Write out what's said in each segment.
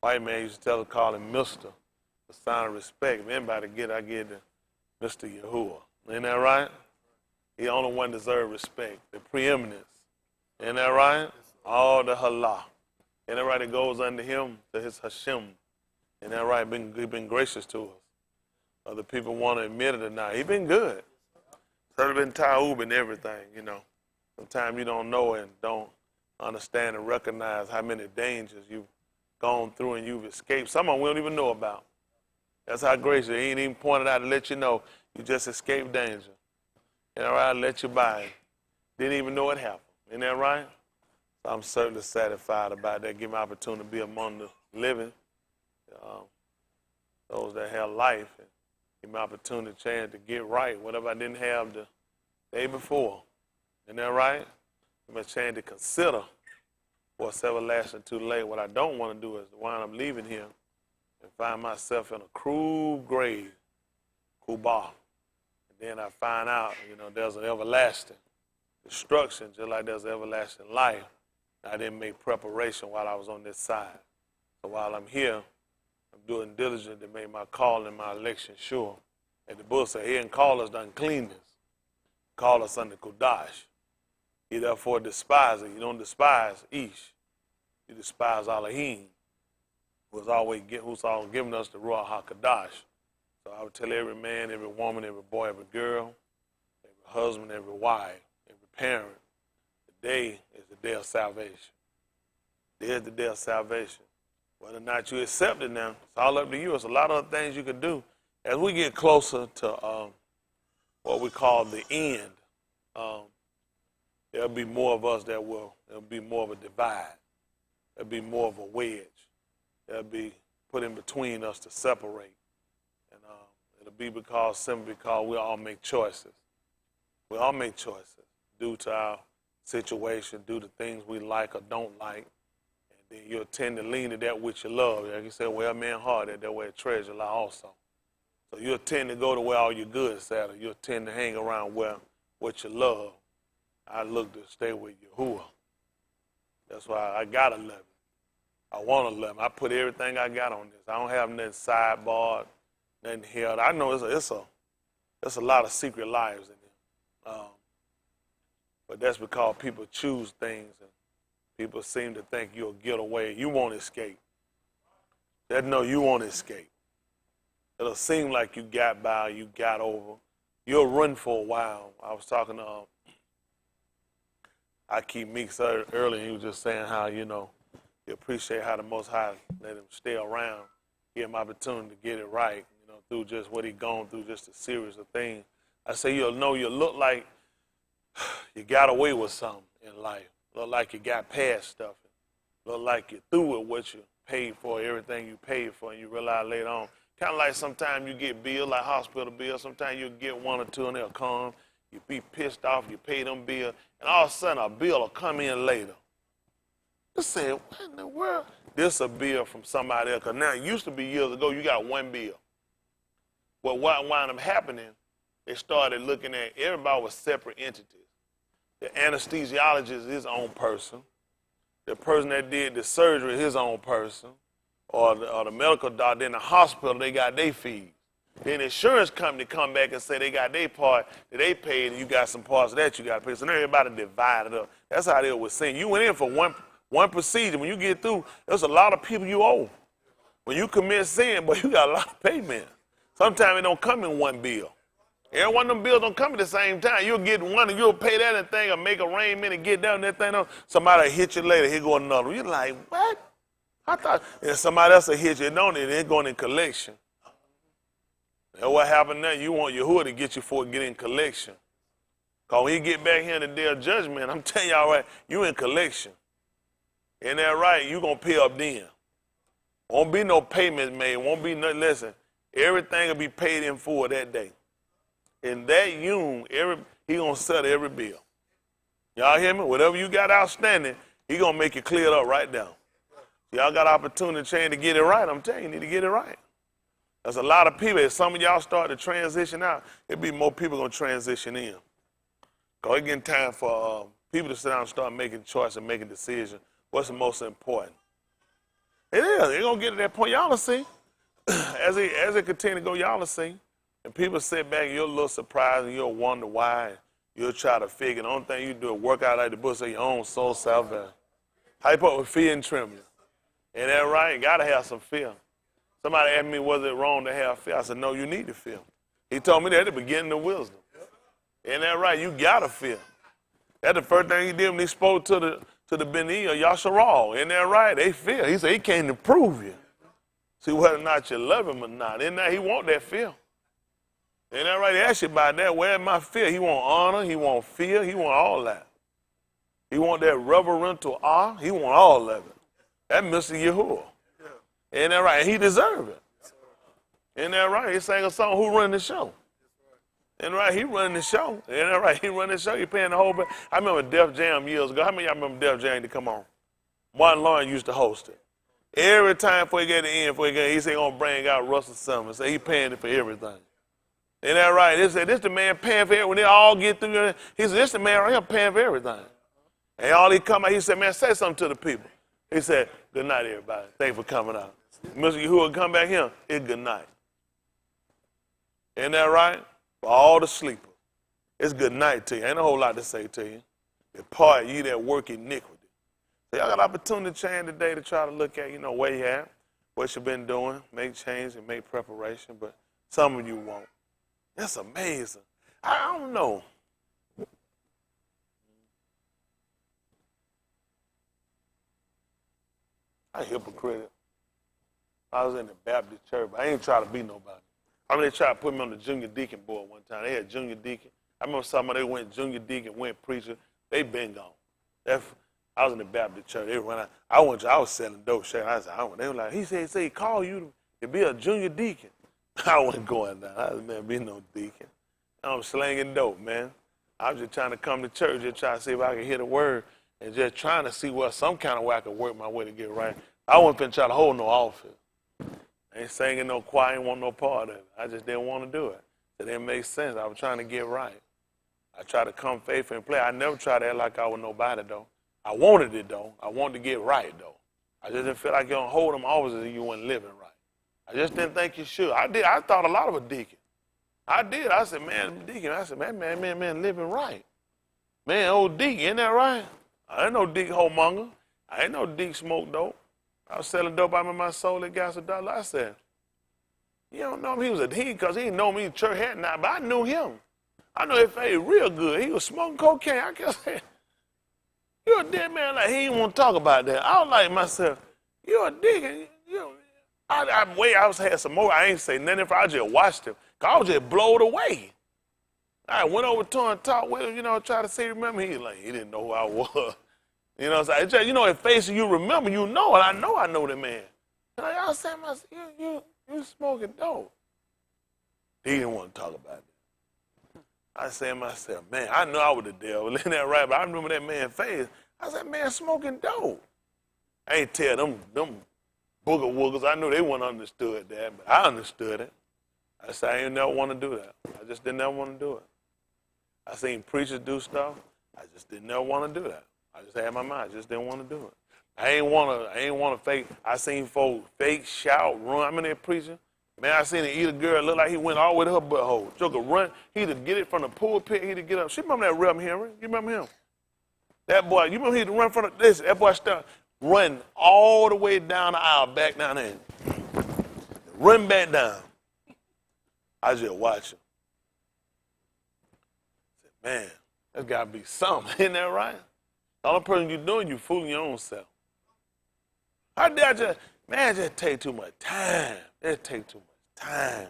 White man used to call him Mister, the sign of respect. If anybody I get the Mr. Yahuwah. Ain't that right? He the only one deserve respect, the preeminence. Ain't that right? All the halal. Ain't that right? It goes under him to his Hashem. Ain't that right? He been gracious to us. Other people want to admit it or not. He been good. He's been ta'ub and everything, you know. Sometimes you don't know and don't understand and recognize how many dangers you've gone through and you've escaped. Some of them we don't even know about. That's how gracious. He ain't even pointed out to let you know you just escaped danger. And all right, let you by it. Didn't even know it happened. Isn't that right? So I'm certainly satisfied about that. Give me an opportunity to be among the living, those that have life, and give me an opportunity, chance to get right, whatever I didn't have the day before. Isn't that right? Give me a chance to consider what's everlasting too late. What I don't want to do is wind up leaving here and find myself in a cruel grave, kubah. And then I find out, you know, there's an everlasting destruction, just like there's an everlasting life. I didn't make preparation while I was on this side. So while I'm here, I'm doing diligent to make my call and my election sure. And the book said, he didn't call us to uncleanness. Call us under Kodash. He therefore despises it. You don't despise Ish. You despise Elohim, who's always giving us the Ruach HaKadosh. So I would tell every man, every woman, every boy, every girl, every husband, every wife, every parent, today is the day of salvation. Today is the day of salvation. Whether or not you accept it now, it's all up to you. There's a lot of things you can do. As we get closer to what we call the end, there'll be more of us there'll be more of a divide. There'll be more of a wedge. There'll be put in between us to separate. And it'll be simply because we all make choices. We all make choices due to our situation, due to things we like or don't like. And then you'll tend to lean to that which you love. Like you said, well, man heart, that way treasure lie also. So you'll tend to go to where all your goods at, or you'll tend to hang around where what you love. I look to stay with Yahuwah. That's why I gotta love him. I want to love him. I put everything I got on this. I don't have nothing sidebarred, nothing held. I know it's a lot of secret lives in there. But that's because people choose things and people seem to think you'll get away. You won't escape. No, you won't escape. It'll seem like you got by, you got over. You'll run for a while. I was talking to Akeem Meeks earlier. He was just saying how, you know, you appreciate how the Most High let him stay around, give him opportunity to get it right, you know, through just what he gone through, just a series of things. I say you'll know you look like you got away with something in life. Look like you got past stuff. Look like you're through with what you paid for, everything you paid for, and you realize later on. Kind of like sometimes you get bills, like hospital bills. Sometimes you get one or two and they'll come. You be pissed off, you pay them bills, and all of a sudden a bill will come in later. You say, what in the world? This a bill from somebody else. Because now it used to be years ago, you got one bill. But what wound up happening, they started looking at everybody was separate entities. The anesthesiologist is his own person. The person that did the surgery is his own person. Or the medical doctor in the hospital, they got their fees. Then the insurance company come back and say they got their part that they paid, and you got some parts of that you got to pay. So now everybody divided up. That's how they was saying. You went in for one procedure. When you get through, there's a lot of people you owe. When you commit sin, but you got a lot of payment. Sometimes it don't come in one bill. Every one of them bills don't come at the same time. You'll get one and you'll pay that and thing or make arrangement and get down that thing. Somebody will hit you later. Here go another one. You're like, what? I thought and somebody else will hit you. Don't it? It going in collection. And what happened now? You want Yahuwah to get you for it, get in collection. Because when you get back here in the day of judgment, I'm telling y'all right, you in collection. Ain't that right? You going to pay up then. Won't be no payments made. Won't be nothing. Listen, everything will be paid in full that day. In that yom, he going to settle every bill. Y'all hear me? Whatever you got outstanding, he going to make it cleared up right now. Y'all got opportunity to get it right. I'm telling you, you need to get it right. There's a lot of people. If some of y'all start to transition out, it'll be more people going to transition in. Because it's getting time for people to sit down and start making choices and making decisions. What's the most important? It is. It's going to get to that point. Y'all will see. As it continue to go, y'all will see. And people sit back and you're a little surprised and you'll wonder why. You'll try to figure. The only thing you do is work out like the book say your own soul salvation. Hype up with fear and trembling. Ain't that right? You got to have some fear. Somebody asked me, was it wrong to have fear? I said, no, you need to fear. He told me that at the beginning of wisdom. Ain't that right? You got to fear. That's the first thing he did when he spoke to the Beni or Yasharal. Ain't that right? They fear. He said he came to prove you. See whether or not you love him or not. Isn't that he want that fear? Ain't that right? He asked you about that. Where's my fear? He want honor. He want fear. He want all that. He want that reverential awe. He want all of it. That Mr. Yahuwah. Ain't that right? And he deserve it. Ain't that right? He sang a song, who run the show? Ain't that right? He running the show. Ain't that right? He running the show. He paying the whole bit. I remember Def Jam years ago. How many of y'all remember Def Jam to come on? Martin Lawrence used to host it. Every time before he get the end, he said he gonna bring out Russell Simmons. Say he paying it for everything. Ain't that right? They said this the man paying for everything. When they all get through, he said this the man right here paying for everything. And all he come out, he said, man, say something to the people. He said, good night, everybody. Thanks for coming out. Mr. Yahuwah come back here, it's good night. Ain't that right? For all the sleepers, it's good night to you. Ain't a whole lot to say to you. Depart ye that work iniquity. So y'all got an opportunity to change today to try to look at, where you at, what you've been doing, make change and make preparation, but some of you won't. That's amazing. I don't know. I hypocrite. I was in the Baptist church, but I ain't try to be nobody. I mean, they tried to put me on the junior deacon board one time. They had junior deacon. I remember somebody, they went junior deacon, went preacher. They been gone. I was in the Baptist church. They run out. I was selling dope shit. I said, they were like, he said he called you to be a junior deacon. I wasn't going down. I was, man, be no deacon. I'm slanging dope, man. I was just trying to come to church, just trying to see if I could hear the word and just trying to see what some kind of way I could work my way to get right. I wasn't finna try to hold no office. I ain't singing no choir, ain't want no part of it. I just didn't want to do it. It didn't make sense. I was trying to get right. I tried to come faithful and play. I never tried to act like I was nobody, though. I wanted it, though. I wanted to get right, though. I just didn't feel like you don't hold them offices and you weren't living right. I just didn't think you should. I thought a lot of a deacon. I did. I said, man, deacon. I said, man, living right. Man, old deacon, isn't that right? I ain't no deacon homemonger. I ain't no deacon smoke dope. I was selling dope out of my soul at gas $1. I said, you don't know him. He was a deacon because he didn't know me in church hat now, but I knew him. I know if he real good. He was smoking cocaine. I kept saying, you're a dead man. Like, he didn't want to talk about that. I was like myself, you're a deacon. I had some more. I ain't say nothing. I just watched him. I was just blown away. I went over to him and talked with him, try to say, remember. He didn't know who I was. So it's just, if facing you remember, and I know the man. And I said, you smoking dope. He didn't want to talk about it. I said to myself, man, I know I was the devil. Isn't that right? But I remember that man's face. I said, man, smoking dope. I ain't tell them booger woogers. I knew they wouldn't understood that, but I understood it. I said, I ain't never want to do that. I just didn't ever want to do it. I seen preachers do stuff. I just didn't ever want to do that. I just had my mind. I just didn't want to do it. I ain't want to fake. I seen folks fake, shout, run. I'm in there preaching. Man, I seen him eat a girl. Look like he went all the way to her butthole. Joker run. He'd get it from the pulpit. He'd get up. She remember that Reverend Henry? You remember him? That boy, you remember he'd run from this. That boy started running all the way down the aisle, back down there. Run back down. I just watch him. I said, man, there's got to be something. Isn't that right? The only person you're doing, you fooling your own self. It just take too much time. It take too much time.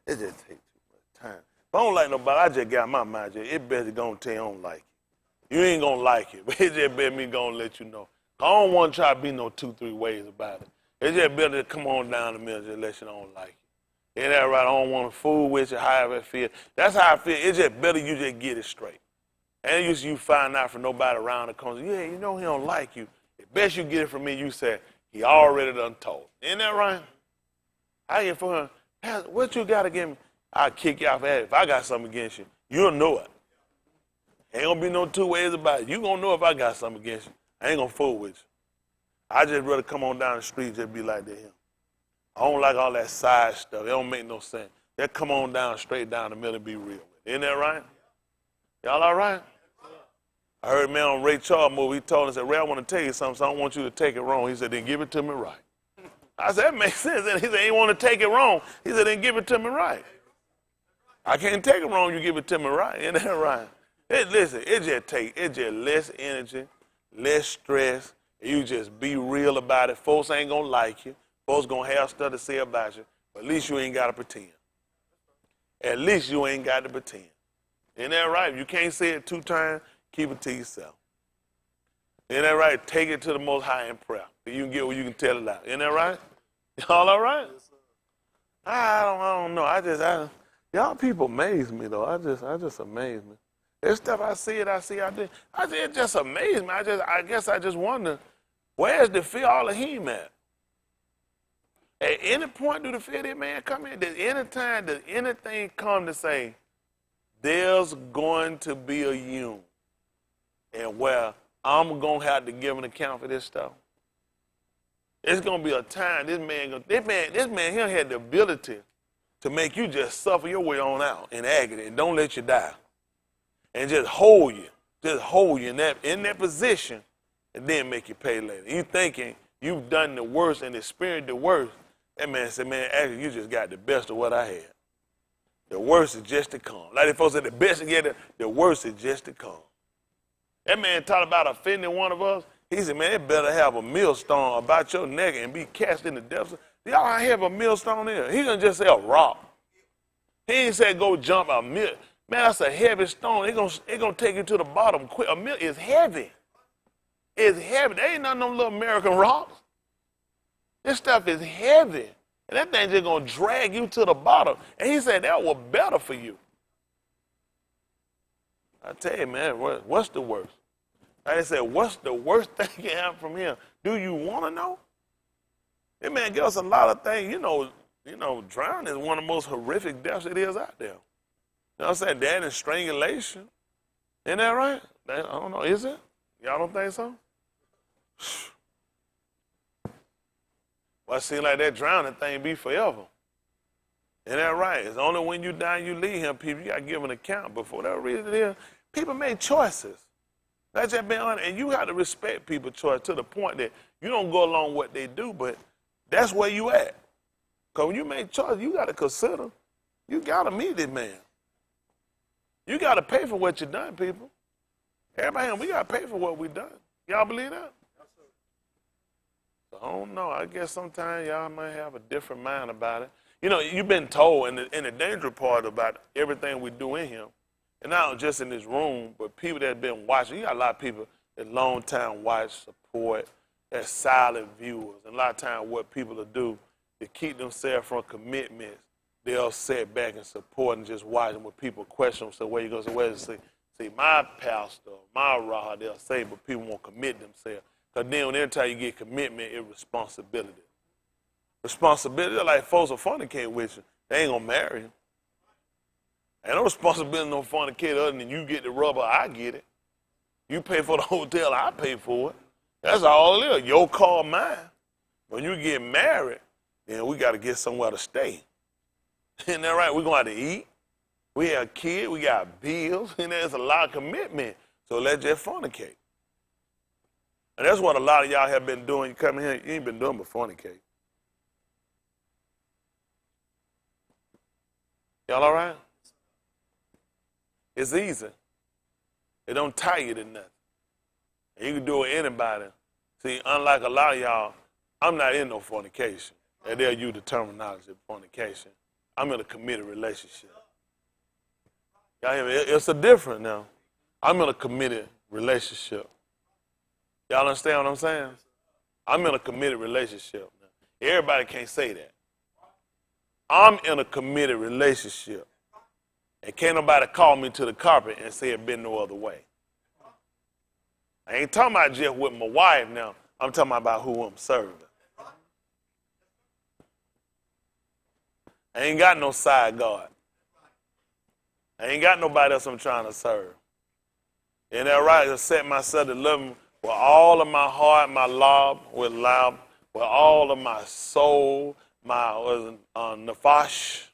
It just take too much time. If I don't like nobody, I just got my mind. It better going to tell you I don't like it. You ain't going to like it, but it just better me going to let you know. I don't want to try to be no 2-3 ways about it. It just better to come on down the middle and just let you know I don't like it. Ain't that right? I don't want to fool with you, however it feel. That's how I feel. It's just better you just get it straight. And you find out from nobody around the corner, yeah, he don't like you. The best you get it from me, you say, he already done told. Ain't that right? I get for him, Pastor, what you got against me? I'll kick you off at it. If I got something against you, you'll know it. Ain't gonna be no 2 ways about it. You gonna know if I got something against you. I ain't gonna fool with you. I just rather come on down the street and just be like that. I don't like all that side stuff. It don't make no sense. Just come on down, straight down the middle and be real. Isn't that right? Y'all all right? I heard a man on Ray Charles movie. He told us, Ray, I want to tell you something, so I don't want you to take it wrong. He said, then give it to me right. I said, that makes sense. And he said, he didn't want to take it wrong. He said, then give it to me right. I can't take it wrong, you give it to me right. Isn't that right? Listen, it just less energy, less stress. You just be real about it. Folks ain't going to like you. Folks going to have stuff to say about you. But at least you ain't got to pretend. At least you ain't got to pretend. Isn't that right? If you can't say it 2 times, keep it to yourself. Isn't that right? Take it to the Most High in prayer. So you can get what you can tell it out. Isn't that right? Y'all all right? I don't know. Y'all people amaze me, though. I just amaze me. There's stuff I see, it just amazes me. I guess I just wonder, where's the fear all of him at? At any point do the fear of that man come in? Does anything come to say, there's going to be a you, and where I'm going to have to give an account for this stuff? It's going to be a time this man here had the ability to make you just suffer your way on out in agony and don't let you die. And just hold you in that position and then make you pay later. You thinking you've done the worst and experienced the worst. That man said, man, actually you just got the best of what I had. The worst is just to come. Like the folks said, the best is yet, the worst is just to come. That man talked about offending one of us. He said, man, it better have a millstone about your neck and be cast in the depths. Y'all have a millstone here. He didn't just say a rock. He ain't said go jump a mill. Man, that's a heavy stone. It's gonna take you to the bottom quick. A mill is heavy. It's heavy. There ain't none of them little American rocks. This stuff is heavy. And that thing's just gonna drag you to the bottom. And he said that was better for you. I tell you, man, what's the worst? I said, what's the worst thing can happen from him? Do you want to know? That man give us a lot of things. You know, drowning is one of the most horrific deaths it is out there. You know what I'm saying? That and strangulation. Isn't that right? I don't know, is it? Y'all don't think so? Well, it seems like that drowning thing be forever. Isn't that right? It's only when you die and you leave him, people, you got to give an account. But for whatever reason it is, people make choices. That's just being honest. And you got to respect people's choice to the point that you don't go along with what they do, but that's where you at. Because when you make choices, you got to consider, you got to meet this man. You got to pay for what you done, people. Everybody, we got to pay for what we done. Y'all believe that? Yes, sir. So I don't know. I guess sometimes y'all might have a different mind about it. You know, you've been told, and the dangerous part about everything we do in here, and not just in this room, but people that have been watching. You got a lot of people that long time watch, support, that silent viewers. And a lot of times what people will do to keep themselves from commitments, they'll sit back and support and just watch. And when people question them, so where you go? So where is it? See, my pastor, my raw, they'll say, but people won't commit themselves. Because then when every time you get commitment, it's responsibility. Responsibility, like folks will fornicate with you. They ain't going to marry you. Ain't no responsibility no fornicate other than you get the rubber, I get it. You pay for the hotel, I pay for it. That's all it is. Your car, mine. When you get married, then we got to get somewhere to stay. Isn't that right? We're going to have to eat. We have kids. We got bills. And there's a lot of commitment. So let's just fornicate. And that's what a lot of y'all have been doing. You come in here, you ain't been doing but fornicate. Y'all all right? It's easy. It don't tie you to nothing. And you can do it with anybody. See, unlike a lot of y'all, I'm not in no fornication. And they'll use the terminology of fornication. I'm in a committed relationship. Y'all hear me? It's a different now. I'm in a committed relationship. Y'all understand what I'm saying? I'm in a committed relationship. Now. Everybody can't say that. I'm in a committed relationship. And can't nobody call me to the carpet and say it been no other way. I ain't talking about just with my wife now. I'm talking about who I'm serving. I ain't got no side guard. I ain't got nobody else I'm trying to serve. And that right to set myself to love him with all of my heart, my love, with all of my soul, my nafash.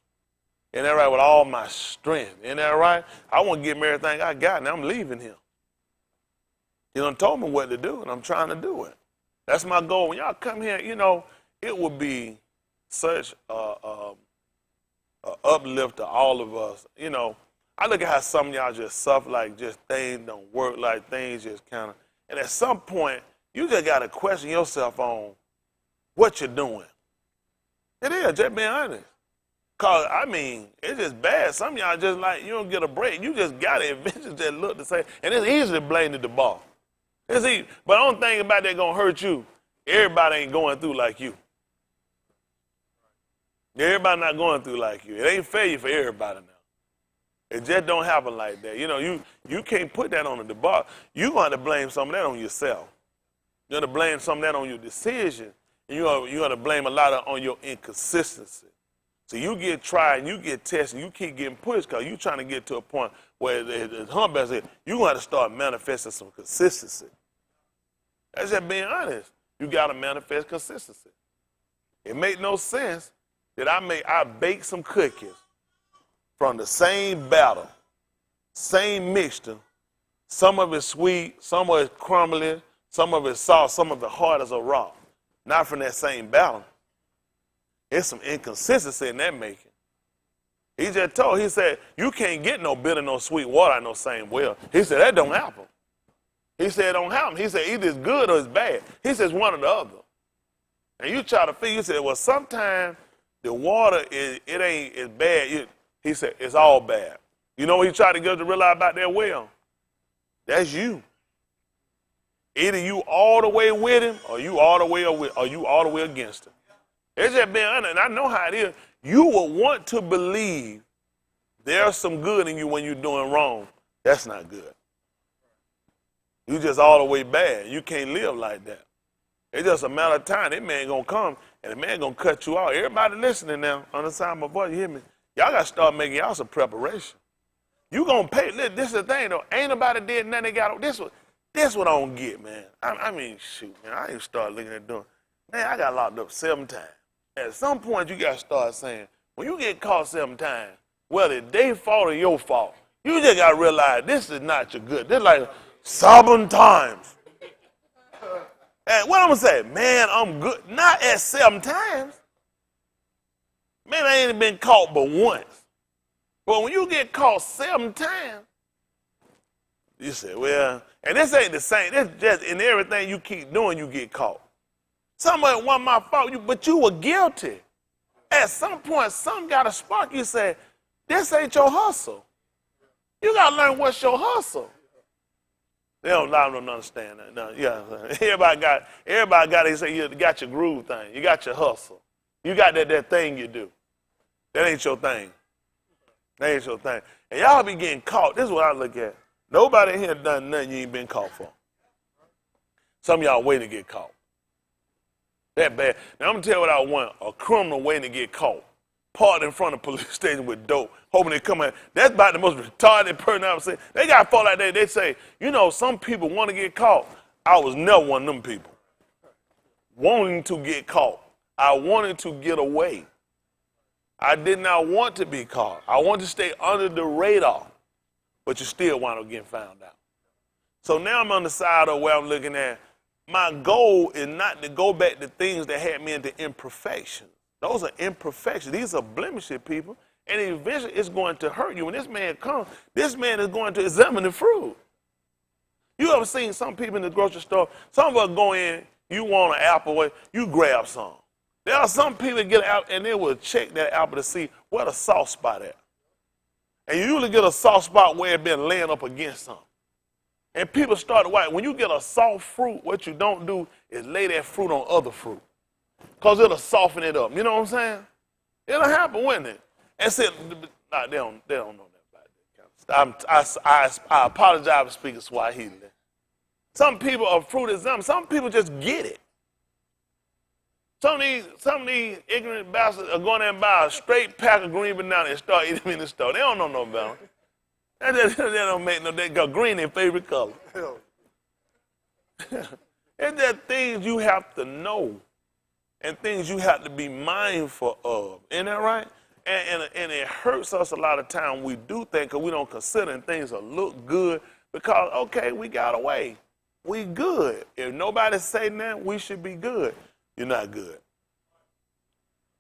Isn't that right? With all my strength. Isn't that right? I want to give him everything I got, and I'm leaving him. You done told me what to do, and I'm trying to do it. That's my goal. When y'all come here, it would be such a uplift to all of us. I look at how some of y'all just suffer, like just things don't work, like things just kind of, and at some point, you just got to question yourself on what you're doing. It is, just being honest. Because, it's just bad. Some of y'all just like, you don't get a break. You just got to eventually just look to say, and it's easy to blame the boss. It's easy. But the only thing about that going to hurt you, everybody ain't going through like you. Everybody not going through like you. It ain't fair for everybody now. It just don't happen like that. You can't put that on the boss. You're going to have to blame some of that on yourself. You're going to blame some of that on your decision. And you're going to blame a lot on your inconsistency. So you get tried and you get tested, you keep getting pushed because you're trying to get to a point where the hump said, you're going to have to start manifesting some consistency. That's just being honest. You got to manifest consistency. It make no sense that I bake some cookies from the same batter, same mixture. Some of it sweet, some of it crumbly, some of it soft, some of it hard as a rock. Not from that same batter. It's some inconsistency in that making. He just he said, you can't get no bitter, no sweet water in no same well. He said, that don't happen. He said, it don't happen. He said, either it's good or it's bad. He says one or the other. And you try to figure, you said, well, sometimes the water, it ain't as bad. He said, it's all bad. You know what he tried to get us to realize about that well? That's you. Either you all the way with him or you all the way against him. It's just being honest, and I know how it is. You will want to believe there's some good in you when you're doing wrong. That's not good. You just all the way bad. You can't live like that. It's just a matter of time. That man gonna come, and the man gonna cut you out. Everybody listening now, on the side of my voice, you hear me? Y'all gotta start making y'all some preparation. You gonna pay. This is the thing though. Ain't nobody did nothing. They got this. What I don't get, man. Shoot, man. I ain't start looking at doing. Man, I got locked up 7 times. At some point, you got to start saying, when you get caught 7 times, whether it's their fault or your fault, you just got to realize this is not your good. This is like 7 times. And what I'm going to say, man, I'm good. Not at 7 times. Man, I ain't been caught but once. But when you get caught 7 times, you say, well, and this ain't the same. This just in everything you keep doing, you get caught. Somebody wasn't my fault, but you were guilty. At some point, something got a spark. You say, this ain't your hustle. You got to learn what's your hustle. They don't understand that. No, yeah, everybody got. They say you got your groove thing. You got your hustle. You got that thing you do. That ain't your thing. That ain't your thing. And y'all be getting caught. This is what I look at. Nobody here done nothing you ain't been caught for. Some of y'all waiting to get caught. That bad. Now, I'm going to tell you what I want. A criminal waiting to get caught. Parked in front of the police station with dope, hoping they come in. That's about the most retarded person I've seen. They got folk like that. They say, some people want to get caught. I was never one of them people. Wanting to get caught. I wanted to get away. I did not want to be caught. I wanted to stay under the radar. But you still wind up getting found out. So now I'm on the side of where I'm looking at. My goal is not to go back to things that had me into imperfection. Those are imperfections. These are blemishes, people. And eventually it's going to hurt you. When this man comes, this man is going to examine the fruit. You ever seen some people in the grocery store? Some of us go in, you want an apple, you grab some. There are some people that get out and they will check that apple to see where the soft spot at. And you usually get a soft spot where it's been laying up against something. And people start to white. When you get a soft fruit, what you don't do is lay that fruit on other fruit. Because it'll soften it up. You know what I'm saying? It'll happen, wouldn't it? And say, nah, they don't know that about that kind of stuff. I apologize for speaking Swahili. Some people are fruit examiners. Some people just get it. Some of these ignorant bastards are going there and buy a straight pack of green banana and start eating them in the store. They don't know no better. They don't make no, they got green their favorite color. It's just things you have to know and things you have to be mindful of. Isn't that right? And it hurts us a lot of time. We do think because we don't consider and things will look good because, okay, we got away. We good. If nobody say that, we should be good. You're not good.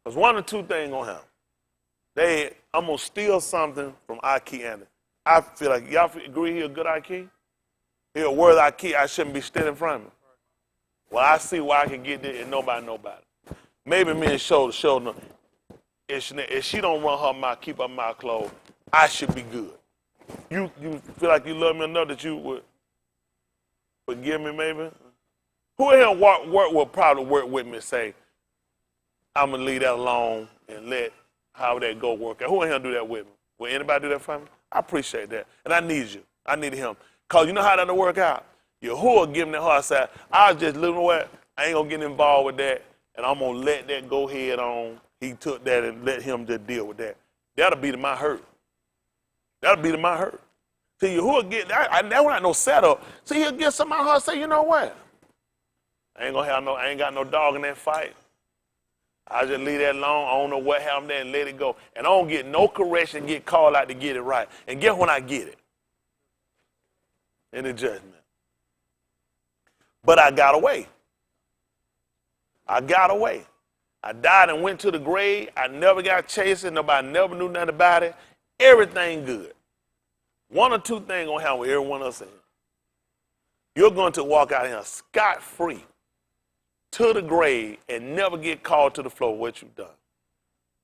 Because one or two things going to happen. I'm going to steal something from Ike Anderson. I feel like, y'all agree he a good Ike? He a worthy Ike. I shouldn't be stealing from him. Well, I see why I can get this and nobody know about it. Maybe me and shoulder to shoulder. If she don't run her mouth, keep her mouth closed, I should be good. You feel like you love me enough that you would forgive me maybe? Who in here will probably work with me and say, I'm going to leave that alone and let how that go work out? Who in here do that with me? Will anybody do that for me? I appreciate that. And I need you. I need him. Because you know how that'll work out? Yahuwah giving the heart side. I was just living away. I ain't going to get involved with that. And I'm going to let that go head on. He took that and let him just deal with that. That'll be to my hurt. That'll be to my hurt. See, Yahuwah get that. That ain't no setup. See, he'll get somebody heart say, you know what? I ain't got no dog in that fight. I just leave that alone. I don't know what happened there and let it go. And I don't get no correction, get called out to get it right. And guess when I get it? In the judgment. But I got away. I got away. I died and went to the grave. I never got chased. Nobody never knew nothing about it. Everything good. One or two things going to happen with every one of us in here. You're going to walk out here scot-free to the grave and never get called to the floor what you've done.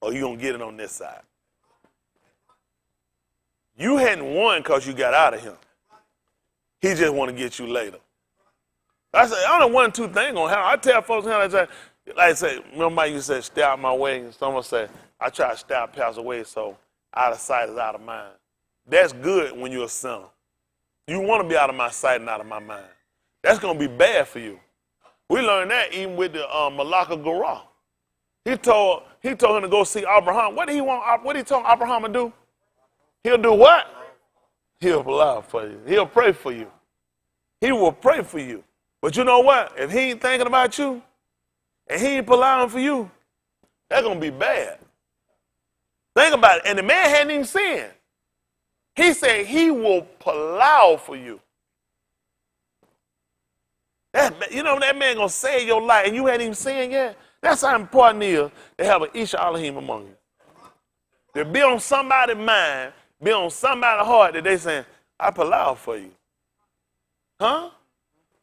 Or you're going to get it on this side. You hadn't won because you got out of him. He just want to get you later. I say, I don't know one or two things going to happen. I tell folks, like I say, remember you said, stay out my way. And someone said, I try to stay out, pass away, so out of sight is out of mind. That's good when you're a sinner. You want to be out of my sight and out of my mind. That's going to be bad for you. We learned that even with the Malaka Gora. He told him to go see Abraham. What did he told Abraham to do? He'll do what? He'll allow for you. He'll pray for you. He will pray for you. But you know what? If he ain't thinking about you and he ain't allowing for you, that's going to be bad. Think about it. And the man hadn't even sinned. He said he will allow for you. You know that man going to save your life and you hadn't even sinned yet? That's how important it is to have an Isha Elohim among you. To be on somebody's mind, be on somebody's heart that they saying, I allow for you. Huh?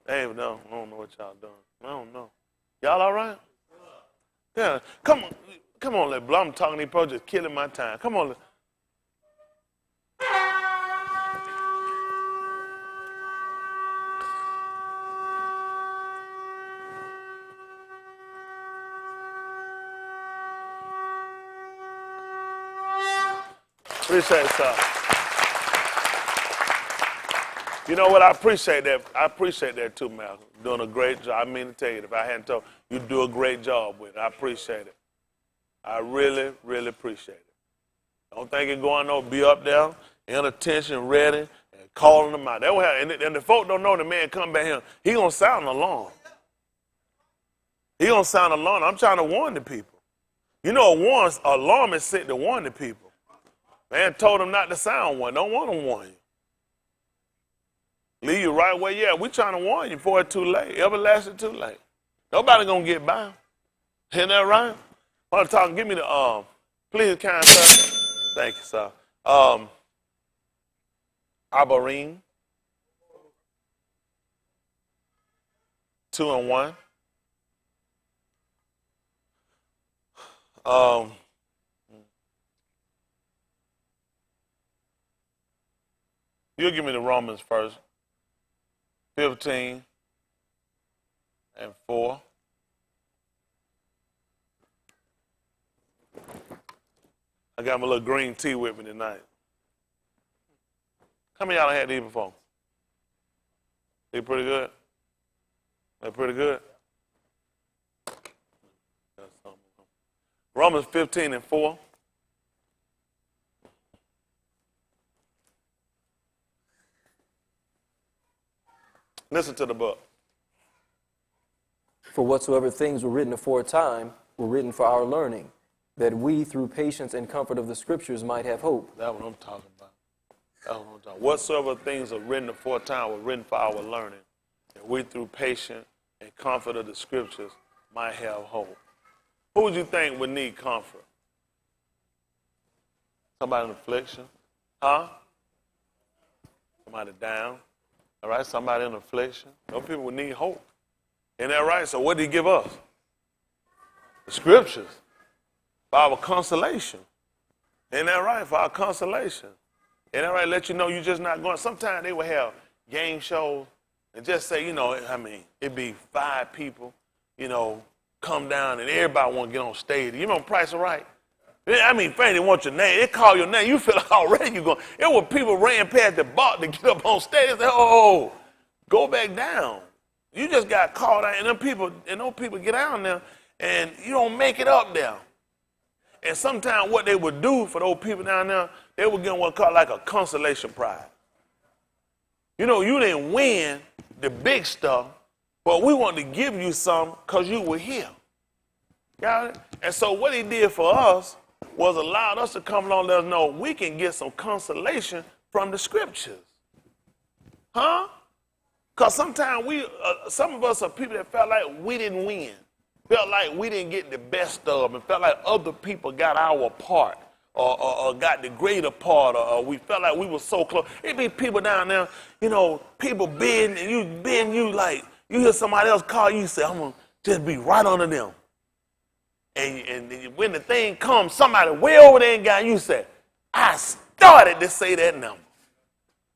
Hey, no, I don't know what y'all doing. I don't know. Y'all all right? Yeah. Come on, let blow. I'm talking to these people just killing my time. Come on. Appreciate it, sir. You know what? I appreciate that. I appreciate that too, Malcolm. Doing a great job. I mean to tell you, if I hadn't told you, do a great job with it. I appreciate it. I really, really appreciate it. Don't think it's going on. Be up there, in attention, ready, and calling them out. And the folk don't know the man come back here. He gonna sound an alarm. He gonna sound an alarm. I'm trying to warn the people. You know, alarm is set to warn the people. Man told him not to sound one. Don't want to warn you. Leave you right where you at. We trying to warn you before it's too late. Everlasting too late. Nobody gonna get by. Isn't that right? I want to talk. Give me the please, kind sir. Thank you, sir. Abarim. 2 and 1. You'll give me the Romans first. 15 and 4. I got my little green tea with me tonight. How many of y'all had these before? They pretty good? They pretty good? Romans 15 and 4. Listen to the book. For whatsoever things were written aforetime were written for our learning, that we, through patience and comfort of the Scriptures, might have hope. That's what I'm talking about. That's what I'm talking about. Whatsoever things are written aforetime were written for our learning, that we, through patience and comfort of the Scriptures, might have hope. Who would you think would need comfort? Somebody in affliction? Huh? Somebody down? All right, somebody in affliction? Those people would need hope. Isn't that right? So what did he give us? The Scriptures. For our consolation. Isn't that right? For our consolation. Isn't that right? Let you know you're just not going. Sometimes they would have game shows and just say, it'd be 5 people, come down and everybody want to get on stage. You remember Price is Right? They want your name. They call your name. You feel like already you're going. It was people ran past the bar to get up on stage. They say, oh, go back down. You just got called out, and those people get down there, and you don't make it up there. And sometimes what they would do for those people down there, they would get what's called like a consolation prize. You didn't win the big stuff, but we want to give you some because you were here. Got it? And so what he did for us was allowed us to come along and let us know we can get some consolation from the Scriptures. Huh? Because sometimes some of us are people that felt like we didn't win, felt like we didn't get the best of, and felt like other people got our part or got the greater part, or we felt like we were so close. It be people down there, people bidding, and you like, you hear somebody else call you, say, I'm going to just be right under them. And when the thing comes, somebody way over there and got you say, I started to say that number.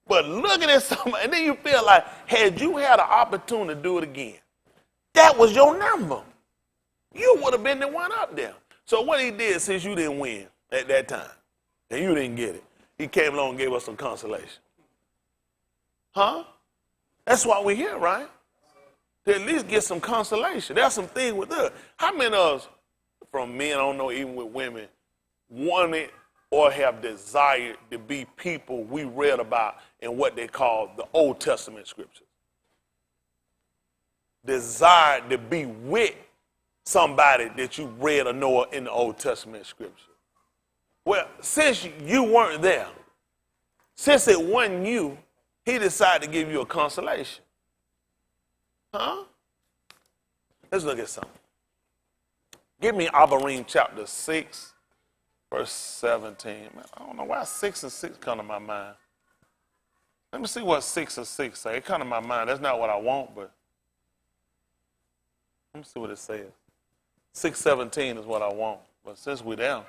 But looking at somebody, and then you feel like, had you had an opportunity to do it again, that was your number. You would have been the one up there. So what he did, since you didn't win at that time, and you didn't get it, he came along and gave us some consolation. Huh? That's why we're here, right? To at least get some consolation. There's some things with us. How many of us, from men, I don't know, even with women, wanted or have desired to be people we read about in what they call the Old Testament Scriptures? Desired to be with somebody that you read or know in the Old Testament Scripture. Well, since you weren't there, since it wasn't you, he decided to give you a consolation. Huh? Let's look at something. Give me Abarim chapter 6, verse 17. Man, I don't know why 6 and 6 come to my mind. Let me see what 6 and 6 say. It come to my mind. That's not what I want, but let me see what it says. 6:17 is what I want. But since we're down,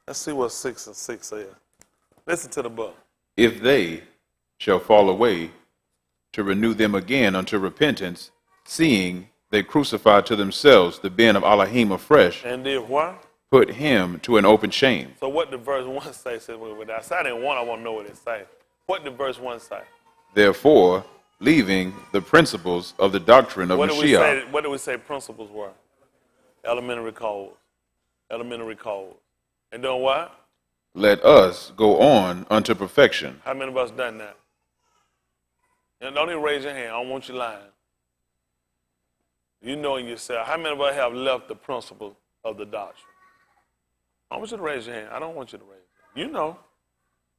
let's see what 6 and 6 says. Listen to the book. If they shall fall away, to renew them again unto repentance, seeing they crucify to themselves the Ben of Elohim afresh, And did what? put him to an open shame. So what did verse 1 say? With that side in 1, I want to know what it say. What did verse 1 say? Therefore, leaving the principles of the doctrine of Mashiach. What did we say principles were? Elementary codes. Elementary codes. And doing what? Let us go on unto perfection. How many of us done that? And don't even raise your hand. I don't want you lying. You know in yourself. How many of us have left the principles of the doctrine? I want you to raise your hand. I don't want you to raise it. You know.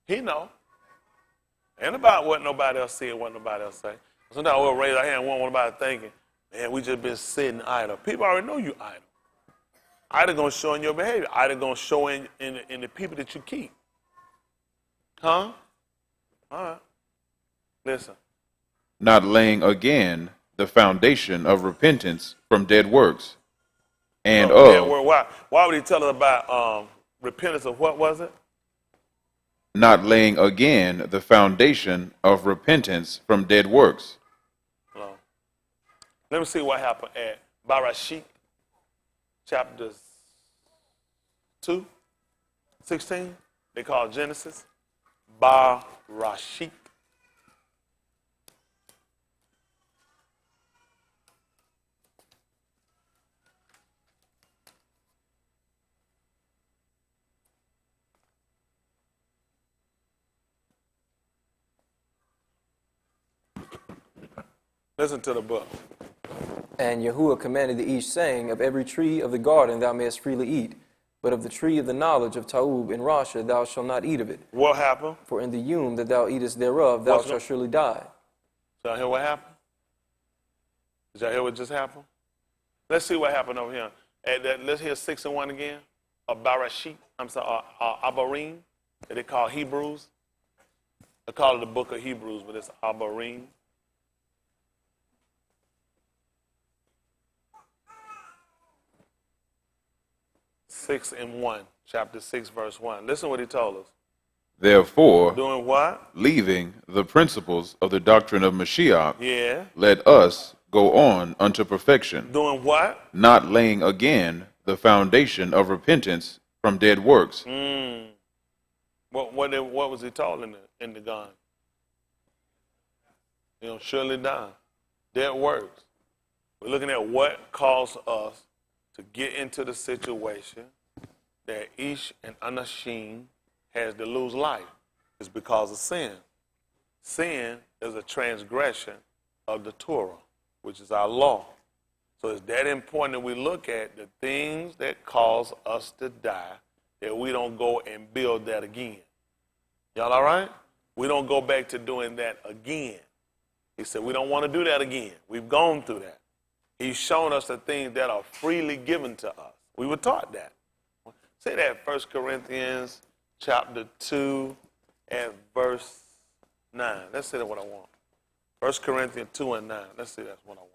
He know. Ain't about what nobody else said, what nobody else say. Sometimes we'll raise our hand, we don't want nobody thinking, man, we just been sitting idle. People already know you idle. Idle going to show in your behavior. Idle going to show in the people that you keep. Huh? All right. Listen. Not laying again the foundation of repentance from dead works. And Why would he tell us about repentance of what was it? Not laying again the foundation of repentance from dead works. No. Let me see what happened at Barashik, chapter 2, 16. They call it Genesis. Barashik. Listen to the book. And Yahuwah commanded the Ish, saying, of every tree of the garden thou mayest freely eat, but of the tree of the knowledge of Taub in Rasha thou shalt not eat of it. What happened? For in the yum that thou eatest thereof thou shalt surely die. Did y'all hear what happened? Did y'all hear what just happened? Let's see what happened over here. Let's hear 6 and 1 again. Abarashit, Abarim, that they call Hebrews. They call it the book of Hebrews, but it's Abarim. Six and 1, chapter 6, verse 1. Listen what he told us. Therefore, Doing what? leaving the principles of the doctrine of Mashiach, Yeah. let us go on unto perfection, Doing what? not laying again the foundation of repentance from dead works. What was he told in the gun? Surely die. Dead works. We're looking at what caused us to get into the situation that Ish and Anashim has to lose life. It's because of sin. Sin is a transgression of the Torah, which is our law. So it's that important that we look at the things that cause us to die, that we don't go and build that again. Y'all all right? We don't go back to doing that again. He said we don't want to do that again. We've gone through that. He's shown us the things that are freely given to us. We were taught that. Say that 1 Corinthians chapter 2 and verse 9. Let's say that's what I want. 1 Corinthians 2 and 9. Let's see that's what I want.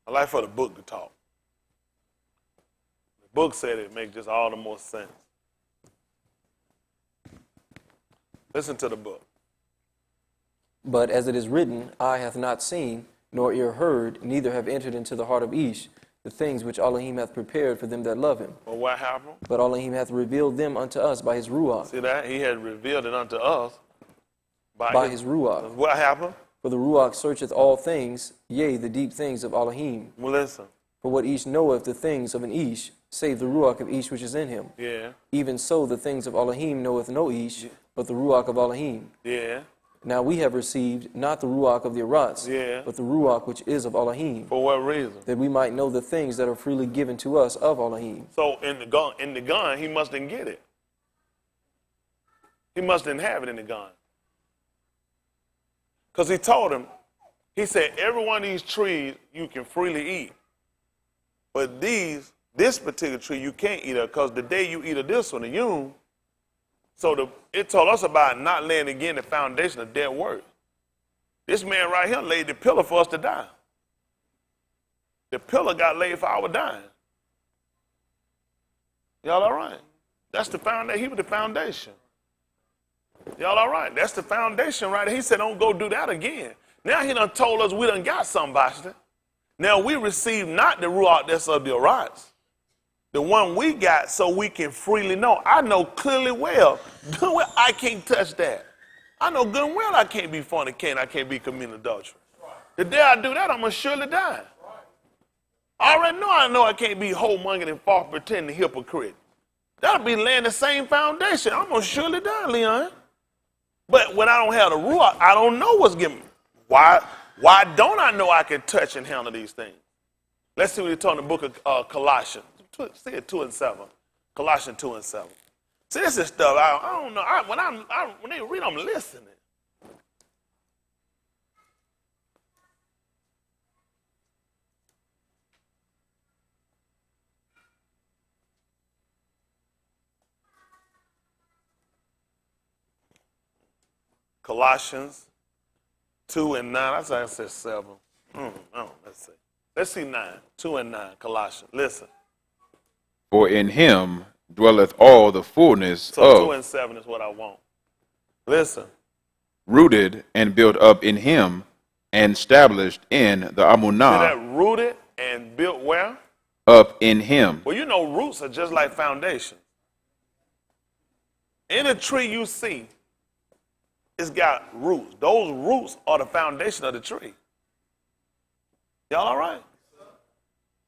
I like for the book to talk. The book said it makes just all the more sense. Listen to the book. But as it is written, eye hath not seen, nor ear heard, neither have entered into the heart of Ish, the things which Elohim hath prepared for them that love him. Well, what happened? But Elohim hath revealed them unto us by his Ruach. See that? He had revealed it unto us by his Ruach. What happened? For the Ruach searcheth all things, yea, the deep things of Elohim. Well, listen. For what Ish knoweth the things of an Ish, save the Ruach of Ish which is in him. Yeah. Even so the things of Elohim knoweth no Ish, but the Ruach of Elohim. Yeah. Now we have received not the Ruach of the Arats, but the Ruach which is of Elohim. For what reason? That we might know the things that are freely given to us of Elohim. So in the gun, he mustn't get it. He mustn't have it in the gun. Because he told him, he said, every one of these trees you can freely eat. But this particular tree you can't eat it, because the day you eat of this one, the yum, it told us about not laying again the foundation of dead work. This man right here laid the pillar for us to die. The pillar got laid for our dying. Y'all all right? That's the foundation. He was the foundation. Y'all all right? That's the foundation right there. He said, don't go do that again. Now he done told us we done got somebody. Now we receive not the Ruach that's of the Arats. The one we got so we can freely know. I know clearly well I can't touch that. I know good and well I can't be fornicating, I can't be committing adultery. The day I do that, I'm going to surely die. I already know I can't be whoremongering and false pretending hypocrite. That'll be laying the same foundation. I'm going to surely die, Leon. But when I don't have the Ruach, I don't know what's given me. Why don't I know I can touch and handle these things? Let's see what he told in the book of Colossians. See it 2 and 7. Colossians 2 and 7. See, this is stuff I don't know. When they read, I'm listening. Colossians 2 and 9. I said 7. Let's see. Let's see 9. 2 and 9. Colossians. Listen. For in him dwelleth all the fullness of... So 2 and 7 is what I want. Listen. Rooted and built up in him and established in the Amunah. See that? Rooted and built where? Up in him. Well, you know roots are just like foundation. Any tree you see, it's got roots. Those roots are the foundation of the tree. Y'all all right?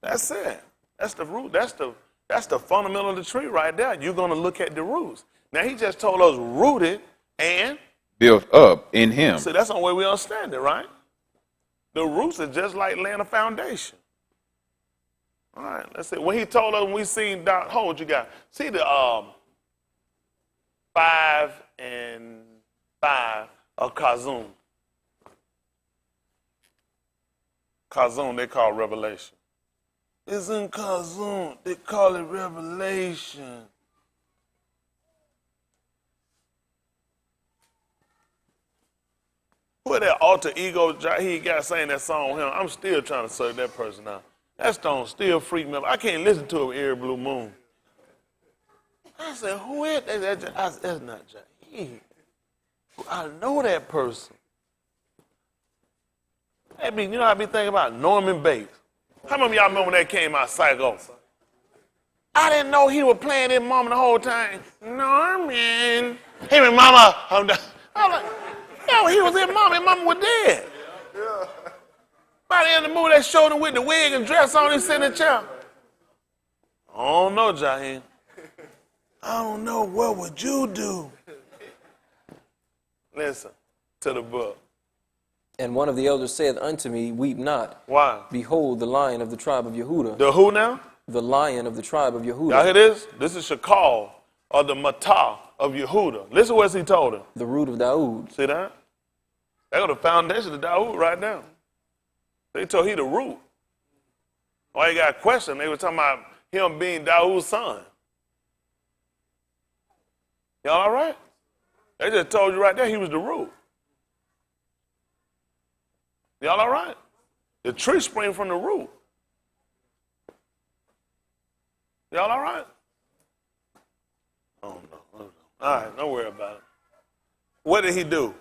That's it. That's the root. That's the fundamental of the tree right there. You're going to look at the roots. Now, he just told us rooted and, built up in him. see, that's the way we understand it, right? The roots are just like laying a foundation. All right, let's see. When he told us, when we seen, hold what you got. See the 5 and 5 of Kazum. Kazum, they call revelation. It's in Kazum. They call it revelation. Who that alter ego he got saying that song with him? I'm still trying to search that person out. That song still freak me up. I can't listen to it with every blue moon. I said, who is that? That's not Jaheim. I know that person. You know, I be thinking about Norman Bates. How many of y'all remember when that came out, Psycho? I didn't know he was playing his mama the whole time. Norman. Hey, mama. I'm like, yo, he was his mama. His mama was dead. By the end of the movie, they showed him with the wig and dress on. He sitting in the chair. I don't know, Jaheim. I don't know. What would you do? Listen to the book. And one of the elders said unto me, weep not. Why? Behold, the Lion of the tribe of Yehuda. The who now? The Lion of the tribe of Yehuda. Y'all hear this? This is Shakal, or the Matah of Yehuda. Listen what he told him. The root of Daoud. See that? They got the foundation of Daoud right now. They told he the root. Why you got a question? They were talking about him being Daoud's son. Y'all all right? They just told you right there he was the root. Y'all all right? The tree spring from the root. Y'all all right? Oh, no. All right, don't worry about it. What did he do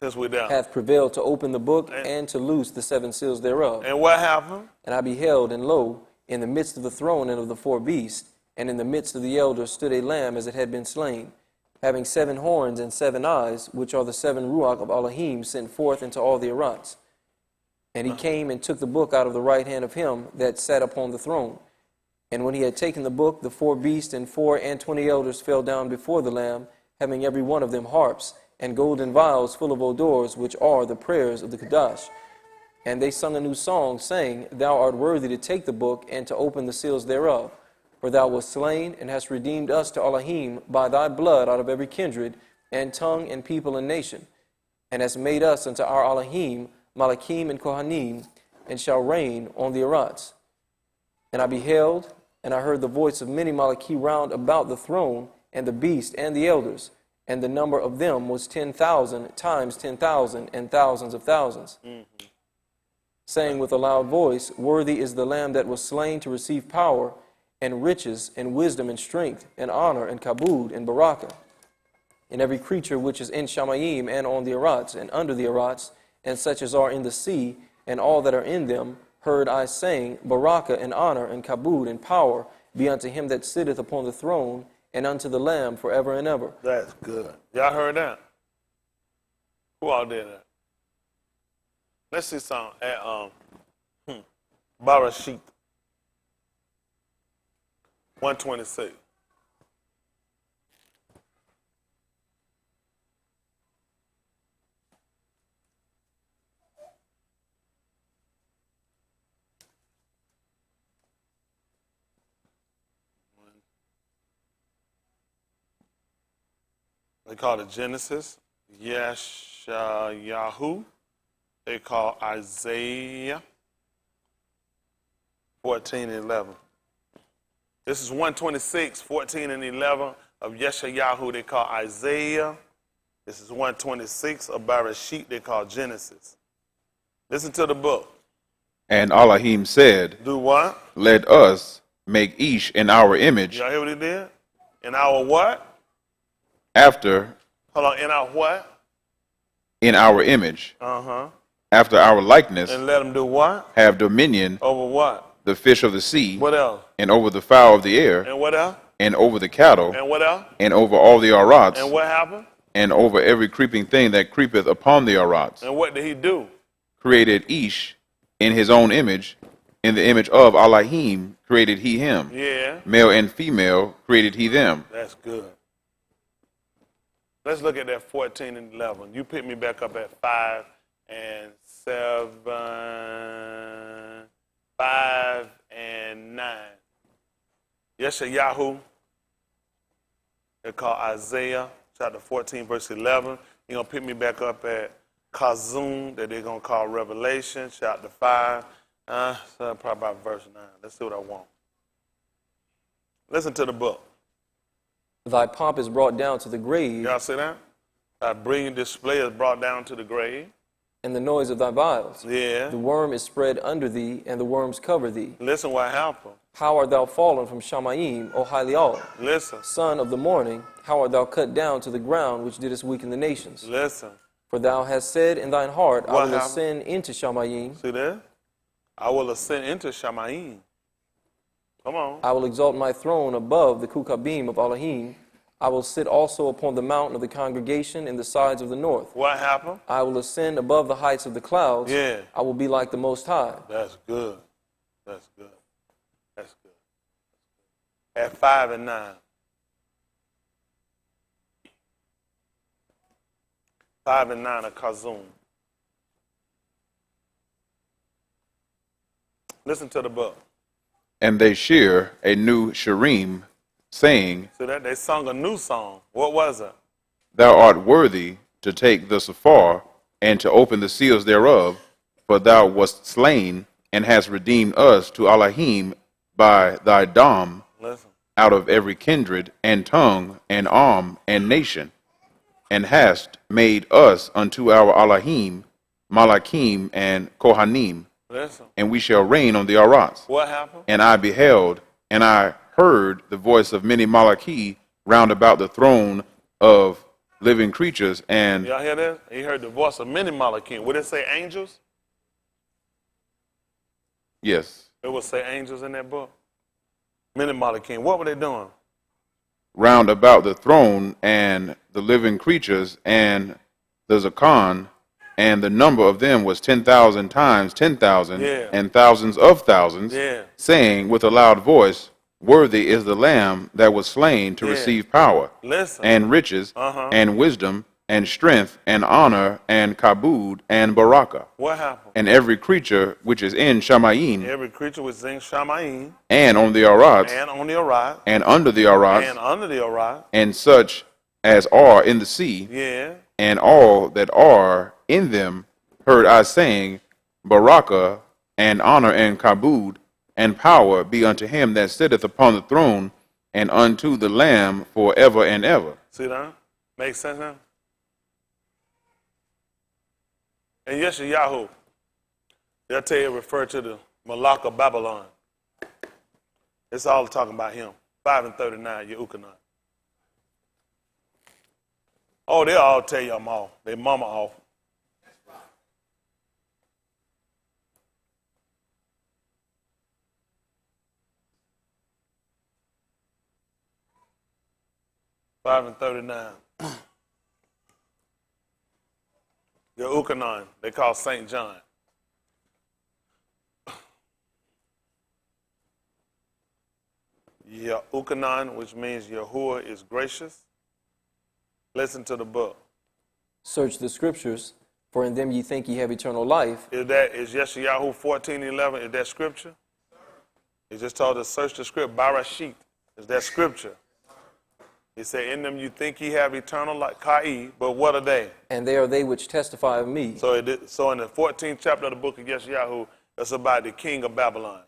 since we're down? Hath prevailed to open the book and to loose the 7 seals thereof. And what happened? And I beheld, and lo, in the midst of the throne and of the 4 beasts, and in the midst of the elders stood a lamb as it had been slain, having 7 horns and 7 eyes, which are the 7 ruach of Elohim sent forth into all the Arats. And he came and took the book out of the right hand of him that sat upon the throne. And when he had taken the book, the 4 beasts and 24 elders fell down before the Lamb, having every one of them harps, and golden vials full of odors, which are the prayers of the Kadash. And they sung a new song, saying, Thou art worthy to take the book and to open the seals thereof. For thou wast slain, and hast redeemed us to Elohim by thy blood out of every kindred, and tongue, and people, and nation, and hast made us unto our Elohim, Malachim and Kohanim, and shall reign on the Arats. And I beheld, and I heard the voice of many Malachi round about the throne, and the beast, and the elders, and the number of them was 10,000 times 10,000, and thousands of thousands, saying with a loud voice, Worthy is the Lamb that was slain to receive power, and riches, and wisdom, and strength, and honor, and kabod, and barakah, and every creature which is in Shamayim, and on the Arats, and under the Arats, and such as are in the sea, and all that are in them, heard I saying, Barakah, and honor, and kabod, and power be unto him that sitteth upon the throne, and unto the Lamb forever and ever. That's good. Y'all heard that? Who all did that? Let's see some at Barashit 126. They call it Genesis, Yeshayahu. They call Isaiah 14 and 11. This is 126, 14 and 11 of Yeshayahu. They call Isaiah. This is 126 of Barashit. They call Genesis. Listen to the book. And Elohim said, Do what? Let us make Ish in our image, Y'all hear what he did? In our what? after, Hold on, in our what? in our image, Uh-huh. after our likeness, And let him do what? have dominion, Over what? the fish of the sea, What else? and over the fowl of the air, And what else? and over the cattle, And what else? and over all the arats, And what happened? and over every creeping thing that creepeth upon the arats. And what did he do? Created Ish in his own image, in the image of Elohim created he him. Yeah, Male and female created he them. that's good. Let's look at that 14 and 11. You pick me back up at 5 and 7, 5 and 9. Yeshayahu, they're called Isaiah, chapter 14, verse 11. You're going to pick me back up at Kazum, that they're going to call Revelation, chapter 5. So probably about verse 9. Let's see what I want. Listen to the book. Thy pomp is brought down to the grave, Y'all see that? Thy brilliant display is brought down to the grave. and the noise of thy vials. Yeah. The worm is spread under thee, and the worms cover thee. Listen what happened. How art thou fallen from Shamayim, O Halial? Listen. Son of the morning, how art thou cut down to the ground, which didst weaken the nations? Listen. For thou hast said in thine heart, What I will happened? ascend into Shamayim. See that? I will ascend into Shamayim. Come on. I will exalt my throne above the Kukabim of Elohim. I will sit also upon the mountain of the congregation in the sides of the north. What happened? I will ascend above the heights of the clouds. Yeah. I will be like the Most High. That's good. That's good. That's good. At 5 and 9. 5 and 9 of Kazum. Listen to the book. And they shear a new Sherim, saying, See that? They sung a new song. What was it? Thou art worthy to take the Sephar and to open the seals thereof, for thou wast slain and hast redeemed us to Elohim by thy dam Listen. out of every kindred and tongue and arm and nation, and hast made us unto our Elohim, Malachim and Kohanim, Listen. and we shall reign on the Arats. What happened? And I beheld, and I heard the voice of many Malachi round about the throne of living creatures, and Y'all hear this? He heard the voice of many Malachim. Would it say angels? yes, It would say angels in that book. Many Malachim. What were they doing? round about the throne and the living creatures and the Zakan, and the number of them was 10,000 times 10,000, Yeah. and thousands of thousands, Yeah. saying with a loud voice, Worthy is the Lamb that was slain to Yeah. receive power, Listen. and riches, Uh-huh. and wisdom, and strength, and honor, and kabod, and baraka. What happened? And every creature which is in Shamayim, Every creature was sing Shamayim, and on the Arats, and on the Arad, and under the Arats, and under the Arad. and such as are in the sea, Yeah. and all that are in them, heard I saying, Baraka, and honor, and kabod, and power be unto him that sitteth upon the throne, and unto the Lamb forever and ever. See that? Makes sense now? And Yeshayahu, they'll tell you refer to the Malach of Babylon. It's all talking about him. 5 and 39, Yehukanan. Oh, they'll all tell you I'm off. They mama off. Five and 39. Yehukanan, they call St. John. Yehukanan, which means Yahuwah is gracious. Listen to the book. Search the scriptures, for in them ye think ye have eternal life. Is Yeshayahu 14:11? Is that scripture? He just told us search the script. Barashit is that scripture. He said, in them you think ye have eternal life, Kai, but what are they? And they are they which testify of me. So in the 14th chapter of the book of Yeshayahu, it's about the king of Babylon.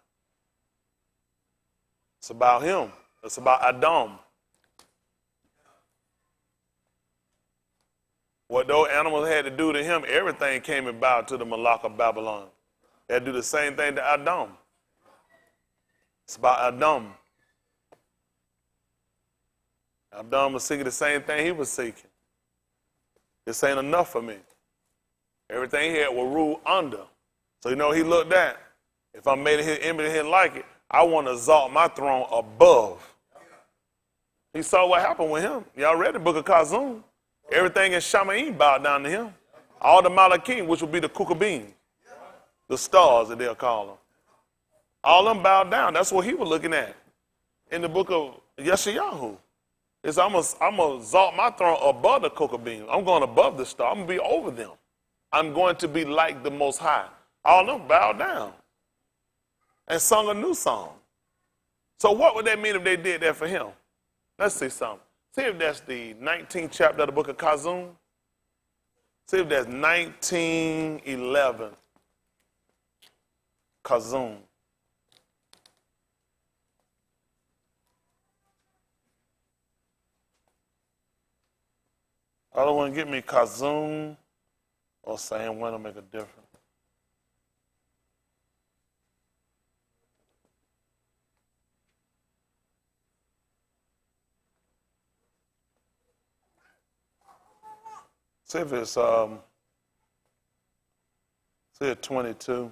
It's about him. It's about Adam. What those animals had to do to him, everything came about to the Malach of Babylon. They had to do the same thing to Adam. It's about Adam. Adam was seeking the same thing he was seeking. This ain't enough for me. Everything he had will rule under. So you know he looked at, if I made his image and him like it, I want to exalt my throne above. He saw what happened with him. Y'all read the book of Kazum. Everything in Shamayim bowed down to him. All the Malachim, which would be the Kukabim, the stars that they'll call them. All of them bowed down. That's what he was looking at in the book of Yeshayahu. It's I'm gonna exalt my throne above the cocoa beans. I'm going above the star. I'm gonna be over them. I'm going to be like the Most High. All of them bowed down and sung a new song. So what would that mean if they did that for him? Let's see something. See if that's the 19th chapter of the book of Kazum. See if that's 19:11. Kazum. I don't want to get me Kazum or San Juan to make a difference. See if it's see it 22.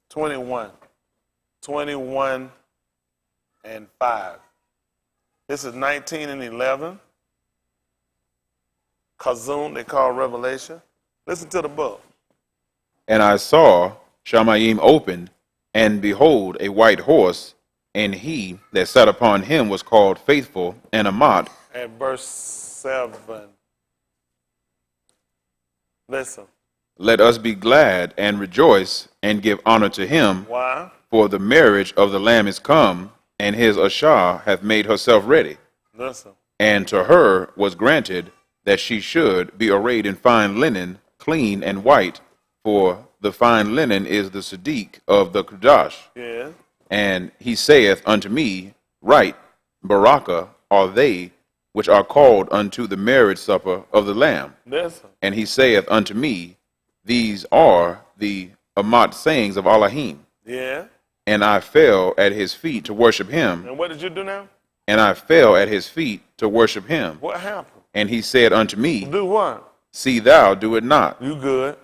21. 21 and 5. This is 19 and 11. Kazum, they call Revelation. Listen to the book. And I saw Shamayim open, and behold, a white horse, and he that sat upon him was called Faithful and Amat. At verse 7. Listen. Let us be glad and rejoice and give honor to him. Why? For the marriage of the Lamb is come, and his Ashah hath made herself ready. Listen. And to her was granted that she should be arrayed in fine linen, clean and white, for the fine linen is the Sadiq of the Kudash. Yeah. And he saith unto me, Right, Baraka are they which are called unto the marriage supper of the Lamb. Listen. And he saith unto me, These are the Amat sayings of Elohim. Yeah. And I fell at his feet to worship him. And what did you do now? And I fell at his feet to worship him. What happened? And he said unto me, Do what? See thou do it not. You good.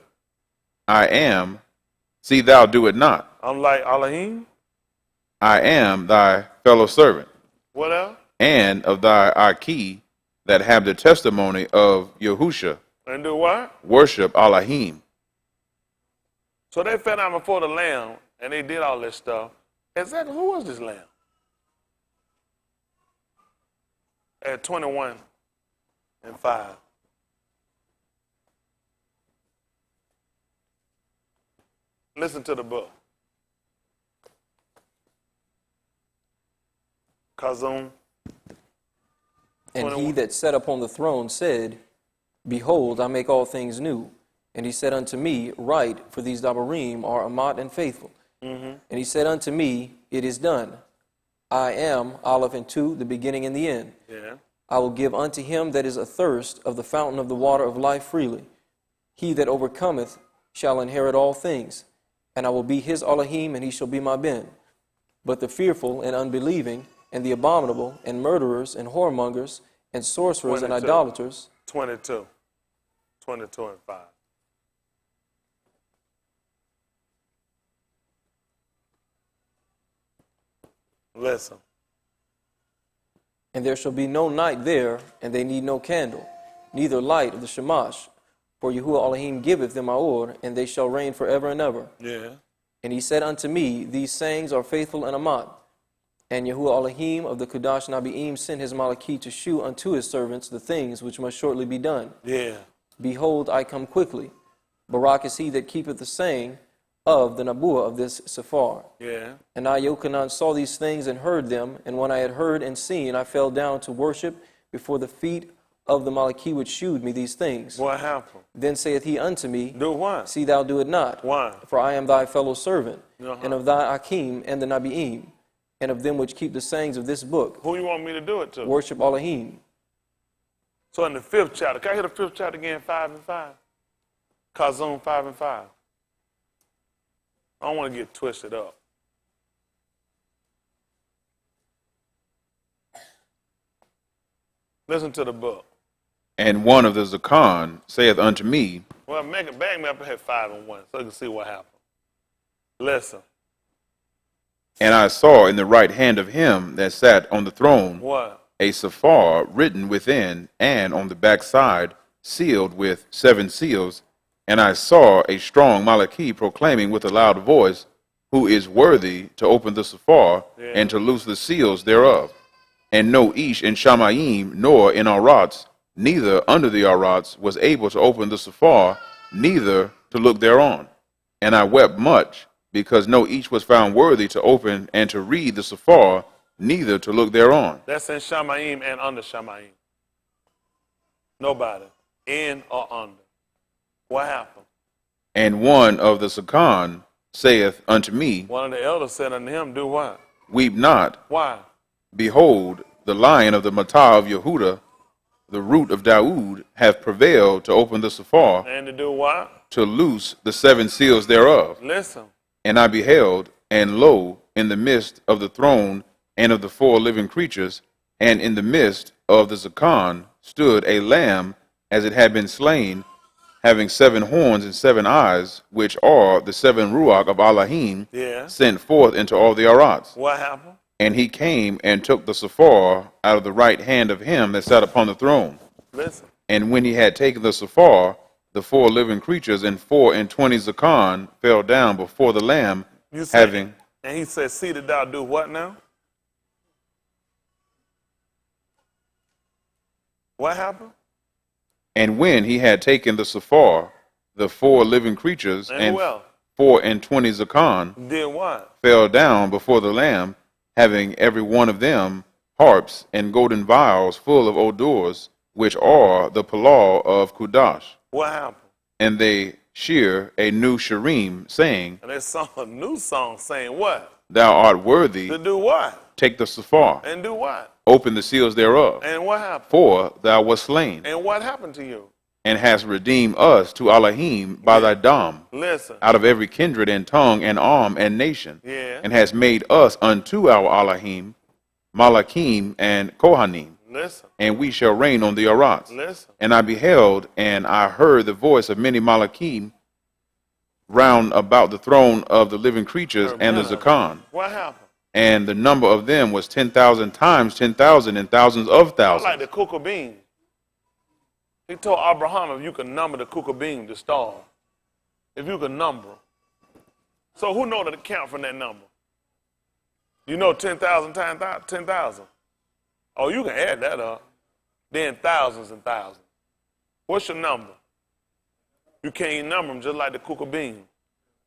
I am. See thou do it not. I'm like Elohim. I am thy fellow servant, What else? and of thy Aki that have the testimony of Yahusha. And do what? Worship Elohim. So they fell down before the Lamb and they did all this stuff. Exactly who was this Lamb? At 21 and 5. Listen to the book. Kazum. And 21. he that sat upon the throne said, Behold, I make all things new. And he said unto me, Write, for these Dabarim are Amat and faithful. And he said unto me, It is done. I am, Aleph and 2, the beginning and the end. Yeah. I will give unto him that is athirst of the fountain of the water of life freely. He that overcometh shall inherit all things. And I will be his Elohim, and he shall be my Ben. But the fearful and unbelieving, and the abominable, and murderers, and whoremongers, and sorcerers, 22. and idolaters. 22. 22 and 5. Listen. And there shall be no night there, and they need no candle, neither light of the Shamash. For Yahuwah Elohim giveth them Aor, and they shall reign forever and ever. Yeah. And he said unto me, These sayings are faithful and Amat. And Yahuwah Elohim of the Kudash Nabi'im sent his Malaki to shew unto his servants the things which must shortly be done. Yeah. Behold, I come quickly. Barak is he that keepeth the saying of the Nabuah of this Sephar. Yeah. And I, Yochanan, saw these things and heard them, and when I had heard and seen, I fell down to worship before the feet of the Malaki which shewed me these things. What happened? Then saith he unto me, Do what? See thou do it not. Why? For I am thy fellow servant, Uh-huh. and of thy Akim and the Nabi'im, and of them which keep the sayings of this book. Who you want me to do it to? Worship Elohim. So in the 5th chapter, can I hear the 5th chapter again, 5 and 5? Kazum 5 and 5. I don't want to get twisted up. Listen to the book. And one of the Zakan saith unto me, Well, bang me up and hit 5 and 1 so you can see what happened. Listen. And I saw in the right hand of him that sat on the throne What? a Sephar written within, and on the backside sealed with 7 seals. And I saw a strong Malaki proclaiming with a loud voice, who is worthy to open the Sephar and to loose the seals thereof. And no Ish in Shamayim nor in Arats, neither under the Arats, was able to open the Sephar, neither to look thereon. And I wept much, because no Ish was found worthy to open and to read the Sephar, neither to look thereon. That's in Shamayim and under Shamayim. Nobody, in or under. What happened? And one of the Sakan saith unto me, One of the elders said unto him, do what? Weep not. Why? Behold, the lion of the Matah of Yehuda, the root of Daoud, hath prevailed to open the Sephar, And to do what? to loose the 7 seals thereof. Listen. And I beheld, and lo, in the midst of the throne and of the 4 living creatures, and in the midst of the Zakan, stood a lamb as it had been slain, having 7 horns and 7 eyes, which are the 7 Ruach of Elohim, sent forth into all the Arats. What happened? And he came and took the Sephar out of the right hand of him that sat upon the throne. Listen. And when he had taken the Sephar, the 4 living creatures and 24 Zakan fell down before the Lamb, having... And he said, see that thou do what now? What happened? And when he had taken the Sephar, the 4 living creatures and 24 Zakan did what? Fell down before the Lamb, having every one of them harps and golden vials full of odors, which are the Palau of Kudash. What happened? And they shear a new Shirim, saying, And they sung a new song saying what? Thou art worthy to do what? Take the Sephar. And do what? Open the seals thereof. And what happened? For thou wast slain. And what happened to you? And hast redeemed us to Elohim by thy dam. Listen. Out of every kindred and tongue and arm and nation. Yeah. And hast made us unto our Elohim, Malakim and Kohanim. Listen. And we shall reign on the Arats. Listen. And I beheld, and I heard the voice of many Malakim round about the throne of the living creatures and the Zakan. What happened? And the number of them was 10,000 times 10,000 and thousands of thousands. Like the Kukabim. He told Abraham, if you can number the Kukabim, the stars, if you can number them. So who know to count from that number? You know 10,000 times 10,000. Oh, you can add that up. Then thousands and thousands. What's your number? You can't even number them just like the Kukabim.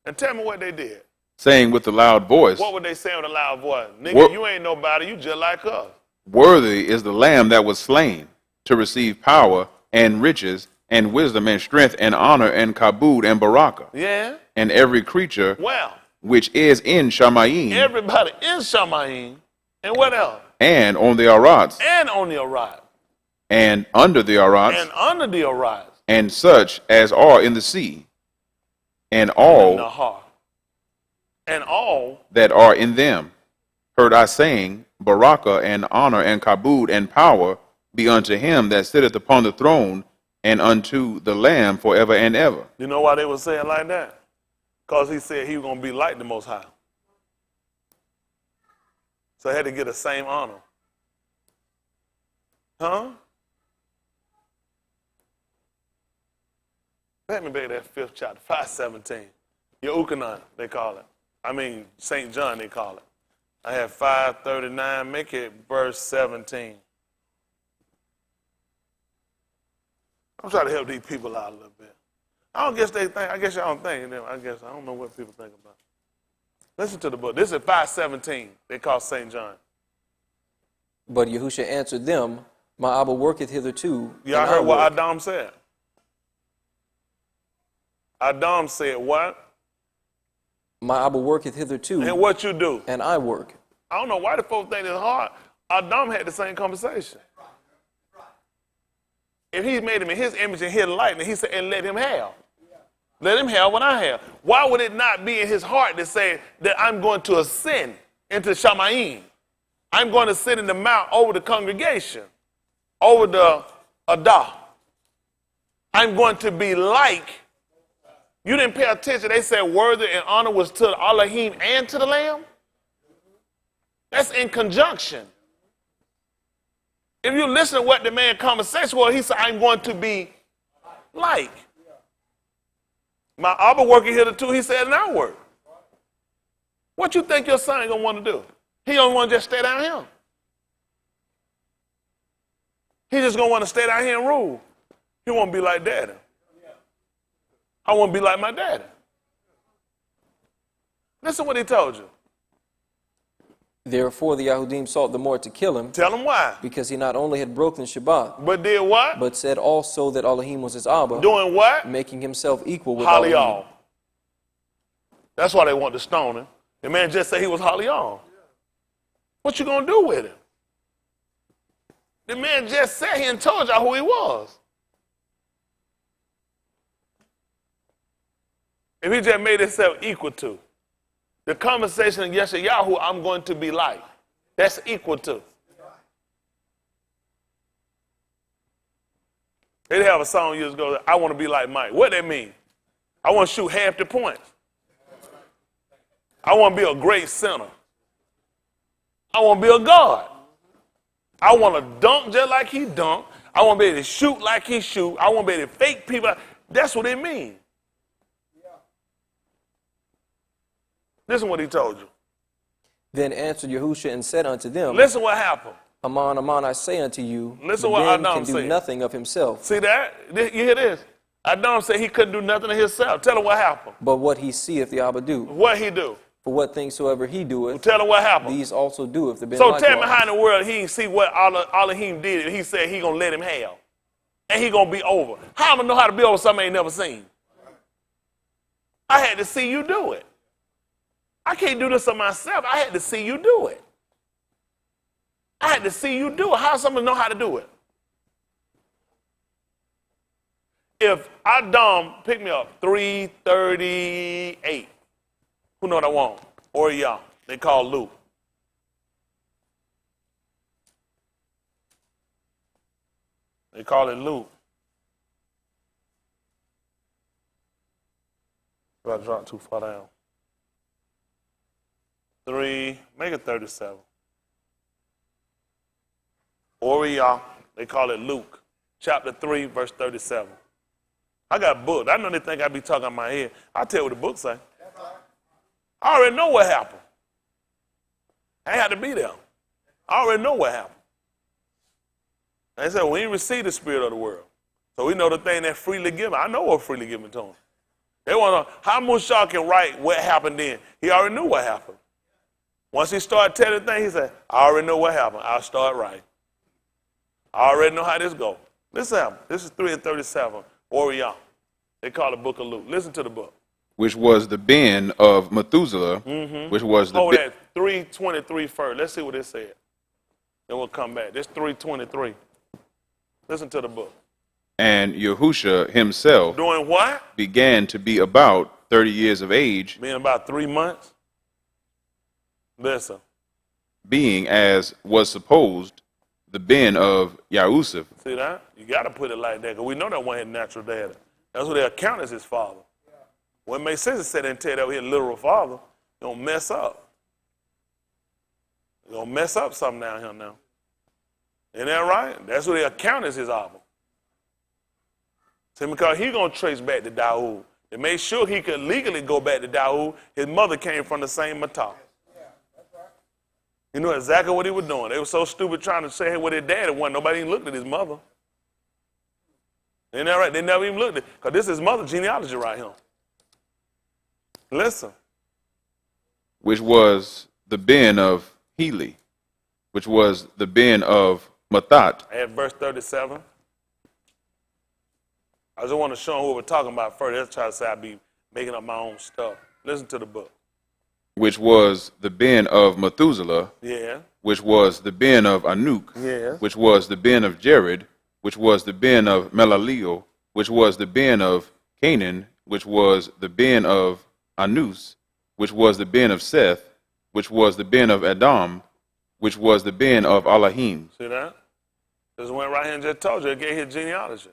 And tell me what they did. Saying with a loud voice. What would they say with a loud voice? Nigga, you ain't nobody, you just like us. Worthy is the Lamb that was slain to receive power and riches and wisdom and strength and honor and kabod and baraka. Yeah. And every creature which is in Shamayim. Everybody in Shamayim. And what else? And on the Arats. And on the Arats. And under the Arats. And under the Arats. And such as are in the sea. And all. In the heart. And all that are in them, heard I saying, Baraka and honor and kabod and power be unto him that sitteth upon the throne and unto the Lamb forever and ever. You know why they were saying like that? Because he said he was going to be like the Most High. So he had to get the same honor. Huh? Let me back that 5th chapter, 5:17. Yehukanan, they call it. I mean, St. John, they call it. I have 5:39. Make it verse 17. I'm trying to help these people out a little bit. I don't guess they think, I guess y'all don't think. I don't know what people think about. Listen to the book. This is 5:17. They call St. John. But Yahusha answered them, my Abba worketh hitherto. Y'all heard what Adam said? Adam said what? My Abba worketh hitherto. And what you do? And I work. I don't know why the folks think it's hard. Adam had the same conversation. If he made him in his image and his likeness, he said, and let him have. Let him have what I have. Why would it not be in his heart to say that I'm going to ascend into Shamayim? I'm going to sit in the mount over the congregation, over the Adah. I'm going to be like. You didn't pay attention. They said worthy and honor was to Elohim and to the Lamb. That's in conjunction. If you listen to what the man conversation was, he said, I'm going to be like. My Abba working hitherto, he said, and I work. What you think your son gonna want to do? He don't want to just stay down here. He just gonna want to stay down here and rule. He won't be like daddy. I want to be like my daddy. Listen what he told you. Therefore the Yahudim sought the more to kill him, Tell him why. because he not only had broken Shabbat, But did what? but said also that Elohim was his Abba, Doing what? making himself equal with Holly Elohim. on. That's why they want to stone him. The man just said he was Holly on. What you gonna do with him? The man just said he and told y'all who he was. If he just made himself equal to the conversation of Yeshayahu, I'm going to be like. That's equal to. They have a song years ago, I want to be like Mike. What that mean? I want to shoot half the points. I want to be a great center. I want to be a guard. I want to dunk just like he dunked. I want to be able to shoot like he shoot. I want to be able to fake people. That's what it means. Listen what he told you. Then answered Yahusha and said unto them, Listen what happened. Aman, aman, I say unto you, Listen the what man Adam can do said. nothing of himself, See that? You hear this? Adam said he couldn't do nothing of himself. Tell him what happened. but what he seeth the Abba do. What he do? For what things soever he doeth, Tell him what happened. these also doeth the Ben So tell me likewise. how in the world he didn't see what Elohim did. He said he gonna let him have, and he gonna be over. How am I know how to be over something I ain't never seen? I had to see you do it. I can't do this of myself. I had to see you do it. I had to see you do it. How someone know how to do it? If Adam pick me up 338, who know what I want? Or y'all. They call Luke. They call it Luke. If I drop too far down. 3, make it 37. Oriah, they call it Luke, chapter 3, verse 37. I got a book. I know they think I be talking in my head. I'll tell you what the book say. I already know what happened. I ain't had to be there. I already know what happened. They said, we ain't receive the spirit of the world. So we know the thing that freely given. I know what freely given to them. They want to know how Mushak can write what happened then. He already knew what happened. Once he started telling things, he said, I already know what happened. I'll start right. I already know how this goes. Listen, this is 3 and 37, Orion. They call it book of Luke. Listen to the book. which was the Ben of Methuselah, which was the Hold that 323 first. Let's see what it said. Then we'll come back. This 323. Listen to the book. And Yahusha himself Doing what? began to be about 30 years of age, Being about 3 months. Listen. being, as was supposed, the Ben of Yahusha. See that? You got to put it like that, because we know that one had natural daddy. That's what they account as his father. What makes sense is sit there and tell that we had a literal father. You're going to mess up. You're going to mess up something down here now. Isn't that right? That's what they account as his Abba. See, because he going to trace back to Dawood. To make sure he could legally go back to Dawood, his mother came from the same matah. You know exactly what he was doing. They were so stupid trying to say what their daddy was. Nobody even looked at his mother. Isn't that right? They never even looked at it. Because this is his mother's genealogy right here. Listen. Which was the Ben of Heli, which was the Ben of Mathat, At verse 37. I just want to show them what we're talking about first. Let's try to say I be making up my own stuff. Listen to the book. which was the Ben of Methuselah, Yeah. which was the Ben of Anuk, Yeah. which was the Ben of Jared, which was the Ben of Melaleel, which was the Ben of Canaan, which was the Ben of Anus, which was the Ben of Seth, which was the Ben of Adam, which was the Ben of Elohim. See that? This went right here and just told you. It gave his genealogy.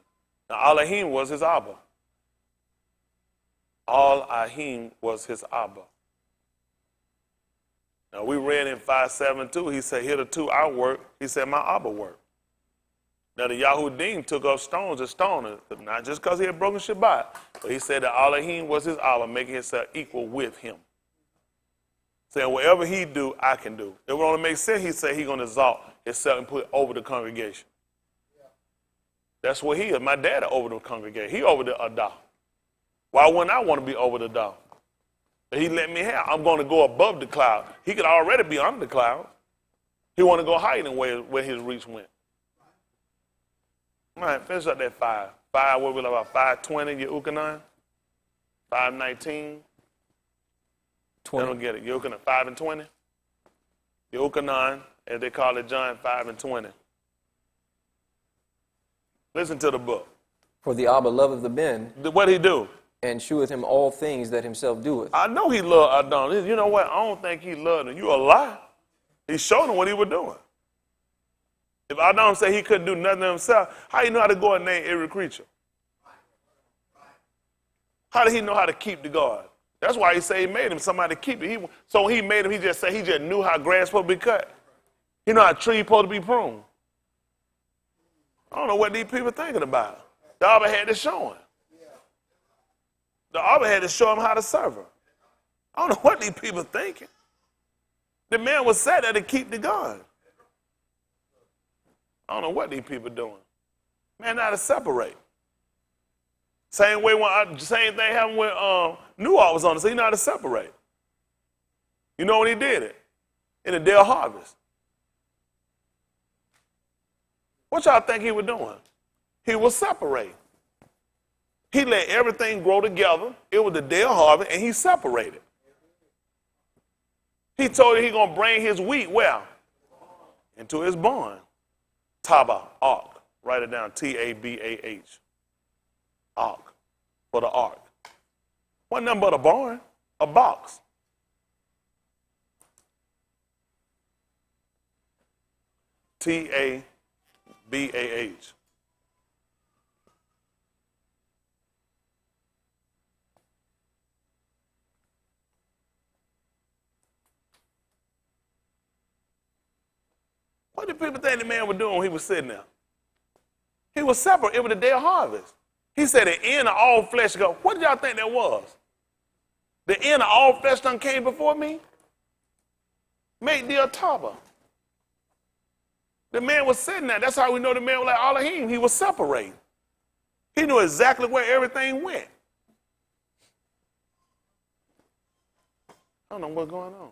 Now, Elohim was his Abba. Elohim was his Abba. Now, we read in 5:7-2, he said, hitherto I work. He said, my Abba work. Now, the Yahudim took up stones to stone him, not just because he had broken Shabbat, but he said that Elohim was his Abba, making himself equal with him. saying whatever he do, I can do. It would only make sense he said he's going to exalt himself and put over the congregation. That's what he is. My daddy over the congregation. He over the adah. Why wouldn't I want to be over the adah? But he let me have. I'm going to go above the cloud. He could already be under the cloud. He want to go higher than where his reach went. All right, finish up that 5. 5, what we like about 520, your Ukanan? 519. 20. I don't get it. Your Ukanan, 5 and 20. Your Ukanan, as they call it, John, 5 and 20. Listen to the book. For the Abba loveth the Ben, What he do? and sheweth him all things that himself doeth. I know he loved Adon. You know what? I don't think he loved him. You a lie. He showed him what he was doing. If Adon said he couldn't do nothing himself, how you know how to go and name every creature? How did he know how to keep the garden? That's why he said he made him somebody to keep it. So when he made him, he just said he just knew how grass supposed to be cut. He know how a tree supposed to be pruned. I don't know what these people thinking about. The Abba had to show him. The Abba had to show him how to serve him. I don't know what these people thinking. The man was set there to keep the garden. I don't know what these people doing. Man, now to separate. Same thing happened when Noah was on it, so he know how to separate. You know when he did it? In the day of harvest. What y'all think he was doing? He was separating. He let everything grow together. It was the day of harvest, and he separated. He told you he going to bring his wheat where? Into his barn. Taba, ark. Write it down, T-A-B-A-H. Ark, for the ark. Wasn't nothing but a barn, a box. T-A-B-A-H. What did people think the man was doing when he was sitting there? He was separate. It was the day of harvest. He said the end of all flesh go. What did y'all think that was? The end of all flesh done came before me? Make the Ataba. The man was sitting there. That's how we know the man was like Elohim. He was separating. He knew exactly where everything went. I don't know what's going on.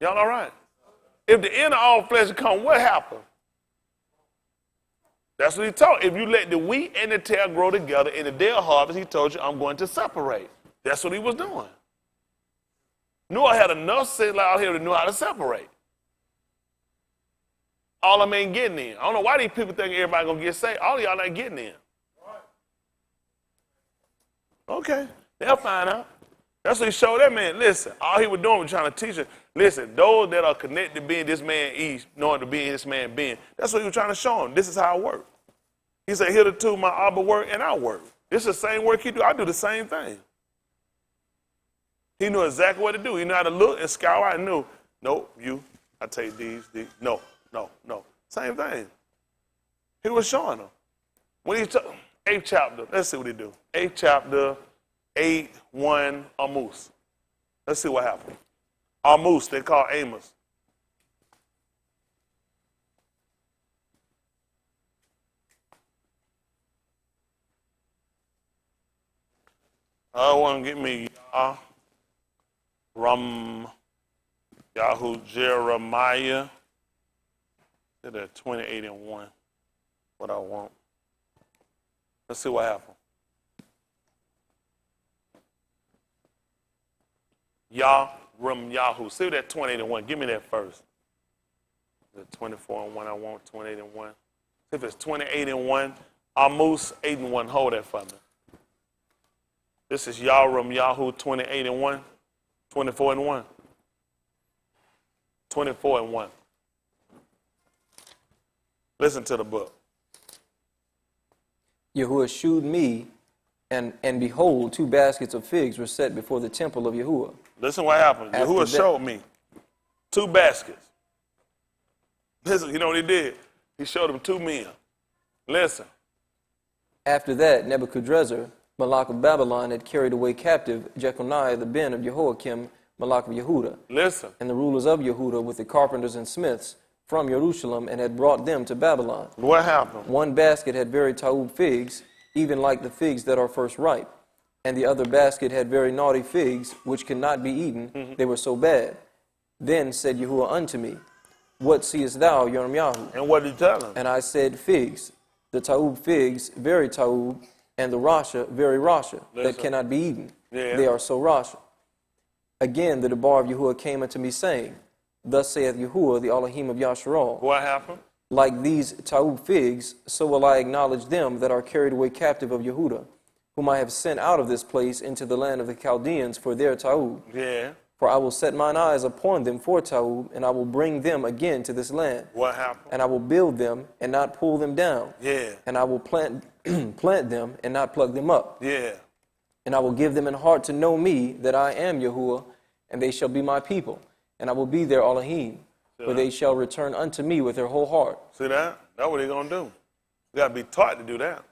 Y'all all right? If the end of all flesh come, what happened? That's what he told. If you let the wheat and the tare grow together in the day of harvest, he told you, I'm going to separate. That's what he was doing. Noah had enough sense out here to know how to separate. All of them ain't getting in. I don't know why these people think everybody going to get saved. All of y'all ain't getting in. Okay, they'll find out. That's what he showed that man. Listen, all he was doing was trying to teach him. Listen, those that are connected to being this man East, knowing to being this man being, that's what he was trying to show him. This is how it works. He said, hitherto my Abba work and I work. This is the same work he do. I do the same thing. He knew exactly what to do. He knew how to look and scour out and knew, no, you, I take these, no. Same thing. He was showing them. When he took 8th chapter, let's see what he do. 8th chapter, 8:1 Amos. Let's see what happened. Amos, they call Amos. I want to get me Yahu Jeremiah. They're at 28:1. What I want. Let's see what happened. Yahu. See that 28:1. Give me that first. The 24:1 I want, 28:1. If it's 28:1, Amos 8:1. Hold that for me. This is Yahu 28:1, 24:1. 24:1. Listen to the book. Yahuwah shewed me, and behold, 2 baskets of figs were set before the temple of Yahuwah. Listen what happened. Yahuwah showed me 2 baskets. Listen, you know what he did? He showed them 2 men. Listen. After that, Nebuchadrezzar, Malach of Babylon, had carried away captive Jeconiah the ben of Jehoiakim Malak of Yehuda, Listen. and the rulers of Yehuda with the carpenters and smiths from Jerusalem, and had brought them to Babylon. What happened? One basket had very taub figs, even like the figs that are first ripe. And the other basket had very naughty figs, which cannot be eaten, they were so bad. Then said Yahuwah unto me, What seest thou, Yirmiyahu? And what did he tell him? And I said, Figs, the taub figs, very taub, and the rasha, very rasha, that cannot be eaten. Yeah. They are so rasha. Again, the debar of Yahuwah came unto me, saying, Thus saith Yahuwah, the Elohim of Yasharal, What happened? Like these taub figs, so will I acknowledge them that are carried away captive of Yehuda, whom I have sent out of this place into the land of the Chaldeans for their taub. Yeah. For I will set mine eyes upon them for taub, and I will bring them again to this land. What happened? And I will build them and not pull them down. Yeah. And I will plant them and not pluck them up. Yeah. And I will give them an heart to know me, that I am Yahuwah, and they shall be my people. And I will be their Elohim, for they shall return unto me with their whole heart. See that? That's what he's going to do. You got to be taught to do that.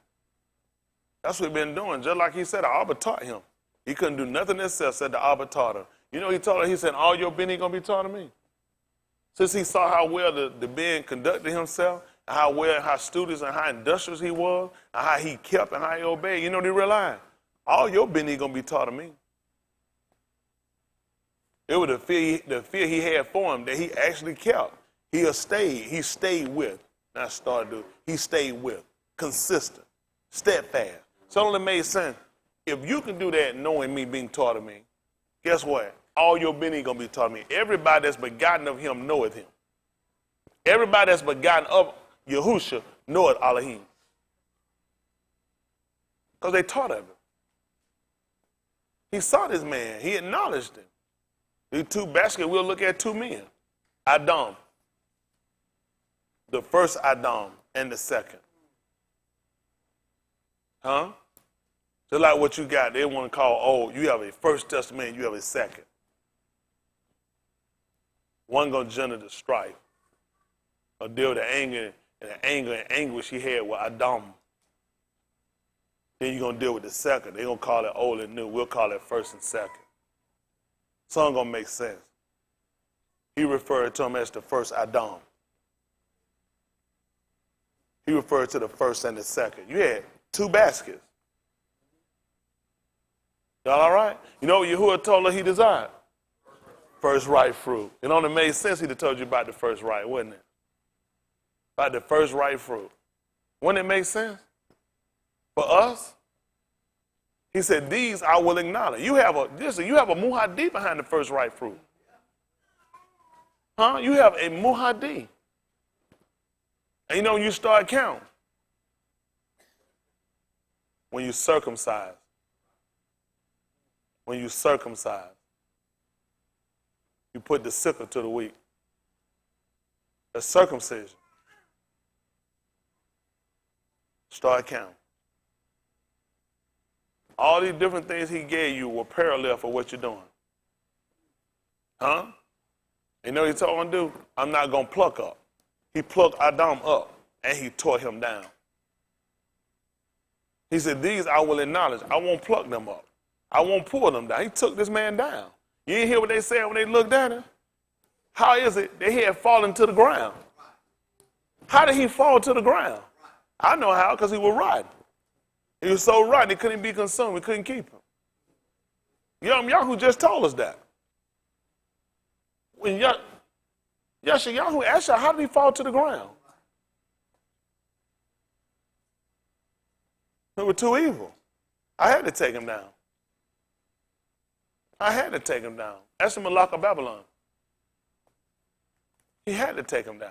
That's what he's been doing. Just like he said, the Abba taught him. He couldn't do nothing himself, said the Abba taught him. You know, he told her, he said, all your Benny going to be taught of me. Since he saw how well the Ben conducted himself, and how studious and how industrious he was, and how he kept and how he obeyed, you know what he realized? All your Benny going to be taught of me. It was the fear he had for him that he actually kept. He stayed with, not started to, he stayed with, consistent, steadfast. So it only made sense. If you can do that knowing me, being taught of me, guess what? All your Benny going to be taught of me. Everybody that's begotten of him knoweth him. Everybody that's begotten of Yahusha knoweth Elohim. Because they taught of him. He saw this man. He acknowledged him. These two baskets, we'll look at two men. Adam. The first Adam and the second. Huh? Just like what you got, they want to call, you have a first testament, you have a second. One going to generate the strife, or deal with the anger and anguish he had with Adam. Then you're going to deal with the second. They're going to call it old and new. We'll call it first and second. Something going to make sense. He referred to him as the first Adam. He referred to the first and the second. You had two baskets. Y'all all right? You know what Yahuwah told her he desired? First ripe fruit. It only made sense he'd have told you about the first ripe, wouldn't it? About the first ripe fruit. Wouldn't it make sense? For us, he said, these I will acknowledge. You have a muhadi behind the first ripe fruit. Huh? You have a muhadi. And you know when you start counting? When you circumcise. When you circumcise. You put the sickle to the wheat. That's circumcision. Start counting. All these different things he gave you were parallel for what you're doing. Huh? You know what he told him to do? I'm not going to pluck up. He plucked Adam up, and he tore him down. He said, these I will acknowledge. I won't pluck them up. I won't pull them down. He took this man down. You didn't hear what they said when they looked at him? How is it that he had fallen to the ground? How did he fall to the ground? I know how, because he was rotten. He was so rotten, he couldn't be consumed. We couldn't keep him. Yahoo just told us that. When Yahoo asked you, how did he fall to the ground? They were too evil. I had to take him down. I had to take him down. That's the Malak of Babylon. He had to take him down.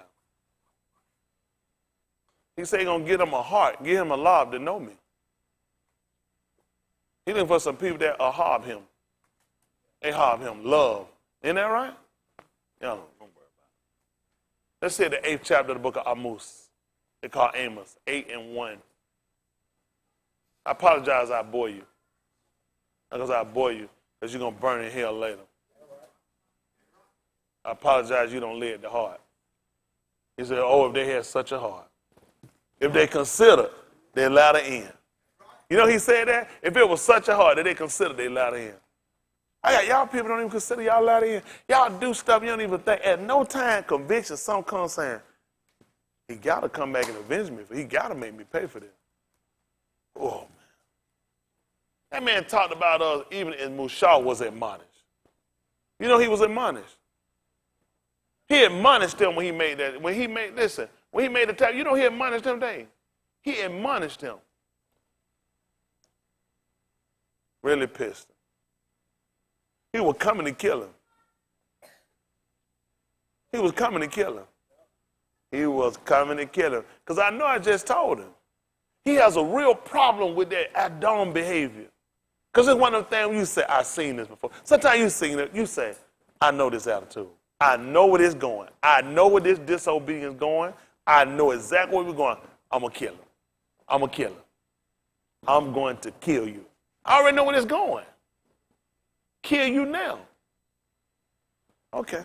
He said he's going to give him a heart, give him a love to know me. He's looking for some people that harm him. They harm him, love. Isn't that right? Yeah, don't worry about it. Let's say the 8th chapter of the book of Amos. They call Amos, 8:1. I apologize I bore you. Because I bore you, because you're going to burn in hell later. I apologize you don't lay at the heart. He said, if they had such a heart. If they consider, they allow the end. You know he said that? If it was such a heart that they consider, they allow the end. Y'all people don't even consider y'all out here. Y'all do stuff you don't even think. At no time, conviction, some come saying, he got to come back and avenge me. He got to make me pay for this. Oh, man. That man talked about us even as Mushah was admonished. You know he was admonished. He admonished them when he made that. When he made the time, you know he admonished them things. He admonished him. Really pissed him. He was coming to kill him. He was coming to kill him. He was coming to kill him. Because I know I just told him. He has a real problem with that Adam behavior. Because it's one of the things you say, I've seen this before. Sometimes you seen it, you say, I know this attitude. I know where it's going. I know where this disobedience is going. I know exactly where we're going. I'm going to kill him. I'm going to kill him. I'm going to kill you. I already know where it's going. Kill you now. Okay.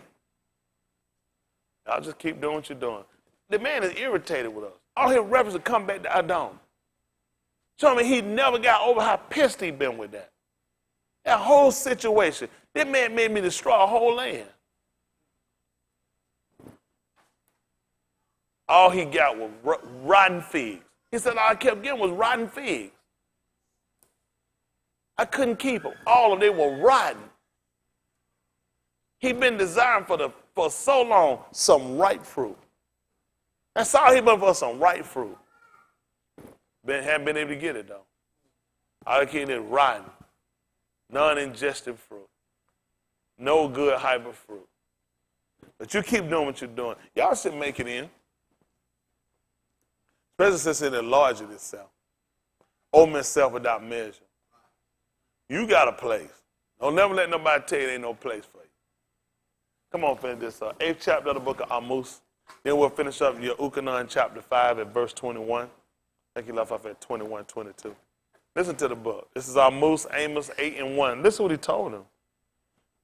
I'll just keep doing what you're doing. The man is irritated with us. All his reference to come back to Adam. Show me he never got over how pissed he been with that. That whole situation. That man made me destroy a whole land. All he got was rotten figs. He said all I kept getting was rotten figs. I couldn't keep them. All of them were rotten. He'd been desiring for so long some ripe fruit. That's all he been for, some ripe fruit. Hadn't been able to get it though. All he kept is rotten, non-ingested fruit. No good hybrid fruit. But you keep doing what you're doing. Y'all should make it in. Especially since it enlarges itself. Open itself without measure. You got a place. Don't never let nobody tell you there ain't no place for you. Come on, finish this 8th chapter of the book of Amos. Then we'll finish up Yahusha chapter 5 at verse 21. I think he left off at 21, 22. Listen to the book. This is Amos 8 and 1. Listen to what he told him.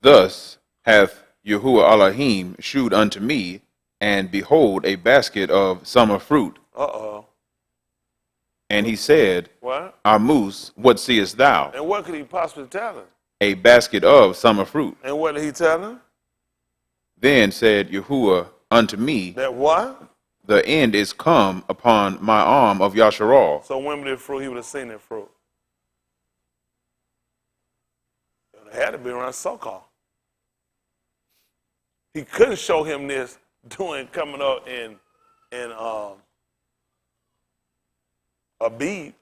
Thus hath Yahuwah Elohim shewed unto me, and behold, a basket of summer fruit. Uh-oh. And he said, What? Amos, what seest thou? And what could he possibly tell him? A basket of summer fruit. And what did he tell him? Then said Yahuwah unto me, That what? the end is come upon my arm of Yasharal. So when did fruit, he would have seen that fruit. It had to be around so-called. He couldn't show him this coming up in Abib.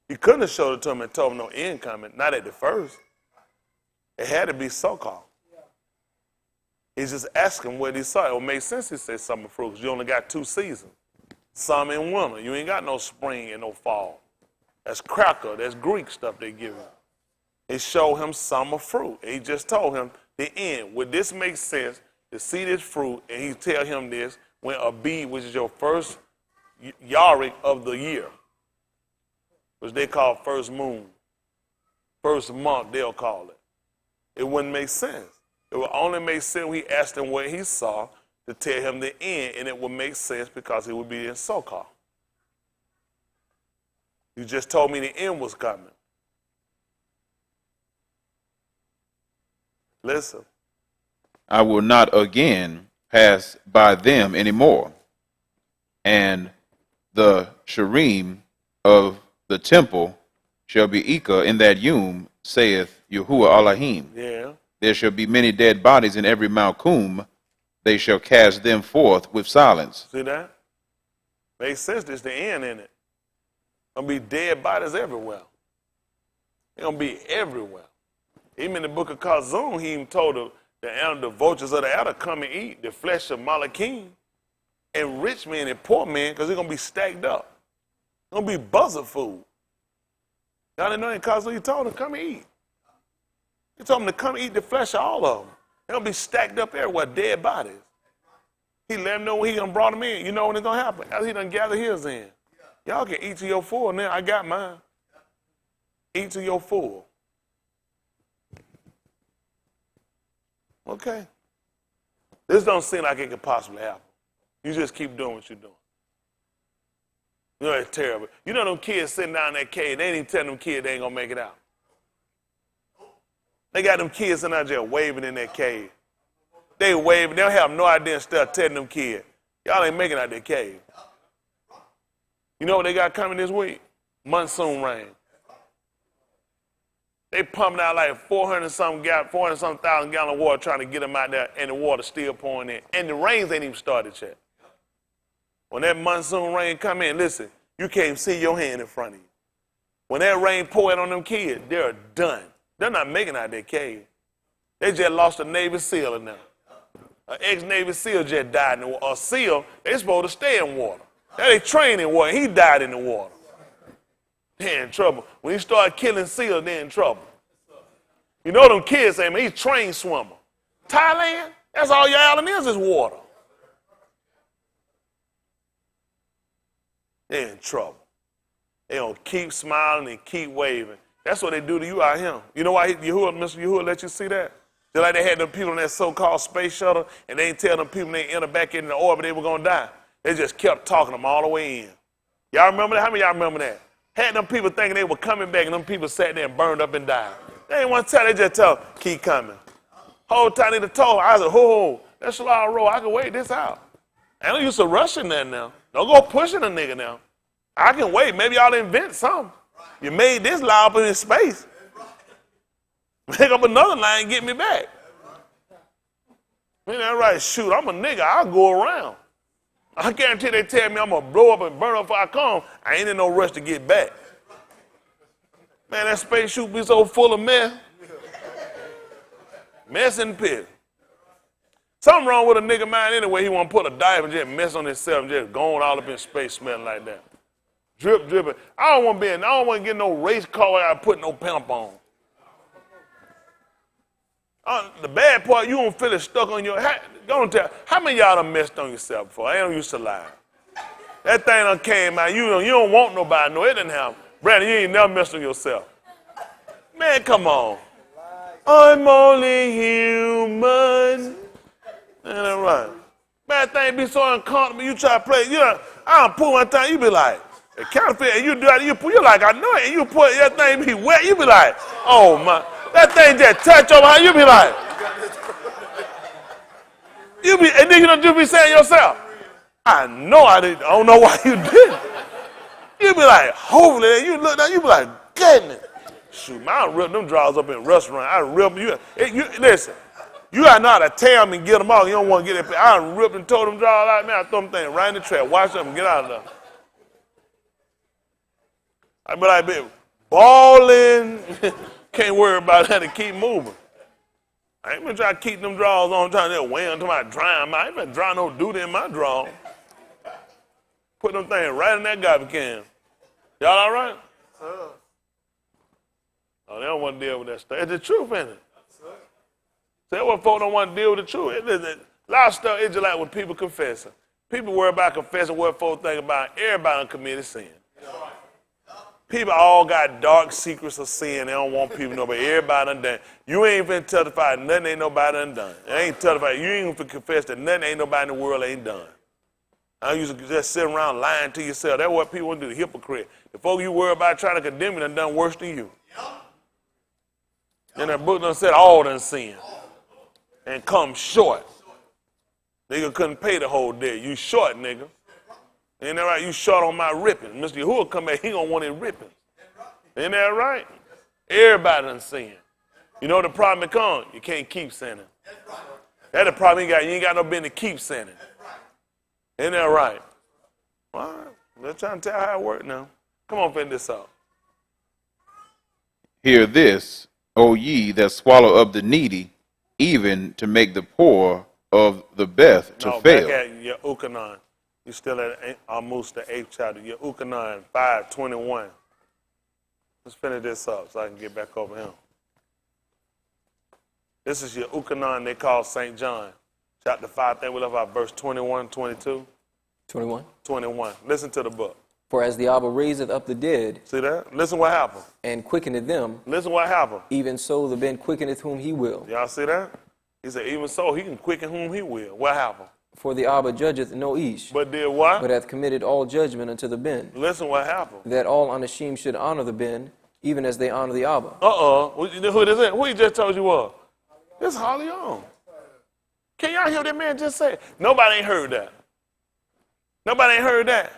He couldn't have showed it to him and told him no end coming, not at the first. It had to be so-called. He's just asking what he saw. It would make sense he said summer fruit because you only got 2 seasons. Summer and winter. You ain't got no spring and no fall. That's cracker. That's Greek stuff they give him. He showed him summer fruit. He just told him the end. Would this make sense to see this fruit? And he tell him this when Abib, which is your first Yarick of the year, which they call first moon, first month they'll call it. It wouldn't make sense. It would only make sense when he asked him what he saw to tell him the end, and it would make sense because it would be in so-called. You just told me the end was coming. Listen. I will not again pass by them anymore. And the Sherim of the temple shall be Ika in that Yom, saith Yahuwah Elohim. Yeah. There shall be many dead bodies in every Malkum. They shall cast them forth with silence. See that? Makes sense. There's the end in it. Gonna be dead bodies everywhere. They're gonna be everywhere. Even in the book of Kazum, he even told the vultures of the adder come and eat the flesh of Malakim, and rich men and poor men, because they're gonna be stacked up. It's gonna be buzzard food. Y'all didn't know in Kazum, he told them, come and eat. He told them to come eat the flesh of all of them. They're going to be stacked up everywhere, dead bodies. He let them know when he done brought them in. You know when it's going to happen. After he done gathered his in. Y'all can eat to your full now. I got mine. Eat to your full. Okay. This don't seem like it could possibly happen. You just keep doing what you're doing. You know, it's terrible. You know them kids sitting down in that cave, they ain't even telling them kids they ain't going to make it out. They got them kids in there just waving in that cave. They waving. They'll have no idea and start telling them kids, y'all ain't making out that cave. You know what they got coming this week? Monsoon rain. They pumping out like 400-something thousand gallons of water trying to get them out there, and the water still pouring in. And the rains ain't even started yet. When that monsoon rain come in, listen, you can't see your hand in front of you. When that rain pour in on them kids, they're done. They're not making out their cave. They just lost a Navy SEAL in there. An ex-Navy SEAL just died in the water. A SEAL, they supposed to stay in water. Now they train in water. He died in the water. They're in trouble. When he started killing SEALs, they're in trouble. You know them kids say, man, he's a trained swimmer. Thailand, that's all your island is water. They're in trouble. They don't keep smiling and keep waving. That's what they do to you out here. You know why Mr. Yahusha let you see that? Just like they had them people in that so-called space shuttle, and they didn't tell them people they enter back into the orbit they were going to die. They just kept talking them all the way in. Y'all remember that? How many of y'all remember that? Had them people thinking they were coming back, and them people sat there and burned up and died. They ain't want to tell, they just tell them, keep coming. Whole time they told, I said, ho, that's a lot of roll. I can wait this out. I don't use to rushing that now. Don't go pushing a nigga now. I can wait. Maybe y'all invent something. You made this lie up in space. Make up another line and get me back. Ain't that right? Shoot, I'm a nigga. I'll go around. I guarantee they tell me I'm going to blow up and burn up before I come. I ain't in no rush to get back. Man, that space shoot be so full of mess. Mess and piss. Something wrong with a nigga mind anyway. He want to put a dive and just mess on himself and just going all up in space smelling like that. Drip, dripping. I don't want to get no race car where I put no pimp on. The bad part, you don't feel it stuck on your hat. Don't tell. How many of y'all done messed on yourself before? I don't used to lie. That thing done came out. You don't want nobody. No, it didn't happen. Brandon, you ain't never messed on yourself. Man, come on. I'm only human. Ain't that right? Bad thing be so uncomfortable. You try to play. I don't pull one time. You be like, a counterfeit. And you do that. You're like, I know it. And you put that thing be wet. You be like, oh my. That thing just touch over how you be like. And then you don't just be saying yourself, I know I didn't. I don't know why you didn't. You be like, holy, you look down, you be like, goodness. Shoot, man, I rip them drawers up in a restaurant. I rip you. Listen, you got to know how to tear them and get them out. You don't want to get it. I ripped and tore them drawers out, man. I throw them things right in the trash, wash them and get out of there. I be like, baby, balling. Can't worry about that and keep moving. I ain't been trying to keep them drawers on, trying to wear until I dry them. I ain't been drying no duty in my drawer. Put them things right in that garbage can. Y'all all right? Oh, they don't want to deal with that stuff. It's the truth, ain't it? Say what folks don't want to deal with the truth. A lot of stuff is just like when people confessing. People worry about confessing what folks think about. Everybody done committed sin. People all got dark secrets of sin. They don't want people to know, but everybody done done. You ain't even testify nothing ain't nobody done done. It ain't testify. You ain't even confess that nothing ain't nobody in the world ain't done. I used to just sit around lying to yourself. That's what people want to do, the hypocrite. The folks you worry about trying to condemn you done worse than you. And that book done said all done sin and come short. Nigga couldn't pay the whole day. You short, nigga. Ain't that right? You short on my ripping. Mr. Yahusha come back, he gonna want it ripping. Ain't that right? Everybody done sin. You know the problem comes? You can't keep sinning. That's the problem you got. You ain't got no business to keep sinning. Ain't that right? All right. Let's try to tell how it works now. Come on, finish this up. Hear this, O ye that swallow up the needy, even to make the poor of the best to fail. Back at Yahusha. You still at almost the 8th chapter. Yahusha 5:21. Let's finish this up so I can get back over him. This is Yahusha, they call St. John. Chapter 5, we left out verse 21, 22. 21. 21. Listen to the book. For as the Abba raiseth up the dead. See that? Listen what happened. And quickeneth them. Listen what happened. Even so the Ben quickeneth whom he will. Y'all see that? He said, even so he can quicken whom he will. What happened? For the Abba judgeth no ish. But did what? But hath committed all judgment unto the Ben. Listen what happened. That all unashamed should honor the Ben, even as they honor the Abba. Who is it? Who he just told you was? It's Holly on. Can y'all hear that man just say? Nobody ain't heard that. Nobody ain't heard that.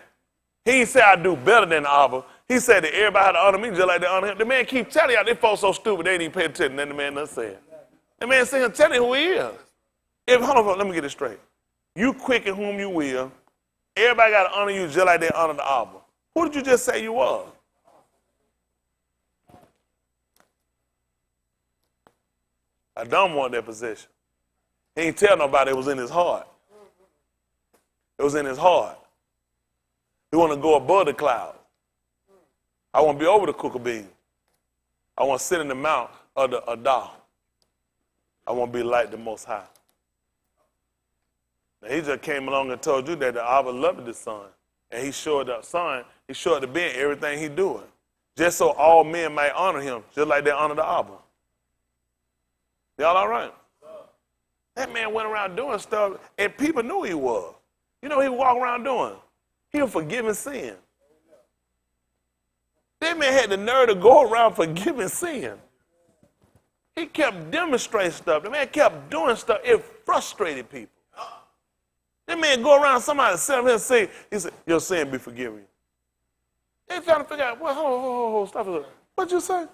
He ain't say I do better than the Abba. He said that everybody had to honor me just like they honor him. The man keep telling y'all, they folks so stupid, they ain't even pay attention. Then the man done said. The man saying, tell him who he is. Hold on, let me get it straight. You quicken whom you will. Everybody got to honor you just like they honor the Abba. Who did you just say you was? I don't want that position. He ain't tell nobody it was in his heart. It was in his heart. He want to go above the clouds. I want to be over the cocoa bean. I want to sit in the mount of the Adah. I want to be like the Most High. Now, he just came along and told you that the Abba loved the Son. And he showed the Son, he showed the being everything he doing. Just so all men might honor him, just like they honor the Abba. Y'all all right? That man went around doing stuff, and people knew he was. You know what he walked around doing? He was forgiving sin. That man had the nerve to go around forgiving sin. He kept demonstrating stuff. The man kept doing stuff. It frustrated people. That man go around, somebody sit up here and say, he said, your sin be forgiven. They trying to figure out, well, hold, stop it. What'd you say?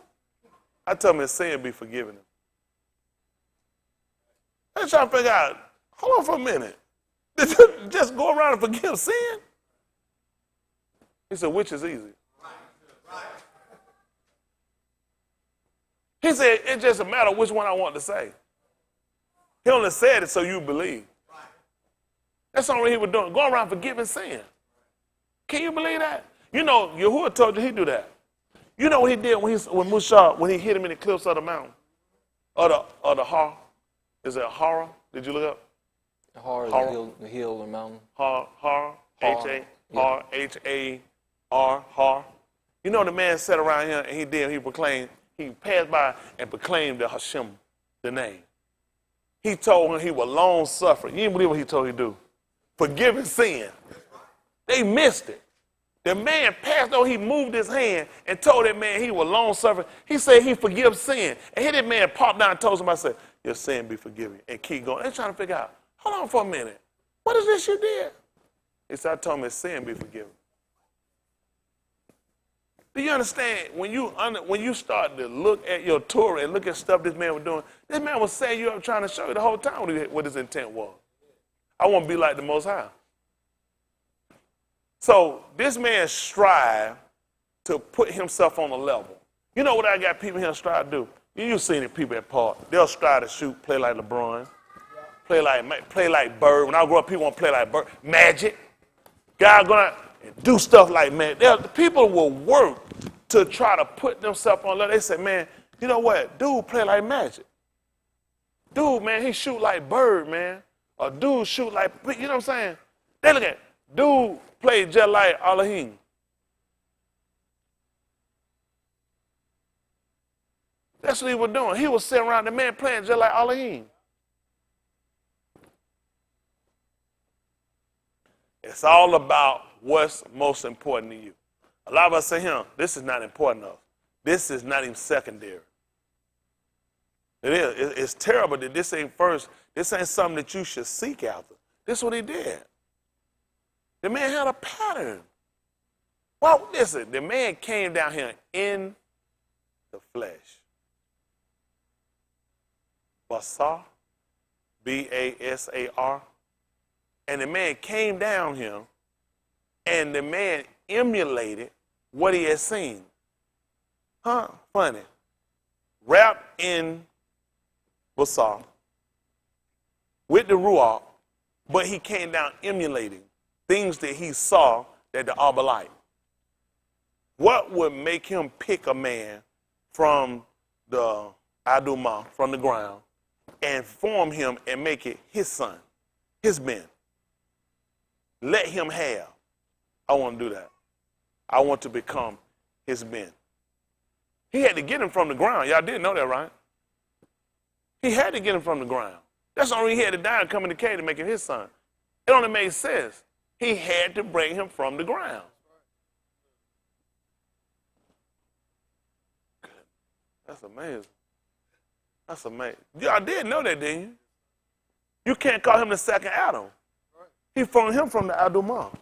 I tell him his sin be forgiven him. They trying to figure out, hold on for a minute. Did you just go around and forgive sin? He said, which is easy? He said, it's just a matter of which one I want to say. He only said it so you believe. That's all he was doing, going around forgiving sin. Can you believe that? You know, Yahuwah told you he do that. You know what he did when Musa, when he hit him in the cliffs of the mountain? Or the Har? Is it Hara? Did you look up? Har is the hill, the mountain. Har, H-A-R, Har. You know the man sat around here and he proclaimed, he passed by and proclaimed the Hashem, the name. He told him he was long suffering. You didn't believe what he told him to do. Forgiving sin. They missed it. The man passed over, he moved his hand and told that man he was long suffering. He said he forgives sin. And here that man popped down and told somebody, said, your sin be forgiven. And keep going. They're trying to figure out, hold on for a minute. What is this you did? He said, I told him his sin be forgiven. Do you understand? When you start to look at your Torah and look at stuff this man was doing, this man was saying you up trying to show you the whole time what his intent was. I want to be like the Most High. So this man strive to put himself on a level. You know what I got people here strive to do? You've seen it, people at park. They'll strive to shoot, play like LeBron, play like Bird. When I grow up, people want to play like Bird. Magic. Guys going to do stuff like Magic. People will work to try to put themselves on level. They say, man, you know what? Dude play like Magic. Dude, man, he shoot like Bird, man. Or dude shoot like, you know what I'm saying? They look at, dude played just like Elohim. That's what he was doing. He was sitting around the man playing just like Elohim. It's all about what's most important to you. A lot of us say, this is not important enough. This is not even secondary. It is. It's terrible that this ain't first. This ain't something that you should seek after. This is what he did. The man had a pattern. Well, listen, the man came down here in the flesh. Basar, B-A-S-A-R. And the man came down here, and the man emulated what he had seen. Funny. Wrapped in Basar with the Ruach, but he came down emulating things that he saw that the Abba liked. What would make him pick a man from the Adumah, from the ground, and form him and make it his son, his men? Let him have. I want to do that. I want to become his men. He had to get him from the ground. Y'all didn't know that, right? He had to get him from the ground. That's the only reason he had to die and come in the cave to make him his son. It only made sense. He had to bring him from the ground. That's amazing. That's amazing. Y'all did know that, didn't you? You can't call him the second Adam. He formed him from the Adamah.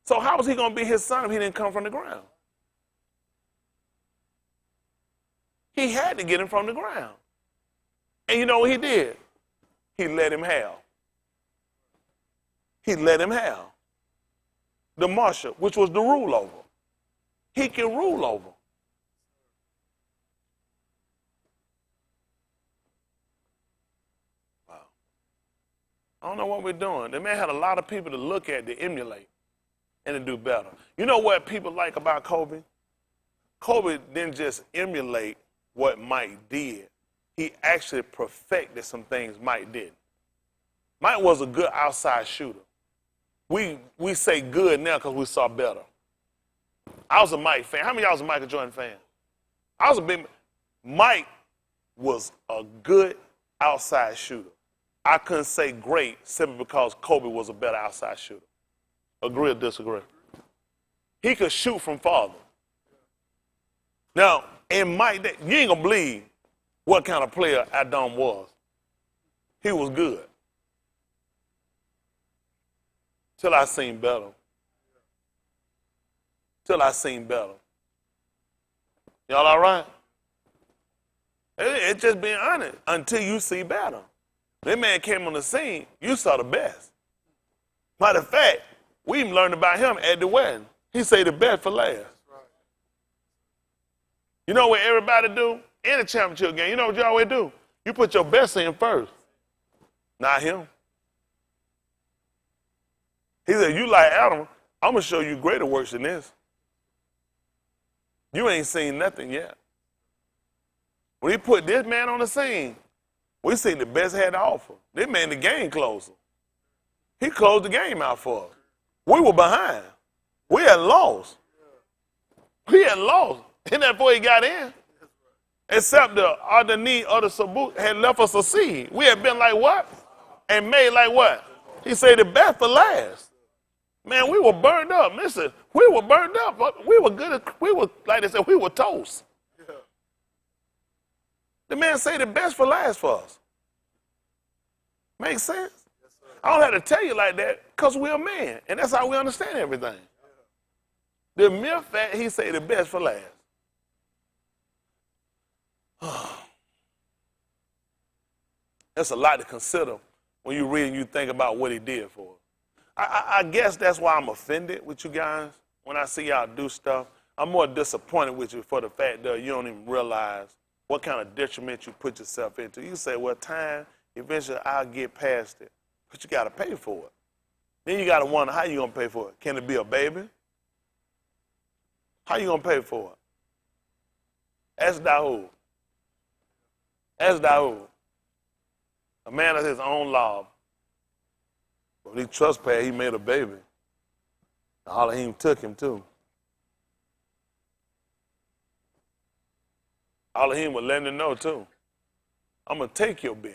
So how was he going to be his son if he didn't come from the ground? He had to get him from the ground. And you know what he did? He let him have. He let him have the marshal, which was the rule over. He can rule over. Wow. I don't know what we're doing. The man had a lot of people to look at, to emulate, and to do better. You know what people like about Kobe? Kobe didn't just emulate what Mike did. He actually perfected some things Mike didn't. Mike was a good outside shooter. We say good now because we saw better. I was a Mike fan. How many of y'all was a Michael Jordan fan? I was a big. Mike was a good outside shooter. I couldn't say great simply because Kobe was a better outside shooter. Agree or disagree? He could shoot from farther. Now, in Mike, you ain't gonna believe what kind of player Adam was. He was good. Till I seen better. Till I seen better. Y'all all right? It's just being honest until you see better. That man came on the scene, you saw the best. Matter of fact, we even learned about him at the wedding. He said the best for last. You know what everybody do? In a championship game, you know what you always do? You put your best in first. Not him. He said, you like Adam, I'm going to show you greater works than this. You ain't seen nothing yet. When he put this man on the scene, we seen the best had to offer. This man the game closer. He closed the game out for us. We were behind. We had lost. We had lost. And that's before he got in. Except the underneath of the Sabut had left us a seed. We had been like what? And made like what? He said the best for last. Man, we were burned up. Listen, we were burned up. We were good. We were, like they said, we were toast. Yeah. The man said the best for last for us. Makes sense? Yes, I don't have to tell you like that because we're a man. And that's how we understand everything. Yeah. The mere fact he said the best for last. That's a lot to consider when you read and you think about what he did for us. I guess that's why I'm offended with you guys when I see y'all do stuff. I'm more disappointed with you for the fact that you don't even realize what kind of detriment you put yourself into. You say, well, time, eventually I'll get past it. But you got to pay for it. Then you got to wonder, how you going to pay for it? Can it be a baby? How you going to pay for it? Ask Dahu. Ask Dahu. A man of his own law. When he trespassed, he made a baby. Elohim took him too. Elohim was letting him know too. I'm going to take your bin.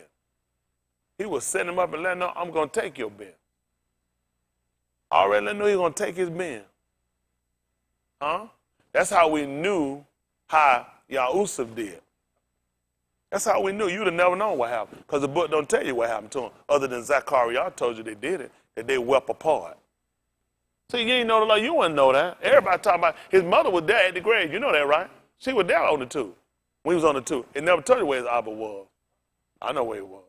He was setting him up and letting him know, I'm going to take your bin. I already let him know he was going to take his bin. Huh? That's how we knew how Yahusha did. That's how we knew. You'd have never known what happened because the book don't tell you what happened to him other than Zachariah told you they did it, that they wept apart. See, you ain't know the law. You wouldn't know that. Everybody talking about his mother was there at the grave. You know that, right? She was there on the two. When he was on the two. It never told you where his Abba was. I know where he was.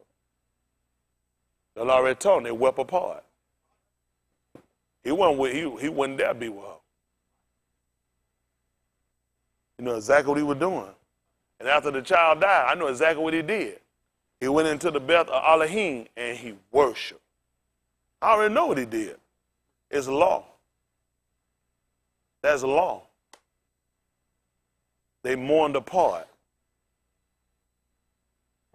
The law already told him they wept apart. He wasn't there to be with her. You know exactly what he was doing. And after the child died, I know exactly what he did. He went into the Beth of Elohim and he worshiped. I already know what he did. It's law. That's law. They mourned apart.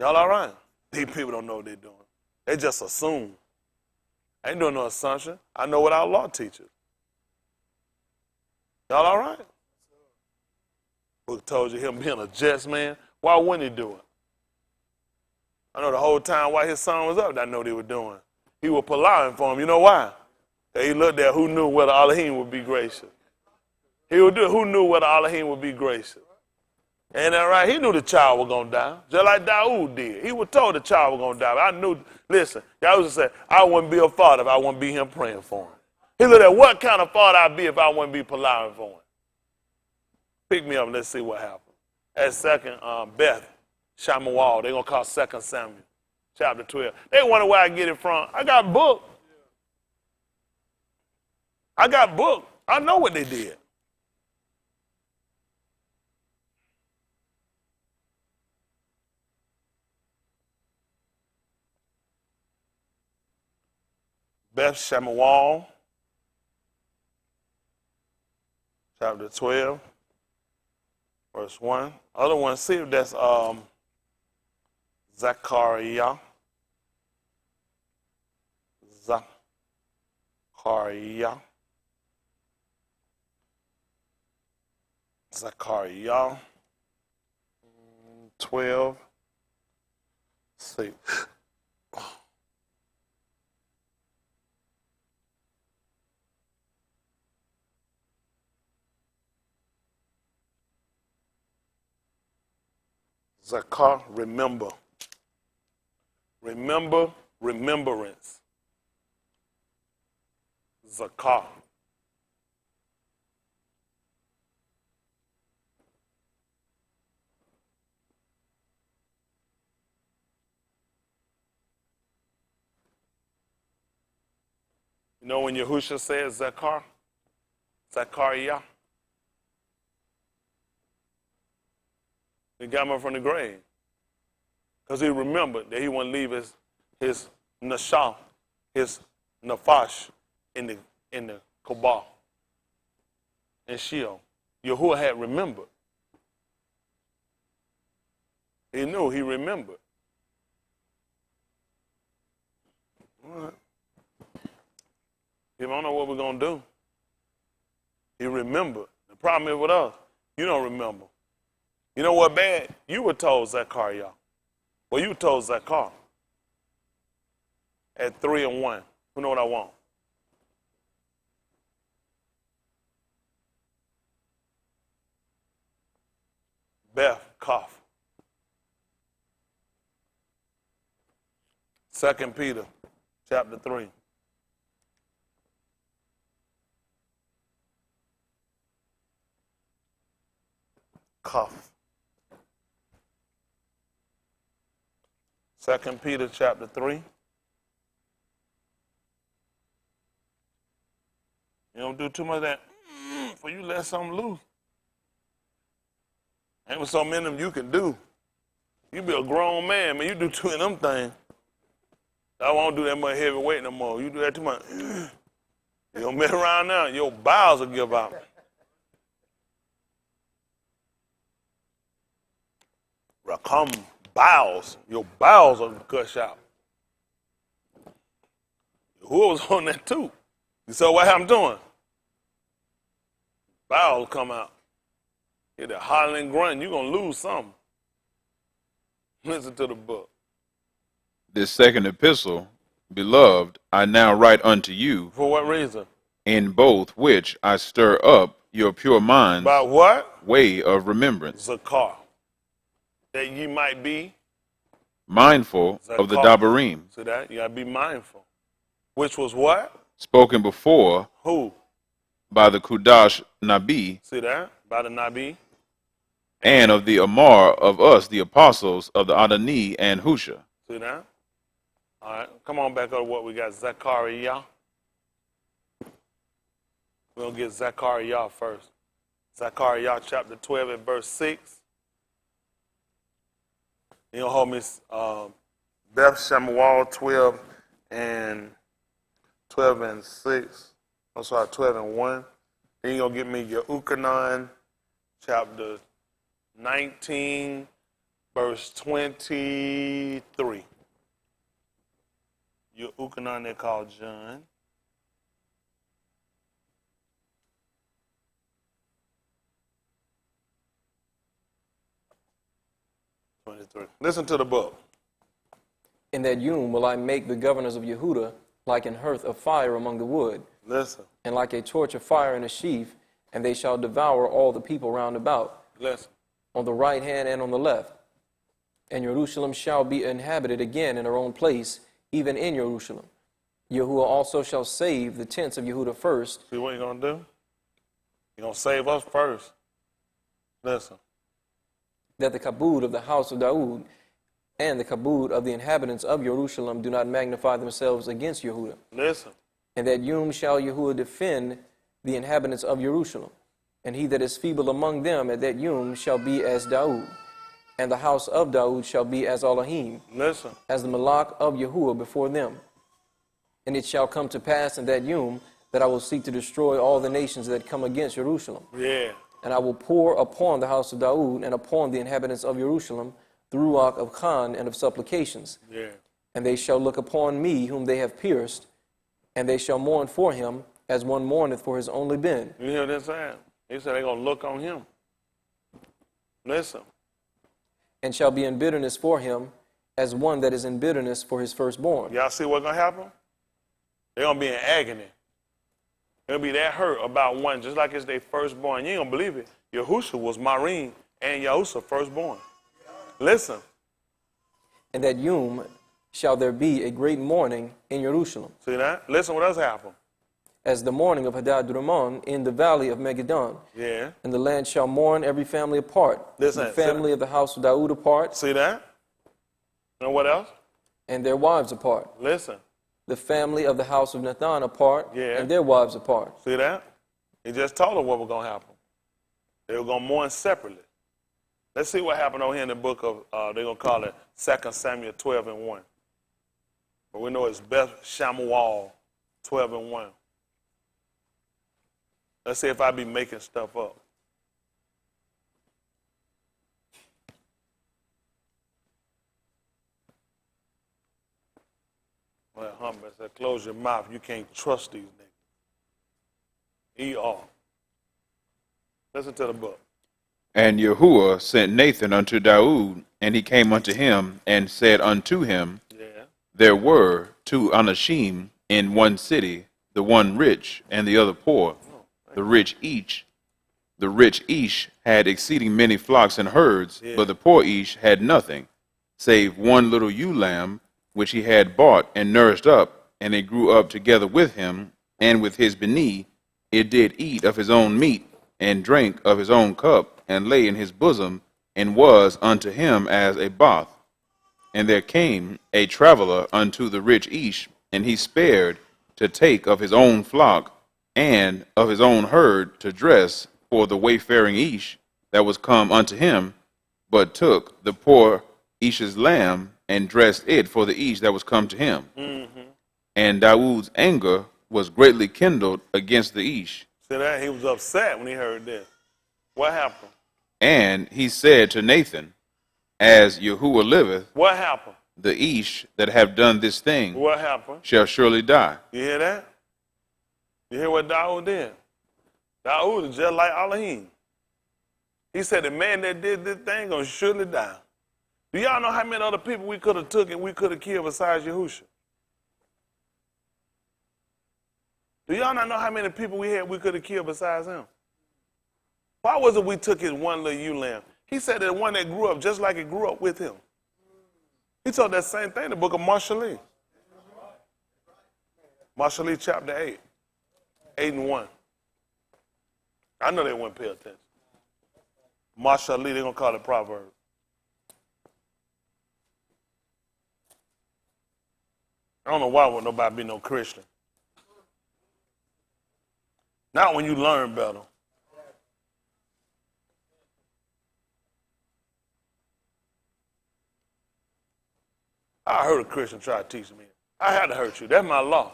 Y'all all right? These people don't know what they're doing. They just assume. I ain't doing no assumption. I know what our law teaches. Y'all all right? Book told you him being a just man. Why wouldn't he do it? I know the whole time while his son was up, I know what they were doing. He was allowing for him. You know why? He looked at who knew whether Elohim would be gracious. He would do it. Who knew whether Elohim would be gracious? Ain't that right? He knew the child was going to die, just like Daoud did. He was told the child was going to die. But I knew, listen, Yahusha said, I wouldn't be a father if I wouldn't be him praying for him. He looked at what kind of father I'd be if I wouldn't be plowing for him. Pick me up and let's see what happened. At second, Beth, Shamuel, they're going to call 2 Samuel, chapter 12. They wonder where I get it from. I got book. I got book. I know what they did. Beth Shamuel, chapter 12, verse 1. Other one, see if that's Zechariah. Zechariah. 12. Let's see. Zakar, remember. Remember, remembrance. Zakar. You know when Yahusha says Zakar? Zechariah? He got him up from the grave. Because he remembered that he wouldn't leave his nashah, his nafash in the Kabah, in Sheol. Yahuwah had remembered. He knew, he remembered. All right. If I don't know what we're going to do, he remembered. The problem is with us, you don't remember. You know what bad? You were told Zechariah. Well, you were told Zechar at 3 and 1. Who know what I want? Beth, cough. 2 Peter, chapter 3. Cough. 2 Peter chapter 3. You don't do too much of that for you let something loose. Ain't with so many of them you can do. You be a grown man, man. You do two of them things. I won't do that much heavy weight no more. You do that too much. You don't mess around now, your bowels will give out. Rakam. Bowels, your bowels are gush out. Who was on that too? You saw what I'm doing? Bowels come out. Get that hollering grunt, you're going to lose something. Listen to the book. This second epistle, beloved, I now write unto you. For what reason? In both which I stir up your pure minds. By what? Way of remembrance. Zakar. That ye might be mindful of the Dabarim. See that? You got to be mindful. Which was what? Spoken before. Who? By the Kudash Nabi. See that? By the Nabi. And of the Amar of us, the apostles of the Adani and Husha. See that? All right. Come on back up to what we got. Zechariah. We're going to get Zechariah first. Zechariah chapter 12 and verse 6. You know, hold me, Beth Shamuel 12 and 6. I'm sorry, 12 and 1. Then you're going to give me your Ukanon chapter 19, verse 23. Your Ukanon they call John. Listen to the book. In that yom will I make the governors of Yehuda like an hearth of fire among the wood. Listen. And like a torch of fire in a sheaf, and they shall devour all the people round about. Listen. on the right hand and on the left. And Jerusalem shall be inhabited again in her own place, even in Jerusalem. Yahuwah also shall save the tents of Yehuda first. See what you're going to do? You're going to save us first. Listen. That the kabod of the house of Daud and the kabod of the inhabitants of Jerusalem do not magnify themselves against Yehuda. Listen. And that Yom shall Yahuwah defend the inhabitants of Jerusalem. And he that is feeble among them at that Yom shall be as Daud. And the house of Daud shall be as Elohim. Listen. As the Malach of Yahuwah before them. And it shall come to pass in that Yom that I will seek to destroy all the nations that come against Jerusalem. Yeah. And I will pour upon the house of Daud and upon the inhabitants of Jerusalem the ruach of Khan and of supplications. Yeah. And they shall look upon me whom they have pierced, and they shall mourn for him as one mourneth for his only ben. You hear this saying? He said they're going to look on him. Listen. And shall be in bitterness for him as one that is in bitterness for his firstborn. Y'all see what's going to happen? They're going to be in agony. They're going to be that hurt about one, just like it's their firstborn. You ain't going to believe it. Yahusha was Marim and Yahusha firstborn. Listen. And that Yom shall there be a great mourning in Jerusalem. See that? Listen what else happened. As the mourning of Hadad Ramon in the valley of Megiddon. Yeah. And the land shall mourn every family apart. Listen, the family of the house of Daud apart. See that? And what else? And their wives apart. Listen. The family of the house of Nathan apart. Yeah. And their wives apart. See that? He just told them what was going to happen. They were going to mourn separately. Let's see what happened over here in the book of, they're going to call it 2 Samuel 12 and 1. But we know it's Beth Shamuel 12 and 1. Let's see if I be making stuff up. Well, Humber said, close your mouth. You can't trust these niggas. E.R. Listen to the book. And Yahuwah sent Nathan unto Daud, and he came unto him, and said unto him, Yeah. There were two Anashim in one city, the one rich and the other poor. The rich Ish had exceeding many flocks and herds, but the poor Ish had nothing, save one little ewe lamb, which he had bought and nourished up, and it grew up together with him, and with his beni, it did eat of his own meat, and drank of his own cup, and lay in his bosom, and was unto him as a bath. And there came a traveler unto the rich Ish, and he spared to take of his own flock, and of his own herd to dress for the wayfaring Ish that was come unto him, but took the poor Ish's lamb, and dressed it for the Ish that was come to him. Mm-hmm. And Dawood's anger was greatly kindled against the Ish. See that? He was upset when he heard this. What happened? And he said to Nathan, As Yahuwah liveth, What happened? the Ish that have done this thing What happened? shall surely die. You hear that? You hear what Dawood did? Dawood is just like Elohim. He said the man that did this thing gonna surely die. Do y'all know how many other people we could have took and we could have killed besides Yahusha? Do y'all not know how many people we had we could have killed besides him? Why was it we took his one little ewe lamb? He said that one that grew up just like it grew up with him. He told that same thing in the book of Marshallee. Marshallee chapter 8. 8 and 1. I know they wouldn't pay attention. Marshallee, they're going to call it Proverbs. I don't know why would nobody be no Christian. Not when you learn better. I heard a Christian try to teach me. I had to hurt you. That's my law.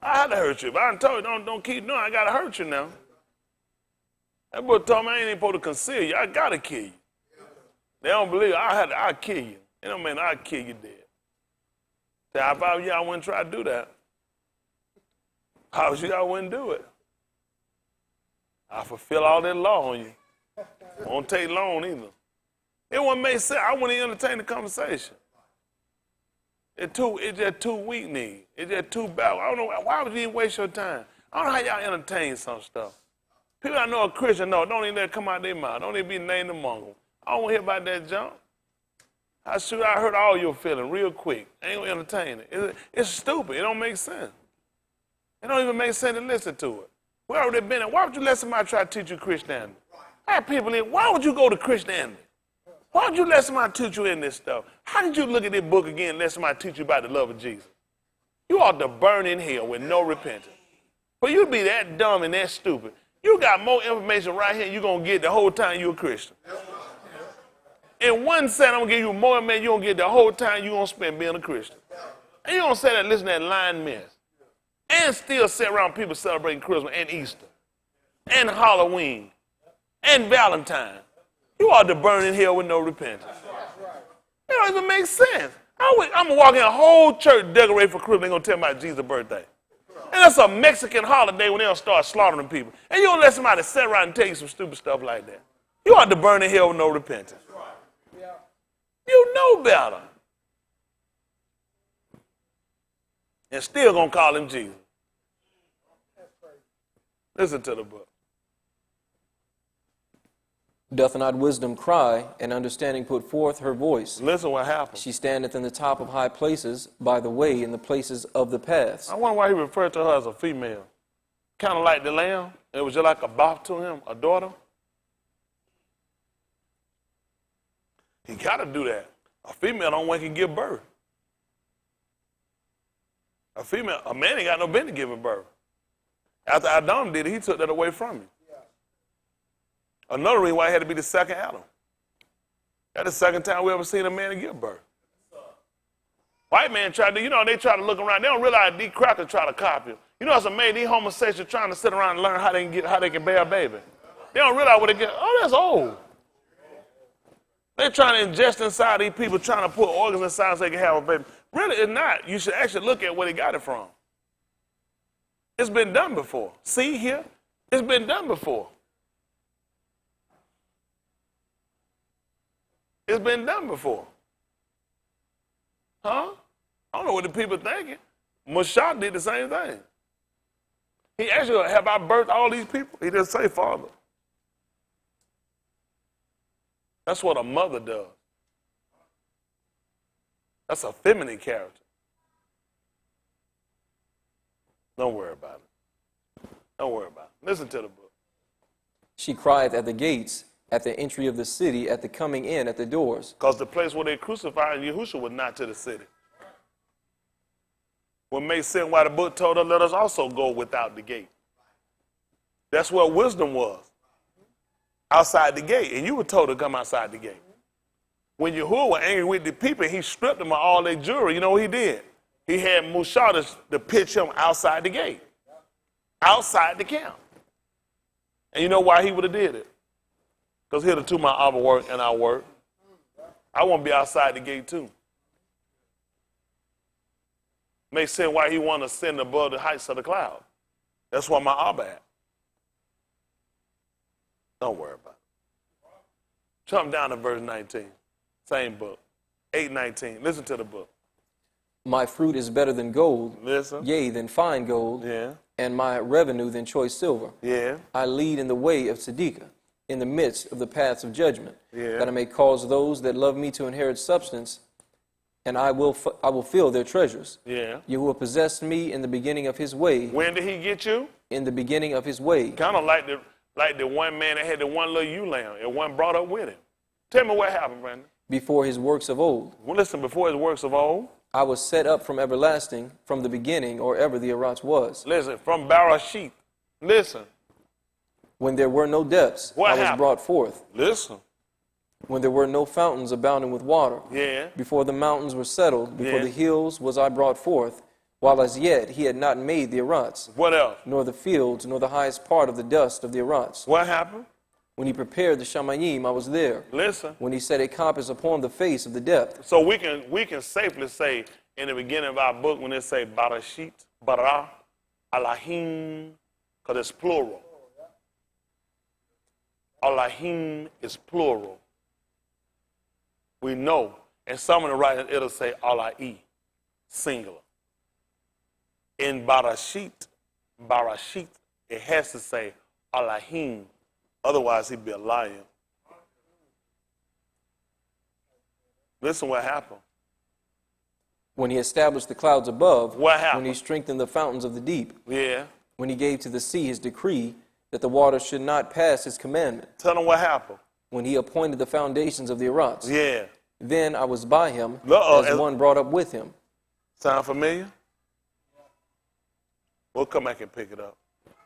I had to hurt you. If I done told you, don't keep doing it, I got to hurt you now. That boy told me I ain't even supposed to conceal you. I got to kill you. They don't believe it. I'll kill you. It don't mean I'll kill you dead. Now, if I was you, I wouldn't try to do that. If I was you, I wouldn't do it. I fulfill all that law on you. Won't take long either. It wouldn't make sense. I wouldn't entertain the conversation. It's just too weak need. It's just too bad. I don't know why would you even waste your time. I don't know how y'all entertain some stuff. People I know are Christian, no, don't even let it come out their mouth. Don't even be named among them. I don't want to hear about that junk. I heard all your feelings real quick. I ain't gonna entertain it. It's stupid. It don't make sense. It don't even make sense to listen to it. Where would it been at? Why would you let somebody try to teach you Christianity? I have people in, why would you go to Christianity? Why would you let somebody teach you in this stuff? How did you look at this book again and let somebody teach you about the love of Jesus? You ought to burn in hell with no repentance. But you be that dumb and that stupid. You got more information right here you're going to get the whole time you're a Christian. In one set, I'm going to give you more information you're going to get the whole time you're going to spend being a Christian. And you're going to sit there and listen to that lying mess. And still sit around people celebrating Christmas and Easter. And Halloween. And Valentine. You ought to burn in hell with no repentance. It don't even make sense. I'm going to walk in a whole church decorated for Christmas. They're going to tell me about Jesus' birthday. And that's a Mexican holiday when they'll start slaughtering people. And you don't let somebody sit around and tell you some stupid stuff like that. You ought to burn in hell with no repentance. You know better. And still going to call him Jesus. Listen to the book. Doth not wisdom cry, and understanding put forth her voice? Listen what happened. She standeth in the top of high places, by the way, in the places of the paths. I wonder why he referred to her as a female. Kind of like the lamb. It was just like a boff to him, a daughter. He got to do that. A female don't want to give birth. A man ain't got no business giving birth. After Adam did it, he took that away from him. Another reason why he had to be the second Adam. That's the second time we ever seen a man give birth. White man tried to, they try to look around. They don't realize these crackers try to copy him. You know, it's amazing, these homosexuals trying to sit around and learn how they can bear a baby. They don't realize what they get. Oh, that's old. They're trying to ingest inside these people, trying to put organs inside so they can have a baby. Really, it's not. You should actually look at where they got it from. It's been done before. See here? It's been done before. It's been done before. Huh? I don't know what the people thinking. Mushak did the same thing. He actually, have I birthed all these people? He didn't say father. That's what a mother does. That's a feminine character. Don't worry about it. Don't worry about it. Listen to the book. She crieth at the gates, at the entry of the city, at the coming in, at the doors. Because the place where they crucified Yahusha was not to the city. What makes sense why the book told her, let us also go without the gate. That's where wisdom was. Outside the gate. And you were told to come outside the gate. When Yahuwah was angry with the people, he stripped them of all their jewelry. You know what he did? He had Mushah to pitch him outside the gate. Outside the camp. And you know why he would have did it? Because he'll do my other work and our work. I want to be outside the gate too. Makes sense why he wanted to ascend above the heights of the cloud. That's why my Abba at. Don't worry about it. Jump down to verse 19. Same book. 8:19. Listen to the book. My fruit is better than gold, Listen. yea, than fine gold, Yeah. and my revenue than choice silver. Yeah. I lead in the way of Tzedekah, in the midst of the paths of judgment, Yeah. that I may cause those that love me to inherit substance, and I will fill their treasures. Yeah. Yahuwah possessed me in the beginning of his way. When did he get you? In the beginning of his way. Kind of like the one man that had the one little ewe lamb. It wasn't brought up with him. Tell me what happened, Brandon. Before his works of old. Well, listen, before his works of old. I was set up from everlasting, from the beginning, or ever the Arach was. Listen, from Barashit. Listen. When there were no depths, What I was happened? brought forth. Listen. When there were no fountains abounding with water. Yeah. Before the mountains were settled, before Yeah. the hills was I brought forth, while as yet he had not made the Arats, What else? nor the fields, nor the highest part of the dust of the Arats. What happened? When he prepared the Shamayim, I was there. Listen. When he set a compass upon the face of the depth. So we can safely say in the beginning of our book when it say Barashit, Bara, Alahim, because it's plural. Alahim is plural. We know. And some of the writers, it'll say Ala'i, singular. In Barashit, it has to say Elohim. Otherwise, he'd be a liar. Listen what happened. When he established the clouds above, What happened? when he strengthened the fountains of the deep, Yeah. when he gave to the sea his decree that the waters should not pass his commandment, Tell them what happened. when he appointed the foundations of the Arats, Yeah. then I was by him Uh-oh, as one brought up with him. Sound familiar? We'll come back and pick it up.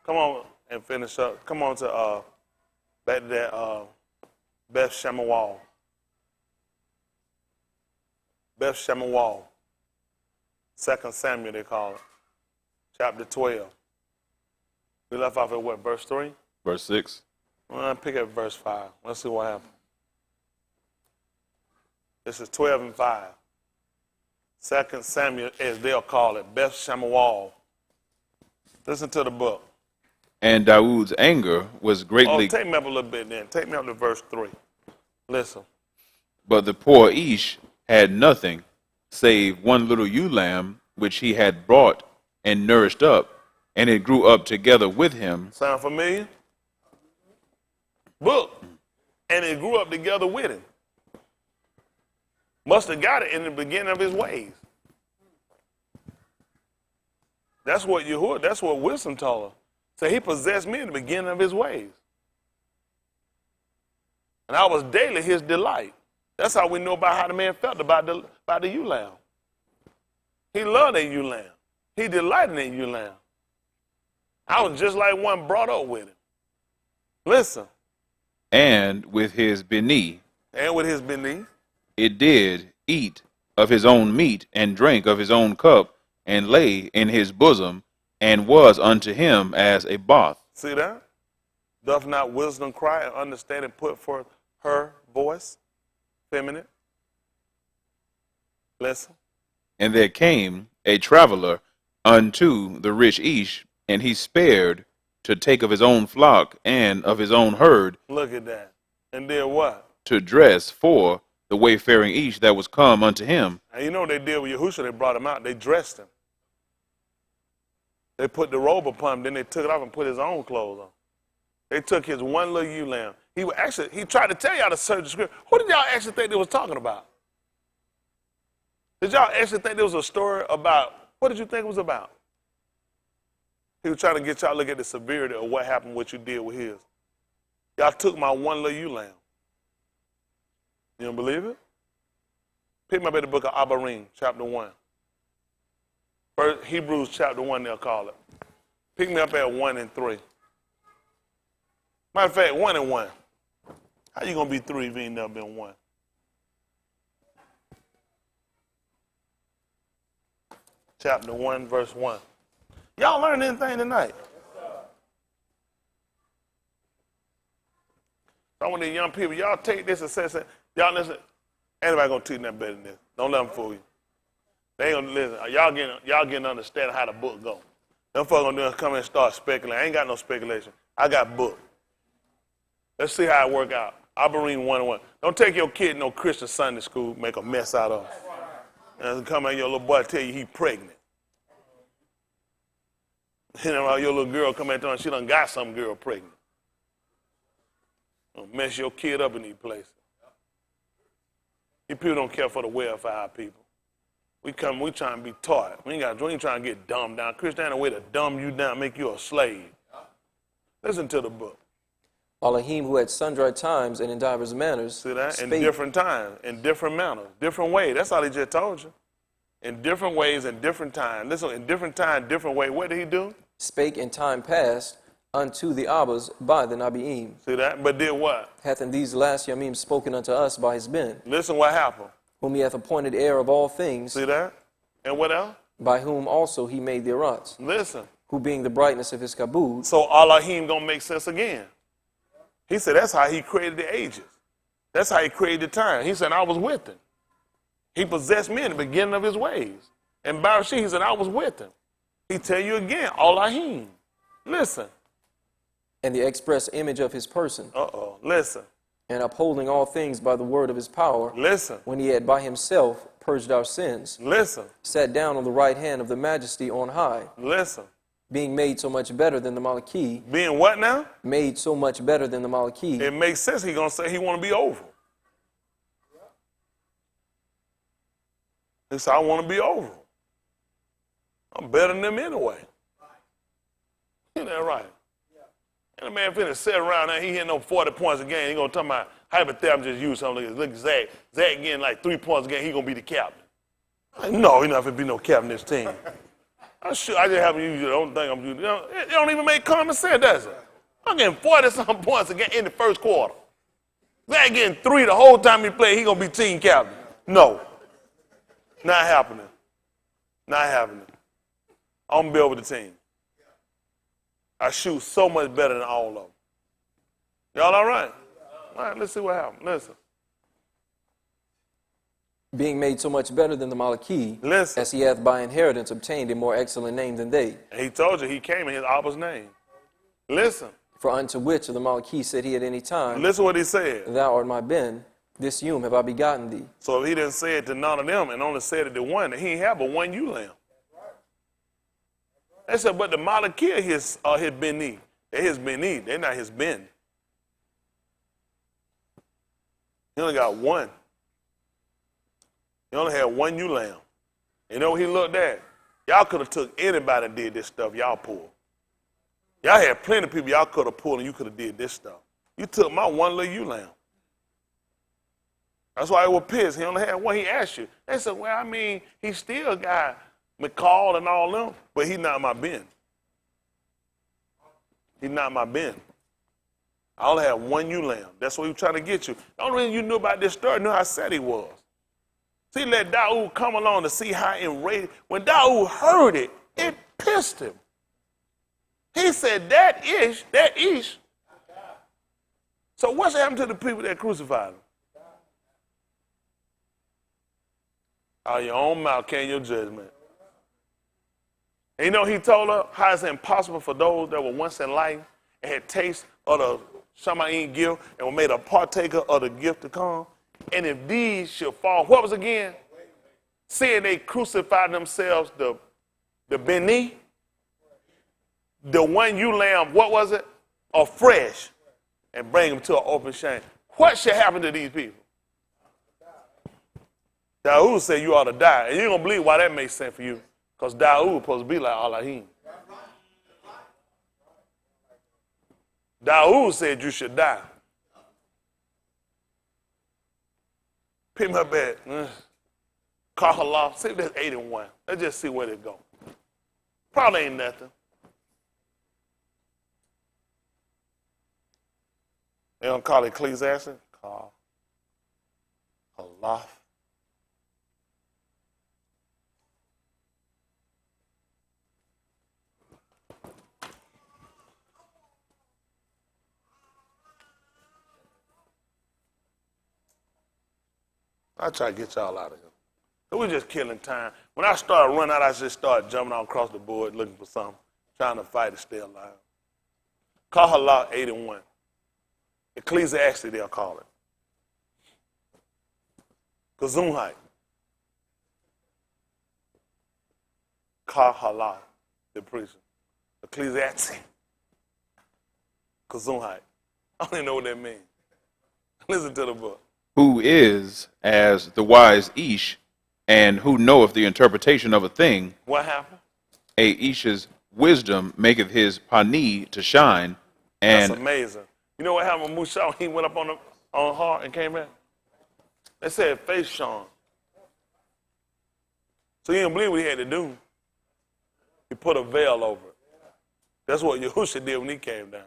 Come on and finish up. Come on to back to that Beth Shemuel. Beth Shemuel. 2 Samuel, they call it. Chapter 12. We left off at what, verse 3? Verse 6. Well, pick up verse 5. Let's see what happened. This is 12 and 5. 2 Samuel, as they'll call it, Beth Shemuel. Listen to the book. And Dawood's anger was Oh, greatly, take me up a little bit then. Take me up to verse 3. Listen. but the poor Ish had nothing save one little ewe lamb which he had brought and nourished up, and it grew up together with him. Sound familiar? Book. And it grew up together with him. Must have got it in the beginning of his ways. That's what Yahusha, that's what wisdom told her. So he possessed me in the beginning of his ways. And I was daily his delight. That's how we know about how the man felt about the ewe lamb. He loved that ewe lamb. He delighted in that ewe lamb. I was just like one brought up with him. Listen. And with his Beni, And with his beneath. it did eat of his own meat, and drank of his own cup, and lay in his bosom, and was unto him as a bath. See that? Doth not wisdom cry and understanding put forth her voice? Feminine. Listen. And there came a traveler unto the rich Ish, and he spared to take of his own flock and of his own herd, Look at that. And did what? to dress for the wayfaring Ish that was come unto him. And you know what they did with Yahusha? They brought him out. They dressed him. They put the robe upon him. Then they took it off and put his own clothes on. They took his one little ewe lamb. He tried to tell y'all to search the scripture. What did y'all actually think they was talking about? Did y'all actually think there was a story about, what did you think it was about? He was trying to get y'all to look at the severity of what happened, what you did with his. Y'all took my one little ewe lamb. You don't believe it? Pick me up at the book of Abarim, chapter 1. First, Hebrews chapter 1, they'll call it. Pick me up at 1 and 3. Matter of fact, 1 and 1. How you going to be 3 if you ain't never been 1? Chapter 1, verse 1. Y'all learn anything tonight? Some of these young people, y'all take this and say, y'all listen, anybody going to teach them better than this. Don't let them fool you. They ain't going to listen. Y'all getting to understand how the book go. Them folks going to come in and start speculating. I ain't got no speculation. I got book. Let's see how it work out. Abarim 1 and 1. Don't take your kid to no Christian Sunday school, make a mess out of him. And come out, your little boy tell you he pregnant. You know, your little girl come in and she done got some girl pregnant. Don't mess your kid up in these places. You people don't care for the welfare of our people. We trying to be taught. We ain't trying to get dumbed down. Christianity a way to dumb you down, make you a slave. Listen to the book. Elohim, who at sundry times and in divers manners, See that? In spake, different times, in different manners, different ways. That's all he just told you. In different ways, in different times. Listen, in different time, different way. What did he do? spake in time past unto the Abbas by the Nabiim. See that? But did what? Hath in these last Yamim spoken unto us by his Ben, Listen what happened. whom he hath appointed heir of all things, See that? And what else? by whom also he made the Arats, Listen. who being the brightness of his kabod, So Elohim gonna make sense again. He said that's how he created the ages. That's how he created the time. He said I was with him. He possessed me in the beginning of his ways. And Barashim, he said I was with him. He tell you again, Elohim. Listen. and the express image of his person, Listen. and upholding all things by the word of his power, Listen. when he had by himself purged our sins, Listen. sat down on the right hand of the majesty on high, Listen. being made so much better than the Malaki, Being what now? made so much better than the Malaki, It makes sense. He's going to say he want to be over. He said, I want to be over. I'm better than them anyway. Isn't that right? And the man finna sit around there, he hitting no 40 points a game. He gonna talk about hypothetically just use something. Look at Zach. Zach getting like 3 points a game, he gonna be the captain. No, he's not gonna be no captain this team. I just happen to use it. I don't think I'm using it. It don't even make common sense, does it? I'm getting 40-something points a game in the first quarter. Zach getting 3 the whole time he play, he gonna be team captain. No. Not happening. Not happening. I'm gonna be over the team. I shoot so much better than all of them. Y'all all right? All right, let's see what happens. Listen. being made so much better than the Malaki, Listen. as he hath by inheritance obtained a more excellent name than they. And he told you he came in his Abba's name. Listen. For unto which of the Malaki said he at any time, Listen what he said. Thou art my Ben, this Yum have I begotten thee. So if he didn't say it to none of them and only said it to one, then he ain't have but one ewe lamb. They said, but the Malaki are his Beni. They're his Beni. They're not his Ben. He only got one. He only had one ewe lamb. You know what he looked at? Y'all could have took anybody and did this stuff y'all pulled. Y'all had plenty of people y'all could have pulled and you could have did this stuff. You took my one little ewe lamb. That's why he was pissed. He only had one. He asked you. They said, well, I mean, he still got McCall and all them, but he's not my Ben. He's not my Ben. I only had one ewe lamb. That's what he was trying to get you. The only reason you knew about this story, knew how sad he was. See, let Daoud come along to see how enraged. When Daoud heard it, it pissed him. He said, that ish. So what's happened to the people that crucified him? Out of your own mouth came your judgment. And you know, he told her how it's impossible for those that were once in life and had taste of the Shamma'im gift and were made a partaker of the gift to come. And if these should fall, what was again? Seeing they crucified themselves, the Beni, the one ewe lamb, what was it? Afresh, and bring them to an open shame. What should happen to these people? Daoud said you ought to die. And you're going to believe why that makes sense for you. Because Daoud was supposed to be like Elohim. Daoud said you should die. Pick him up at Kahala. See if that's 81. Let's just see where they go. Probably ain't nothing. They don't call it Ecclesiastes. Kahala. I try to get y'all out of here. So we're just killing time. When I start running out, I just start jumping all across the board looking for something, trying to fight to stay alive. Kahala 81. Ecclesiastes, they'll call it. Kazumhite. Kahala, the preacher. Ecclesiastes. Kazumhite. I don't even know what that means. Listen to the book. Who is as the wise Ish, and who knoweth the interpretation of a thing. What happened? A Ish's wisdom maketh his pani to shine. And that's amazing. You know what happened with Musa when he went up on heart and came back? They said face shone. So he didn't believe what he had to do. He put a veil over it. That's what Yahusha did when he came down.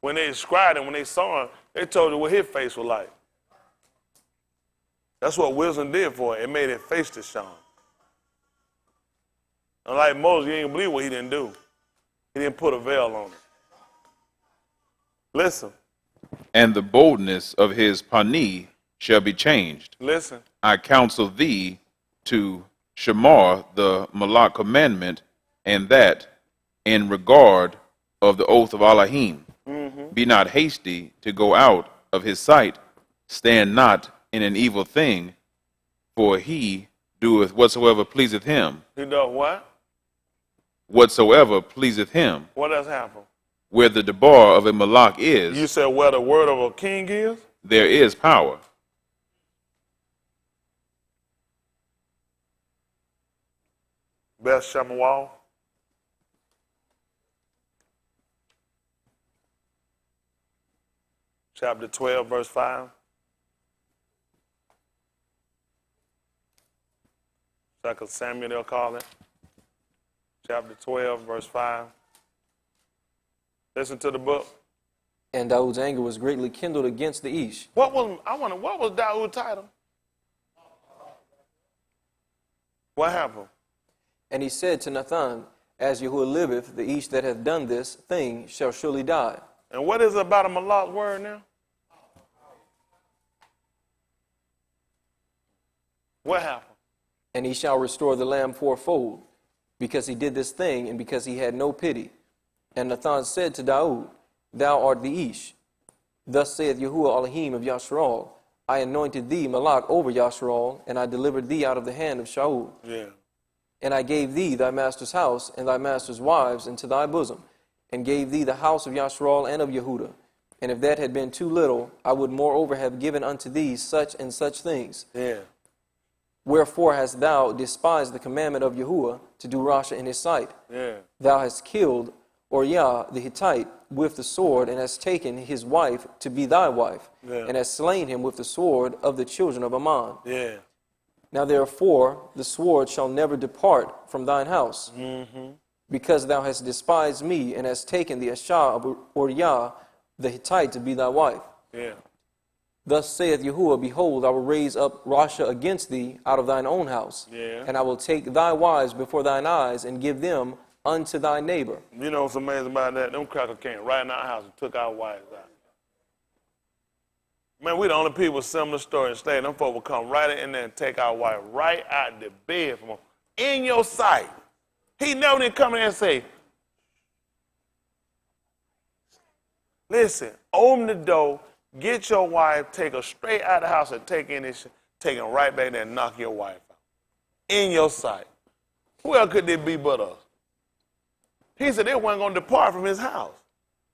When they described him, when they saw him, they told you what his face was like. That's what wisdom did for it. It made his face to shine. Unlike Moses, you ain't believe what he didn't do. He didn't put a veil on it. Listen. And the boldness of his pani shall be changed. Listen. I counsel thee to shamar the Malak commandment, and that in regard of the oath of Elohim. Be not hasty to go out of his sight. Stand not in an evil thing, for he doeth whatsoever pleaseth him. He does what? whatsoever pleaseth him. What else happened? Where the debar of a malak You is, said where the word of a king is? there is power. Beth Shemuel. Chapter 12, verse 5. 2 Samuel, they'll call it. Chapter 12, verse 5. Listen to the book. And Daoud's anger was greatly kindled against the Ish. What was Daoud's title? What happened? And he said to Nathan, As Yahuwah liveth, the Ish that hath done this thing shall surely die. And what is it about a malak word now? What happened? And he shall restore the lamb fourfold, because he did this thing, and because he had no pity. And Nathan said to Daoud, Thou art the Ish. Thus saith Yahuwah Elohim of Yasharal, I anointed thee malak over Yasharal, and I delivered thee out of the hand of Shaul. Yeah. And I gave thee thy master's house and thy master's wives into thy bosom, and gave thee the house of Yasharal and of Yehuda. And if that had been too little, I would moreover have given unto thee such and such things. Yeah. Wherefore hast thou despised the commandment of Yahuwah to do rasha in his sight? Yeah. Thou hast killed Uriah the Hittite with the sword, and hast taken his wife to be thy wife, Yeah. and hast slain him with the sword of the children of Ammon. Yeah. Now therefore the sword shall never depart from thine house, because thou hast despised me, and hast taken the Ashah of Uriah the Hittite to be thy wife. Yeah. Thus saith Yahuwah, Behold, I will raise up rasha against thee out of thine own house, Yeah. and I will take thy wives before thine eyes, and give them unto thy neighbor. You know what's amazing about that? Them crackers came right in our house and took our wives out. Man, we the only people with similar story in state. Them folk will come right in there and take our wife right out the bed from them. In your sight. He never didn't come in there and say, listen, open the door, get your wife, take her straight out of the house and take her right back there and knock your wife out. In your sight. Who else could it be but us? He said they weren't going to depart from his house.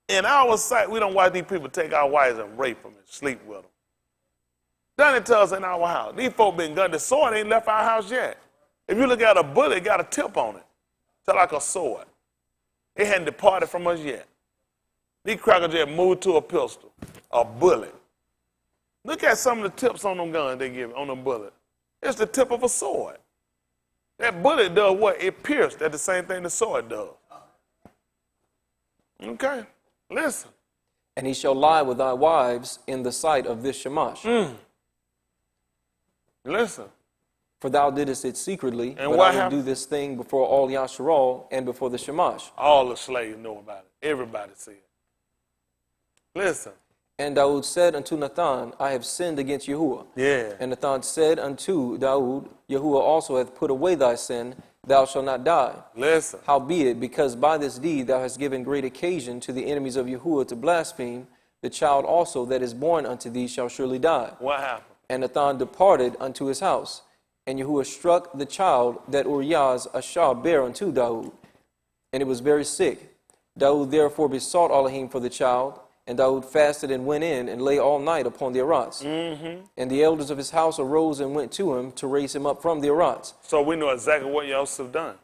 In our sight, we don't watch these people take our wives and rape them and sleep with them. Done it to us in our house. These folk been gunned. The sword ain't left our house yet. If you look at a bullet, it got a tip on it. It's like a sword. It hadn't departed from us yet. These crackers just moved to a pistol, a bullet. Look at some of the tips on them guns they give on them bullets. It's the tip of a sword. That bullet does what? It pierced. That's the same thing the sword does. Okay, listen. And he shall lie with thy wives in the sight of this Shamash. Listen. For thou didst it secretly, And but what I will happened? do this thing before all Yasharal and before the Shamash. All the slaves know about it. Everybody see it. Listen. And Daoud said unto Nathan, I have sinned against Yahuwah. Yeah. And Nathan said unto Daoud, Yahuwah also hath put away thy sin, thou shalt not die. Listen. Howbeit, because by this deed thou hast given great occasion to the enemies of Yahuwah to blaspheme, the child also that is born unto thee shall surely die. What happened? And Nathan departed unto his house. And Yahuwah struck the child that Uriah's Ashah bare unto Daoud, and it was very sick. Daoud therefore besought Elohim for the child, and Daoud fasted and went in and lay all night upon the arats. And the elders of his house arose and went to him to raise him up from the arats. So we know exactly what Yahusha done.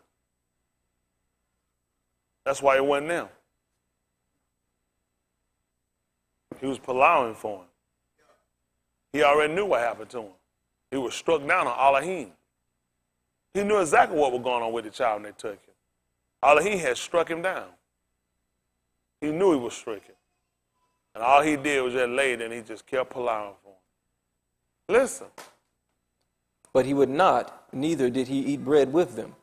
That's why it wasn't them. He was plowing for him. He already knew what happened to him. He was struck down on Elohim. He knew exactly what was going on with the child when they took him. Elohim had struck him down. He knew he was stricken. And all he did was just lay there and he just kept plowing for him. Listen. But he would not, neither did he eat bread with them.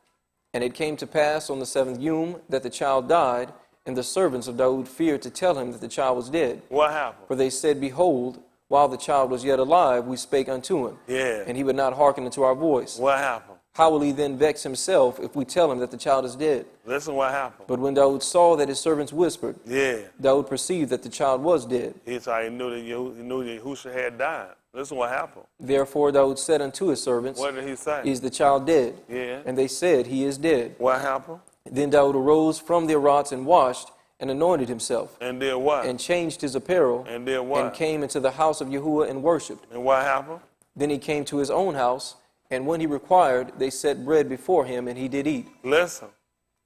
And it came to pass on the 7th Yom that the child died, and the servants of Daoud feared to tell him that the child was dead. What happened? For they said, Behold, while the child was yet alive, we spake unto him. Yeah. And he would not hearken unto our voice. What happened? How will he then vex himself if we tell him that the child is dead? Listen what happened. But when Daoud saw that his servants whispered, Yeah. Daoud perceived that the child was dead. He knew that Yahusha had died. Listen what happened. Therefore Daoud said unto his servants, What did he say? Is the child dead? Yeah. And they said, He is dead. What happened? Then Daud arose from the Arats and washed and anointed himself And did what? and changed his apparel And did what? and came into the house of Yahuwah and worshipped. And what happened? Then he came to his own house, and when he required, they set bread before him, and he did eat. Listen.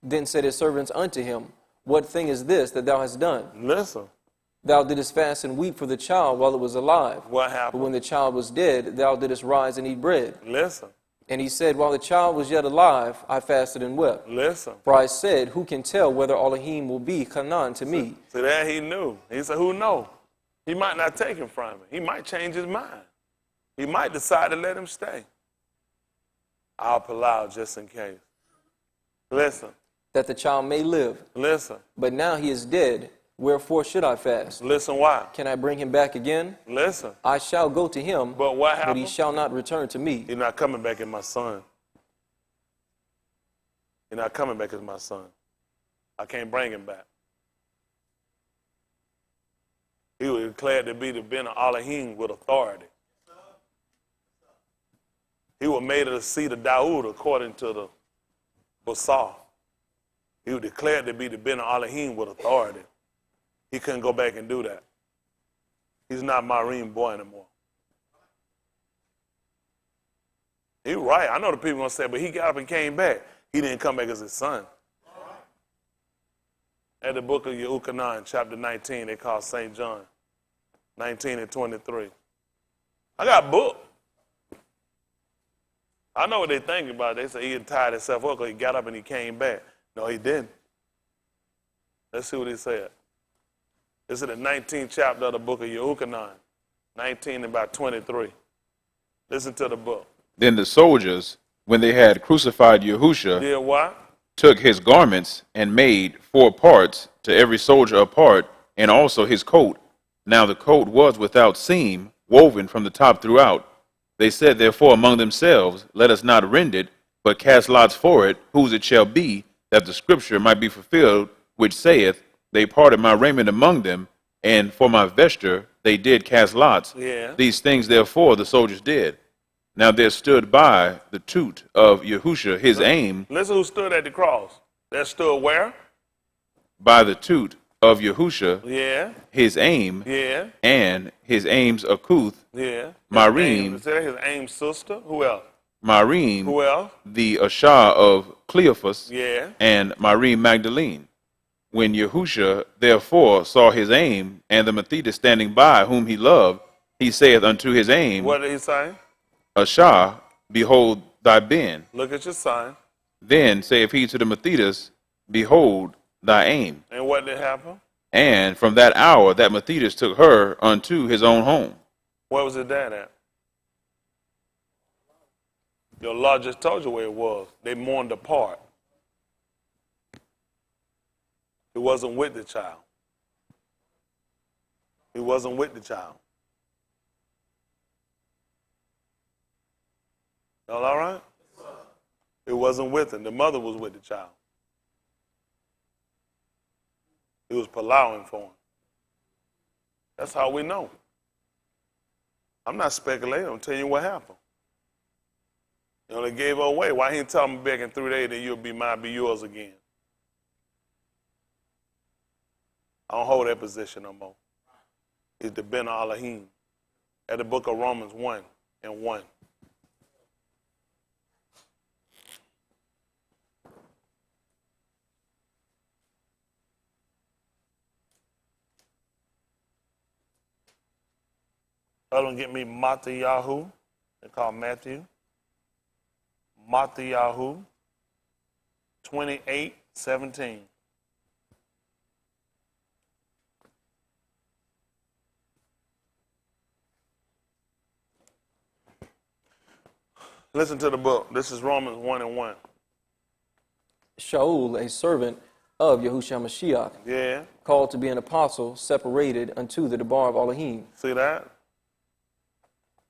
Then said his servants unto him, What thing is this that thou hast done? Listen. Thou didst fast and weep for the child while it was alive. What But happened? when the child was dead, thou didst rise and eat bread. Listen. And he said, While the child was yet alive, I fasted and wept. Listen. For I said, Who can tell whether Elohim will be Canaan to me? See that he knew. He said, who know? He might not take him from him. He might change his mind. He might decide to let him stay. I'll allow just in case. Listen. That the child may live. Listen. But now he is dead. Wherefore should I fast? Listen why? Can I bring him back again? Listen. I shall go to him, But what but he happened? shall not return to me. He's not coming back as my son. He's not coming back as my son. I can't bring him back. He was declared to be the Ben Elohim with authority. He was made of the seed of Daud according to the Basar. He was declared to be the Ben Elohim with authority. He couldn't go back and do that. He's not Marine boy anymore. He right. I know the people gonna say, but he got up and came back. He didn't come back as his son. At the book of Yahusha, chapter 19, they call St. John, 19 and 23. I got a book. I know what they think about it. They say he had tied himself up because he got up and he came back. No, he didn't. Let's see what he said. This is the 19th chapter of the book of Yahusha, 19 and about 23. Listen to the book. Then the soldiers, when they had crucified Yahusha, Did what? took his garments and made 4 parts, to every soldier a part, and also his coat. Now the coat was without seam, woven from the top throughout. They said therefore among themselves, Let us not rend it, but cast lots for it, whose it shall be, that the scripture might be fulfilled, which saith, They parted my raiment among them, and for my vesture they did cast lots. Yeah. These things therefore the soldiers did. Now there stood by the toot of Yahusha his aim, Listen who stood at the cross. That stood where? by the toot of Yahusha Yeah. his aim, Yeah. and his aim's akuth, Yeah. Marim. His aim sister. Who else? Marim, Who else? the Ashah of Cleophas, Yeah. and Marim Magdalene. When Yahusha therefore saw his aim, and the Methodist standing by, whom he loved, he saith unto his aim, What did he say? Ashah, behold thy Ben. Look at your son. Then saith he to the Methodist, Behold thy aim. And what did happen? And from that hour that Methodist took her unto his own home. Where was his dad at? Your law just told you where it was. They mourned apart. He wasn't with the child. He wasn't with the child. All right? It wasn't with him. The mother was with the child. He was allowing for him. That's how we know. I'm not speculating. I'm telling you what happened. You know, they gave her away. Why he didn't tell me back in 3 days that you'll be mine, be yours again? I don't hold that position no more. It's the Ben Elohim. At the book of Romans 1 and 1. I'm going to get me Matthew. They call Matthew. Matthew 28:17. Listen to the book. This is Romans 1 and 1. Shaul, a servant of Yahushua Mashiach, Yeah. called to be an apostle, separated unto the Debar of Elohim. See that?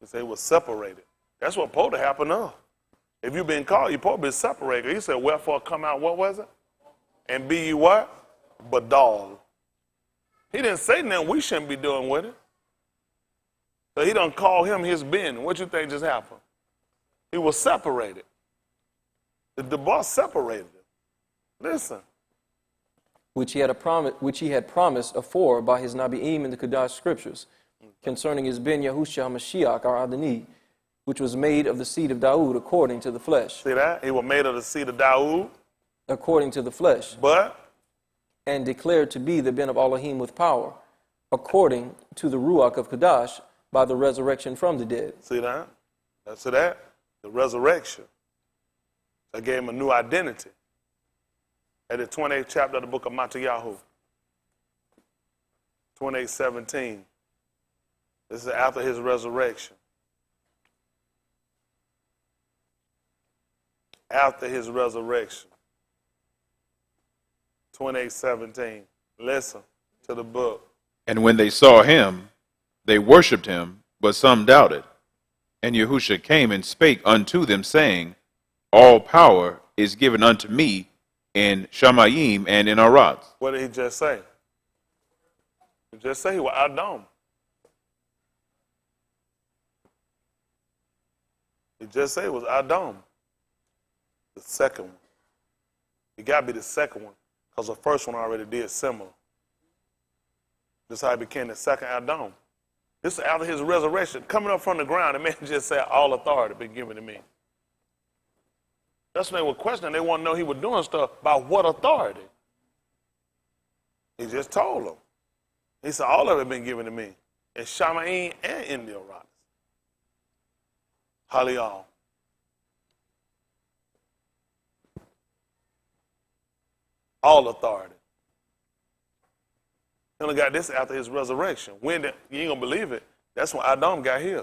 He said he was separated. That's what supposed to happen now. If you've been called, you're supposed to be separated. He said, wherefore come out, what was it? And be ye what? Badal. He didn't say nothing we shouldn't be doing with it. So he done call him his Ben. What you think just happened? He was separated. The boss separated him. Listen. which he had promised afore by his Nabi'im in the Kedash scriptures, concerning his Ben Yahusha HaMashiach, our Adonai, which was made of the seed of Daud according to the flesh. See that? He was made of the seed of Daud. According to the flesh. But? And declared to be the Ben of Elohim with power, according to the Ruach of Kedash, by the resurrection from the dead. See that? That's that. The resurrection. That gave him a new identity. At the 28th chapter of the book of Matthew, 28:17. This is after his resurrection. After his resurrection. 28:17. Listen to the book. And when they saw him, they worshipped him, but some doubted. And Yahusha came and spake unto them, saying, All power is given unto me in Shamayim and in Arad. What did he just say? He just said he was Adam. He just said it was Adam. The second one. It got to be the second one, because the first one already did similar. This is how he became the second Adam. This is after his resurrection. Coming up from the ground, the man just said, all authority been given to me. That's when they were questioning. They want to know he was doing stuff by what authority. He just told them. He said, all of it been given to me. In Shamayim and in the Arad. Hallelujah. All authority. He only got this after his resurrection. You ain't going to believe it. That's when Adam got his.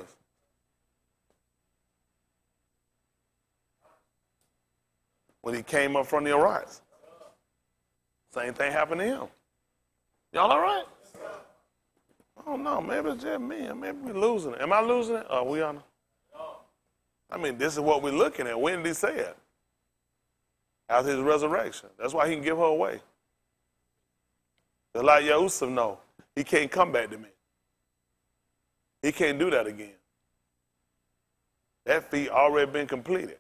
When he came up from the Arise. Same thing happened to him. Y'all all right? I don't know. Maybe it's just me. Maybe we're losing it. Am I losing it? Are we on? I mean, this is what we're looking at. When did he say it? After his resurrection. That's why he can give her away. Just like Yahusha know, he can't come back to me. He can't do that again. That feat already been completed.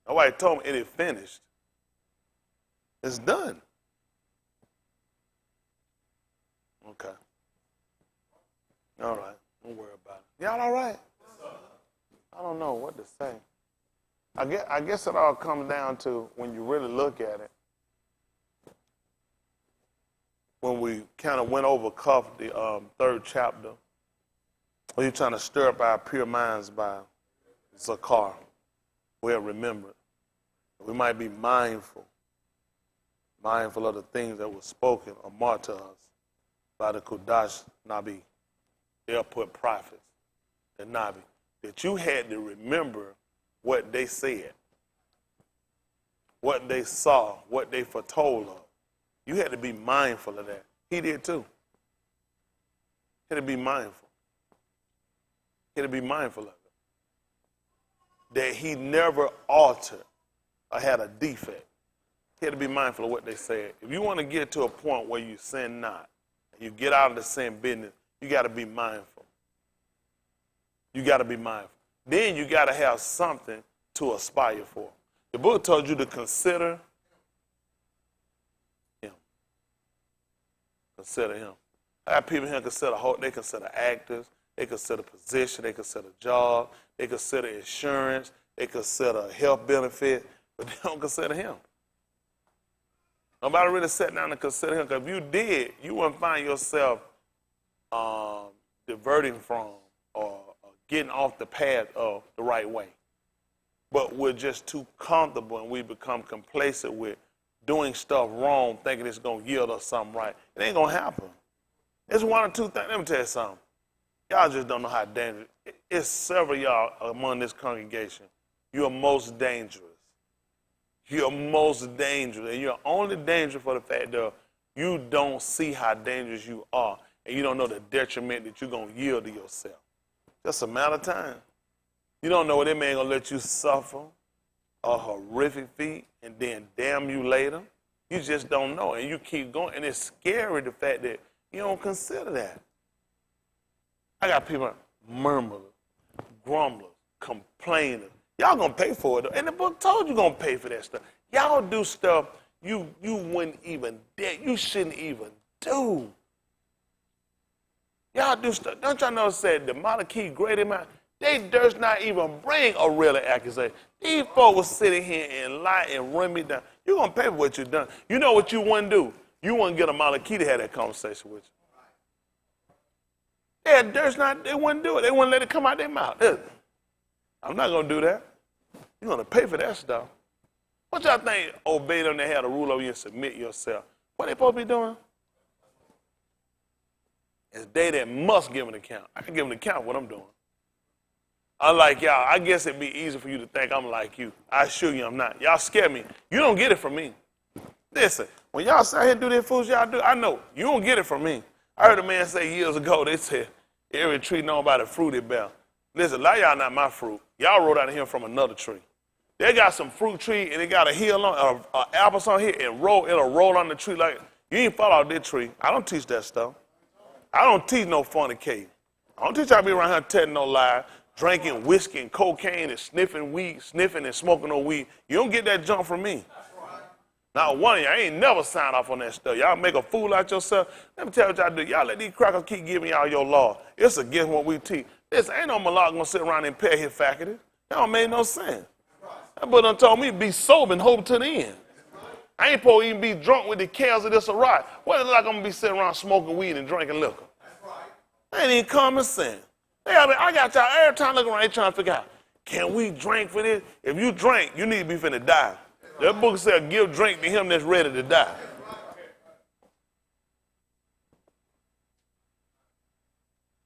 Nobody told him it is finished. It's done. Okay. All right. Don't worry about it. Y'all all right? I don't know what to say. I guess it all comes down to, when you really look at it, when we kind of went over the third chapter, where you're trying to stir up our pure minds by Zakar, well remembered. We might be mindful of the things that were spoken or marked to us by the Kodash Nabi, the airport prophets, the Nabi, that you had to remember what they said, what they saw, what they foretold of. You had to be mindful of that. He did too. He had to be mindful. He had to be mindful of it. That he never altered or had a defect. He had to be mindful of what they said. If you want to get to a point where you sin not, you get out of the sin business, you got to be mindful. You got to be mindful. Then you got to have something to aspire for. The book told you to consider him. Consider him. I have people here consider they consider actors, they consider position, they consider job, they consider insurance, they consider health benefit, but they don't consider him. Nobody really sat down and consider him, because if you did, you wouldn't find yourself diverting from or getting off the path of the right way. But we're just too comfortable, and we become complacent with doing stuff wrong, thinking it's going to yield us something right. It ain't going to happen. It's one or two things. Let me tell you something. Y'all just don't know how dangerous. It's several of y'all among this congregation. You're most dangerous. You're most dangerous. And you're only dangerous for the fact that you don't see how dangerous you are, and you don't know the detriment that you're going to yield to yourself. Just a matter of time. You don't know what that man going to let you suffer a horrific feat and then damn you later. You just don't know, and you keep going. And it's scary, the fact that you don't consider that. I got people murmurers, grumblers, complainers. Y'all going to pay for it. And the book told you going to pay for that stuff. Y'all do stuff you wouldn't even dare, you shouldn't even do. Y'all do stuff. Don't y'all know said the Malachi great man, they durst not even bring a real accusation. These folks was sitting here and lie and run me down. You're going to pay for what you done. You know what you wouldn't do? You wouldn't get a Malachi to have that conversation with you. Yeah, they wouldn't do it. They wouldn't let it come out their mouth. I'm not going to do that. You're going to pay for that stuff. What y'all think obey them, they had to rule over you and submit yourself? What they supposed to be doing? It's they that must give an account. I can give an account of what I'm doing. Unlike y'all, I guess it'd be easy for you to think I'm like you. I assure you I'm not. Y'all scare me. You don't get it from me. Listen, when y'all sit here and do that fools y'all do, I know, you don't get it from me. I heard a man say years ago, they said, every tree known by the fruit it bear. Listen, a lot of y'all not my fruit. Y'all wrote out of here from another tree. They got some fruit tree and they got a hill on, apples on here and it'll roll on the tree like, you ain't fall out this tree. I don't teach that stuff. I don't teach no fornicating. I don't teach y'all to be around here telling no lie, drinking whiskey and cocaine and sniffing and smoking no weed. You don't get that junk from me. Now, one of y'all ain't never signed off on that stuff. Y'all make a fool out yourself. Let me tell you what y'all do. Y'all let these crackers keep giving y'all your law. It's against what we teach. Listen, ain't no malak gonna sit around and impair his faculty. That don't make no sense. That boy done told me be sober and hope to the end. I ain't supposed to even be drunk with the cares of this or right. What is it like I'm gonna be sitting around smoking weed and drinking liquor? That ain't even common sense. I got y'all every time looking around, they trying to figure out, can we drink for this? If you drink, you need to be finna die. That book said, give drink to him that's ready to die.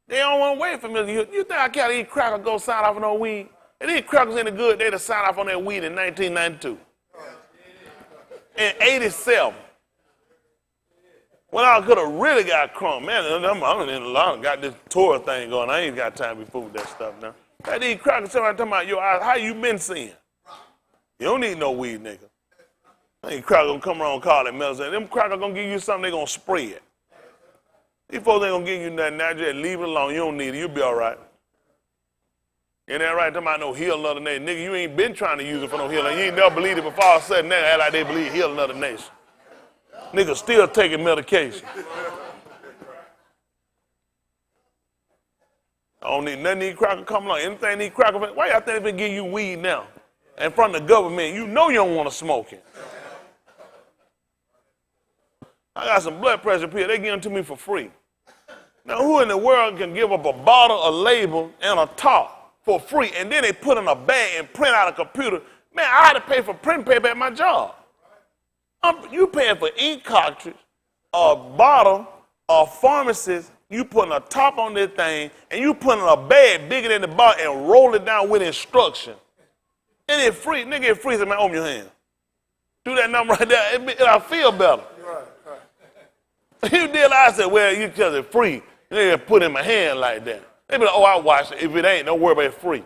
They don't want to wait for me. You think I can't eat crackers go sign off on no weed? And these crackers any good, they'd have signed off on that weed in 1992. In 87. When I could have really got crumb. Man, I'm in a lot. Got this tour thing going. I ain't got time to be fooled with that stuff now. Hey, these crackers talking about your eyes. How you been seeing? You don't need no weed, nigga. Ain't crackers gonna come around and call it medicine. Them crackers gonna give you something, they gonna spray it. These folks ain't gonna give you nothing now, just leave it alone. You don't need it, you'll be all right. Ain't that right? Talking about no heal another nation. Nigga, you ain't been trying to use it for no healing. You ain't never believed it before. All of a sudden, now act like they believe heal another nation. Nigga still taking medication. I don't need nothing these crackers come along. Anything these crackers, why y'all think they give you weed now? And from the government, you know you don't want to smoke it. I got some blood pressure pills. They give them to me for free. Now, who in the world can give up a bottle, a label, and a top for free, and then they put in a bag and print out a computer? Man, I had to pay for print paper at my job. You paying for ink cartridge, a bottle, a pharmacist, you putting a top on this thing, and you putting a bag bigger than the bottle and roll it down with instruction. And it's free. Nigga, it's free. So man, open your hand. Do that number right there. It'll feel better. Right. You did, I said, well, you just it's free. They just put it in my hand like that. They be like, oh, I watch it. If it ain't, don't worry about it, it's free.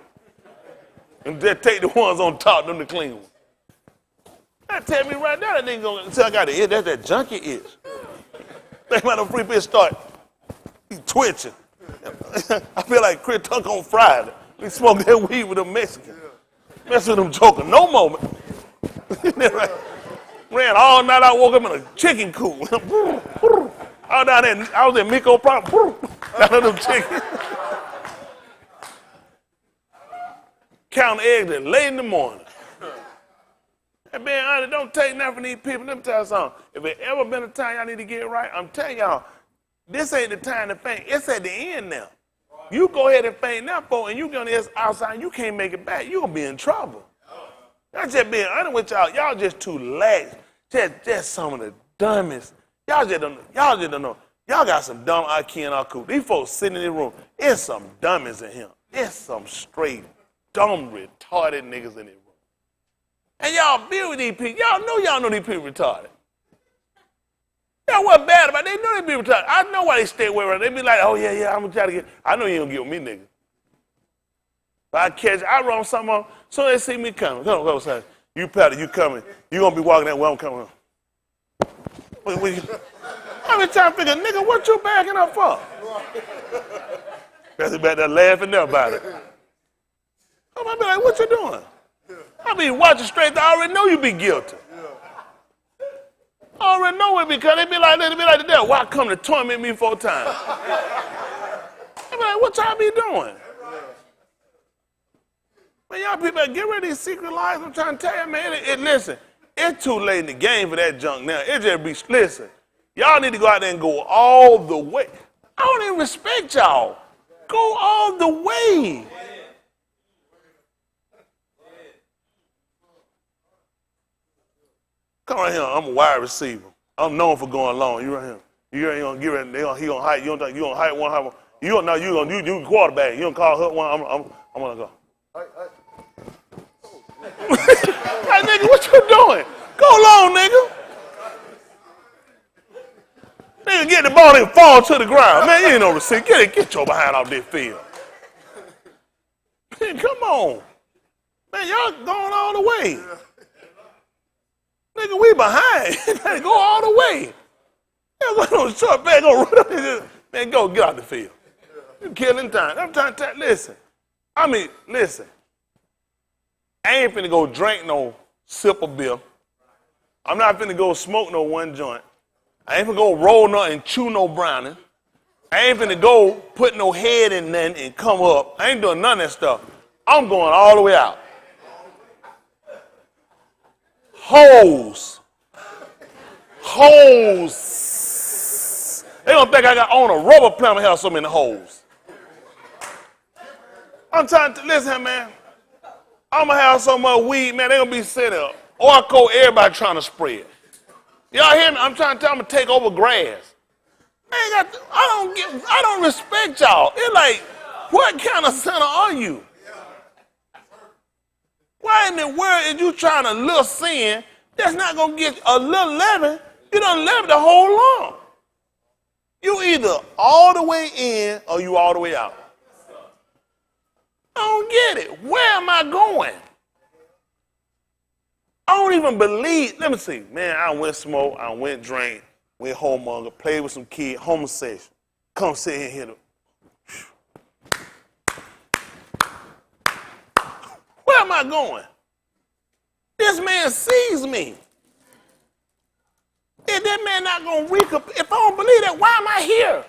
And just take the ones on top, them the clean ones. That tell me right now that nigga gonna say I got the itch. That's that junkie itch. Think about the free bitch start twitching. I feel like Chris Tuck on Friday. We smoked that weed with them Mexicans. Mess with them joker, no moment. Ran all night, I woke up in a chicken coop. I was down there, I was in Miko Park, down in them chickens. Counting eggs at late in the morning. And being honest, don't take nothing from these people. Let me tell you something. If it ever been a time y'all need to get it right, I'm telling y'all, this ain't the time to faint. It's at the end now. You go ahead and faint now, folks, and you go on this outside, you can't make it back. You're going to be in trouble. Not just being honest with y'all. Y'all just too lax. Just some of the dumbest. Y'all just don't know. Y'all got some dumb IQ in our cool. These folks sitting in the room, it's some dummies in here. It's some straight, dumb, retarded niggas in the room. And y'all be with these people. Y'all know these people retarded. Y'all wasn't bad about it. They know they be retarded. I know why they stay away from it. They be like, oh, yeah, I'm going to try to get. I know you ain't going to get with me, nigga. But I catch, I run something on, so they see me coming. Come on, son. You Patty, you coming. You going to be walking that way, I'm coming. I been trying to figure, nigga, what you backing up for? That's back there laughing there about it. I'm going to be like, what you doing? I be watching straight, I already know you be guilty. I already know it because they be like the devil. Why come to torment me 4 times? They be like, what y'all be doing? Man, y'all people get rid of these secret lies. I'm trying to tell you, man. Listen, it's too late in the game for that junk now. It just be, listen, y'all need to go out there and go all the way. I don't even respect y'all. Go all the way. Come right here. I'm a wide receiver. I'm known for going long. You right here. You ain't gonna get ready. He gonna height. You gonna height one. Height one. You quarterback. You gonna call her one. I'm gonna go. Hey, nigga, what you doing? Go long, nigga. Nigga, get the ball and fall to the ground. Man, you ain't no receiver. Get your behind off this field. Man, come on. Man, y'all going all the way. Nigga, we behind. You gotta go all the way. You go no short back, go run up here. Man, go get out the field. You killing time. I'm trying to listen. Listen. I ain't finna go drink no sip of beer. I'm not finna go smoke no one joint. I ain't finna go roll nothing and chew no brownie. I ain't finna go put no head in nothing and come up. I ain't doing none of that stuff. I'm going all the way out. Hoes. They don't think I got on a rubber plant and have so many hoes. I'm trying to listen, man. I'm gonna have so much weed, man. They gonna be sitting there. Orco, everybody trying to spread. Y'all hear me? I'm trying to tell them to take over grass. I don't respect y'all. It's like, what kind of sinner are you? Why in the world is you trying to little sin that's not gonna get a little leaven? You done leavened the whole lump. You either all the way in or you all the way out. I don't get it. Where am I going? I don't even believe. Let me see. Man, I went smoke, I went drink, went homemonger, played with some kids, homosexual. Come sit here and hit them. Where am I going? This man sees me. If that man not going to if I don't believe that, why am I here?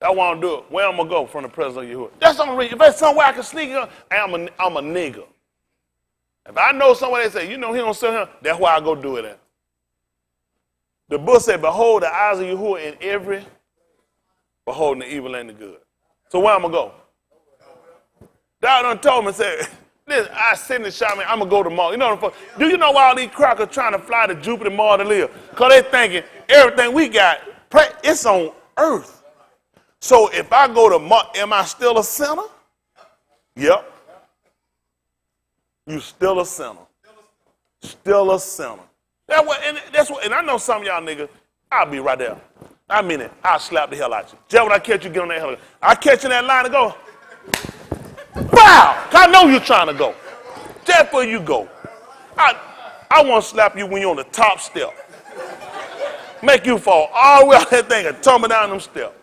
I want to do it. Where I'm going to go from the presence of Yahuwah? That's the only reason. If there's somewhere I can sneak in, I'm a nigga. If I know somewhere they say, you know, he don't sell him, that's where I go do it at. The book said, behold the eyes of Yahuwah in every, beholding the evil and the good. So where I'm going to go? God done told me, said, listen, I sit in the shop, man, I'm going to go to Mars. You know, do you know why all these crackers trying to fly to Jupiter, Mars to live? Because they thinking everything we got, it's on earth. So if I go to Mars, am I still a sinner? Yep. You still a sinner. Still a sinner. That's what, and I know some of y'all niggas, I'll be right there. I mean it. I'll slap the hell out you. Just when I catch you, get on that hell. I catch you in that line and go, wow! I know you're trying to go. Just where you go. I want to slap you when you're on the top step. Make you fall all the way out that thing and tumble down them steps.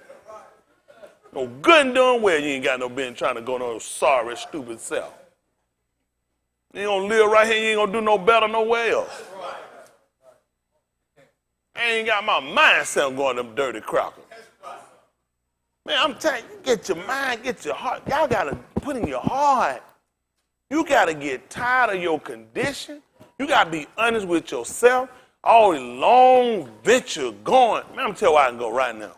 No good and doing well, you ain't got no business trying to go no sorry, stupid self. You ain't gonna live right here, you ain't gonna do no better nowhere else. I ain't got my mindset going to them dirty crackers. Man, I'm telling you, get your mind, get your heart. Y'all gotta put in your heart. You gotta get tired of your condition. You gotta be honest with yourself. All the long venture going. Man, I'm telling you where I can go right now.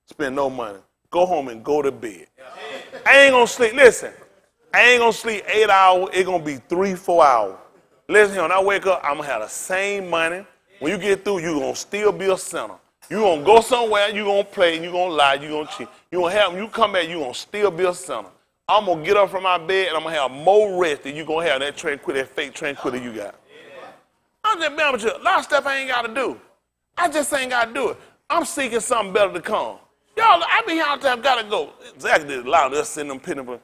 Spend no money. Go home and go to bed. I ain't gonna sleep. Listen, I ain't gonna sleep 8 hours. It's gonna be 3-4 hours. Listen, when I wake up, I'm gonna have the same money. When you get through, you're gonna still be a sinner. You're gonna go somewhere, you're gonna play, you're gonna lie, you're gonna cheat. When you come back, you're gonna still be a sinner. I'm gonna get up from my bed and I'm gonna have more rest than you're gonna have that tranquility, that fake tranquility you got. I'm just being with you. A lot of stuff I ain't gotta do. I just ain't gotta do it. I'm seeking something better to come. Y'all, I be here all the time, gotta go. Exactly, a lot of us sitting them pinning.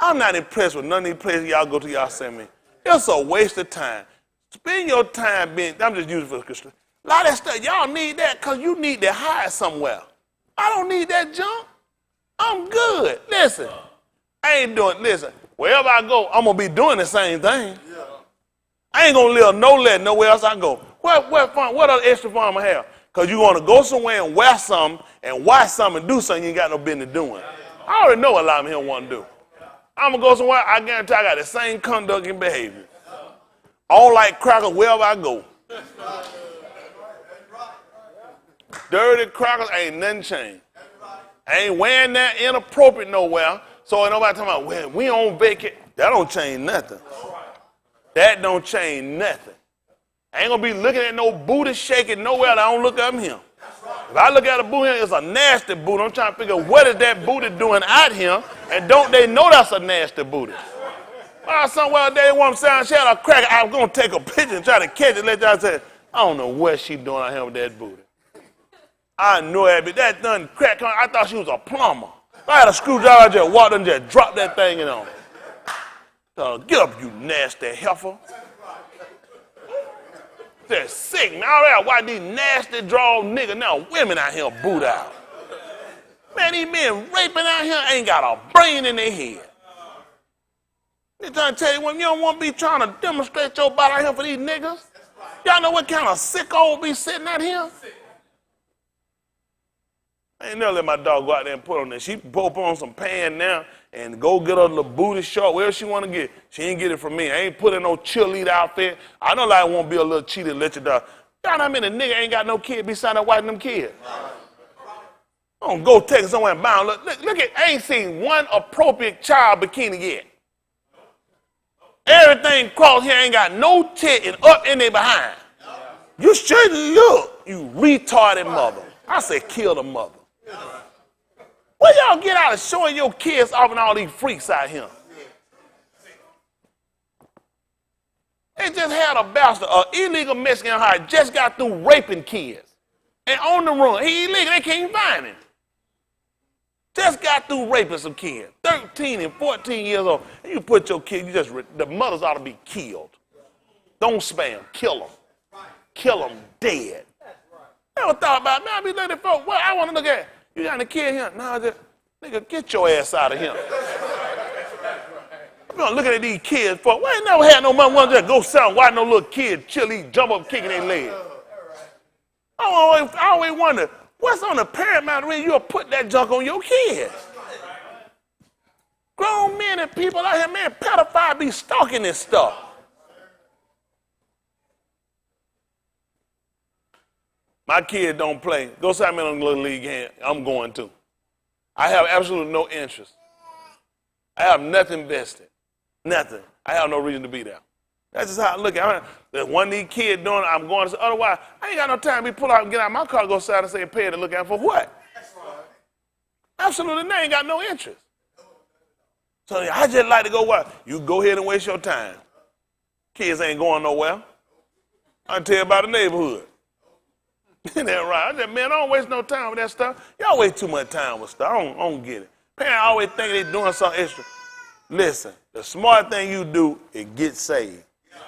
I'm not impressed with none of these places y'all go to, y'all send me. It's a waste of time. Spend your time being, I'm just using for the a lot of that stuff, y'all need that because you need to hide somewhere. I don't need that junk. I'm good. Listen, I ain't doing, listen, wherever I go, I'm going to be doing the same thing. Yeah. I ain't gonna live no let nowhere else I go. What other extra fun I have? Because you want to go somewhere and wear something and watch something and do something you ain't got no business doing. I already know what a lot of them here want to do. I'm going to go somewhere, I guarantee I got the same conduct and behavior. All like crackers wherever I go. Dirty crackers, ain't nothing changed. I ain't wearing that inappropriate nowhere. So ain't nobody talking about, well, we on vacation. That don't change nothing. That don't change nothing. I ain't gonna be looking at no booty shaking nowhere that I don't look up here. If I look at a booty here, it's a nasty booty. I'm trying to figure out what is that booty doing out here, and don't they know that's a nasty booty? Well, somewhere they want to sound shit, a cracker. I'm gonna take a picture and try to catch it. Let y'all say, I don't know what she doing out here with that booty. I know that done crack. I thought she was a plumber. I had a screwdriver, I just walked and just dropped that thing in on her. Get up, you nasty heifer. They're sick. Now I watch these nasty draw niggas, now women out here boot out. Man, these men raping out here ain't got a brain in their head. They trying to tell you when you don't want to be trying to demonstrate your body out here for these niggas. Y'all know what kind of sicko be sitting out here? I ain't never let my dog go out there and put on that. She put on some pants now and go get her little booty short, wherever she want to get. She ain't get it from me. I ain't put in no cheerleader outfit. I know like I won't be a little cheater let your dog. Y'all know how many nigga ain't got no kid be signing up watching them kids? I don't go take it somewhere and bound. Look at, I ain't seen one appropriate child bikini yet. Everything crossed here ain't got no tit and up in there behind. You should look, you retarded mother. I said kill the mother. Where y'all get out of showing your kids off and all these freaks out here? They just had a bastard, an illegal Mexican hire, just got through raping kids. And on the run, he illegal, they can't find him. Just got through raping some kids, 13 and 14 years old. And you put your kid, the mothers ought to be killed. Don't spam, kill them. Kill them dead. Never thought about it. Man, I be looking for what I want to look at. You got a kid here? No, just, nigga, get your ass out of here. I'm looking at these kids for, well, I ain't never had no money one just go sound, watch no little kid chill, eat, jump up, kicking their leg. I always wonder, what's on the paramount when you'll put that junk on your kids? Grown men and people out here, man, pedophiles be stalking this stuff. My kid don't play. Go sign me on the little league hand. I'm going to. I have absolutely no interest. I have nothing vested. Nothing. I have no reason to be there. That's just how I look at it. There's one of these kids doing it, I'm going to. Otherwise, I ain't got no time to be pull out and get out of my car to go outside and say pay to look at for what? Absolutely, I ain't got no interest. So I just like to go watch. You go ahead and waste your time. Kids ain't going nowhere. I tell you about the neighborhood. Isn't that right? I said, man, I don't waste no time with that stuff. Y'all waste too much time with stuff. I don't get it. Parents always think they doing something extra. Listen, the smart thing you do is get saved.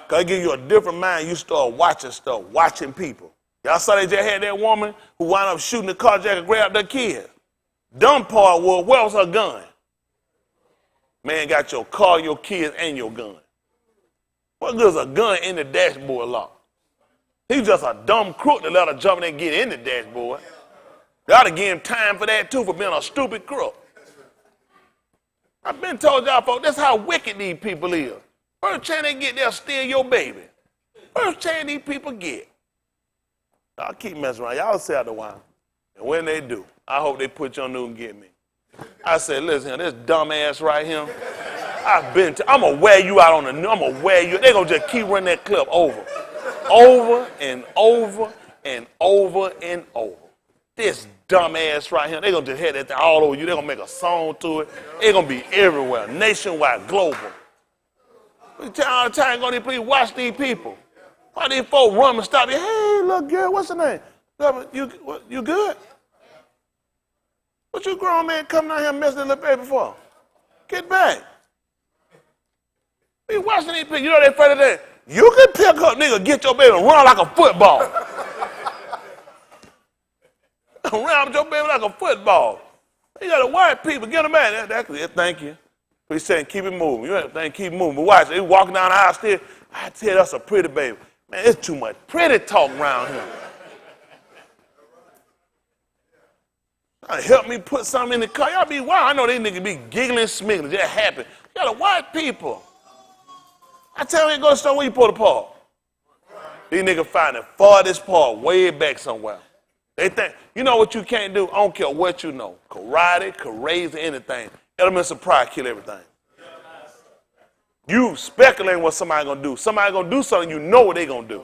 Because it gives you a different mind. You start watching stuff, watching people. Y'all saw they just had that woman who wound up shooting the carjacker and grabbed their kids. Dumb part was, where was her gun? Man got your car, your kids, and your gun. What good is a gun in the dashboard lock? He's just a dumb crook to let her jump in and get in the dashboard. They ought to give him time for that too, for being a stupid crook. I've been told y'all folks, that's how wicked these people is. First chance they get, they'll steal your baby. First chance these people get. I'll keep messing around. Y'all say out the while. And when they do, I hope they put you on new and get me. I said, listen, this dumb ass right here, I'm going to wear you out on the new. I'm going to wear you. They're going to just keep running that clip over and over and over and over. This dumb ass right here, they're going to just hit that thing all over you. They're going to make a song to it. It's going to be everywhere, nationwide, global. We tell all the time, go to please watch these people. Why these folks run and stop you? Hey, look girl, what's your name? You good? What you grown man coming out here messing the little baby for? Get back. We watching these people. You know they afraid of that. You can pick up, nigga, get your baby and run like a football. Run with your baby like a football. You got to white people, get them back. That's it, thank you. He's saying keep it moving. You have to keep moving. But watch, they walking down the aisle still. I tell you, that's a pretty baby. Man, it's too much pretty talk around here. Help me put something in the car. Y'all be wild. I know these niggas be giggling, smiggling, just happy. You gotta watch people. I tell them, go to the store, where you pull the park? These niggas find the farthest part way back somewhere. They think, you know what you can't do? I don't care what you know. Karate, raise anything. Elements of pride kill everything. You speculating what somebody gonna do. Somebody gonna do something, you know what they gonna do.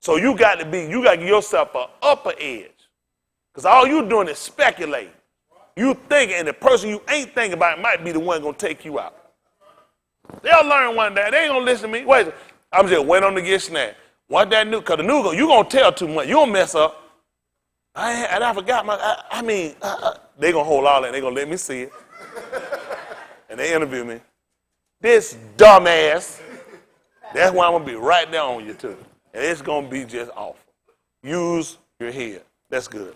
So you got to give yourself an upper edge. Because all you doing is speculating. You thinking, and the person you ain't thinking about might be the one gonna take you out. They'll learn one day. They ain't gonna listen to me. Wait, I'm just waiting on to get snapped. What that new? Cause the new you gonna tell too much. You gonna mess up. I forgot they gonna hold all that. They gonna let me see it. And they interview me. This dumbass. That's why I'm gonna be right there on you too. And it's gonna be just awful. Use your head. That's good.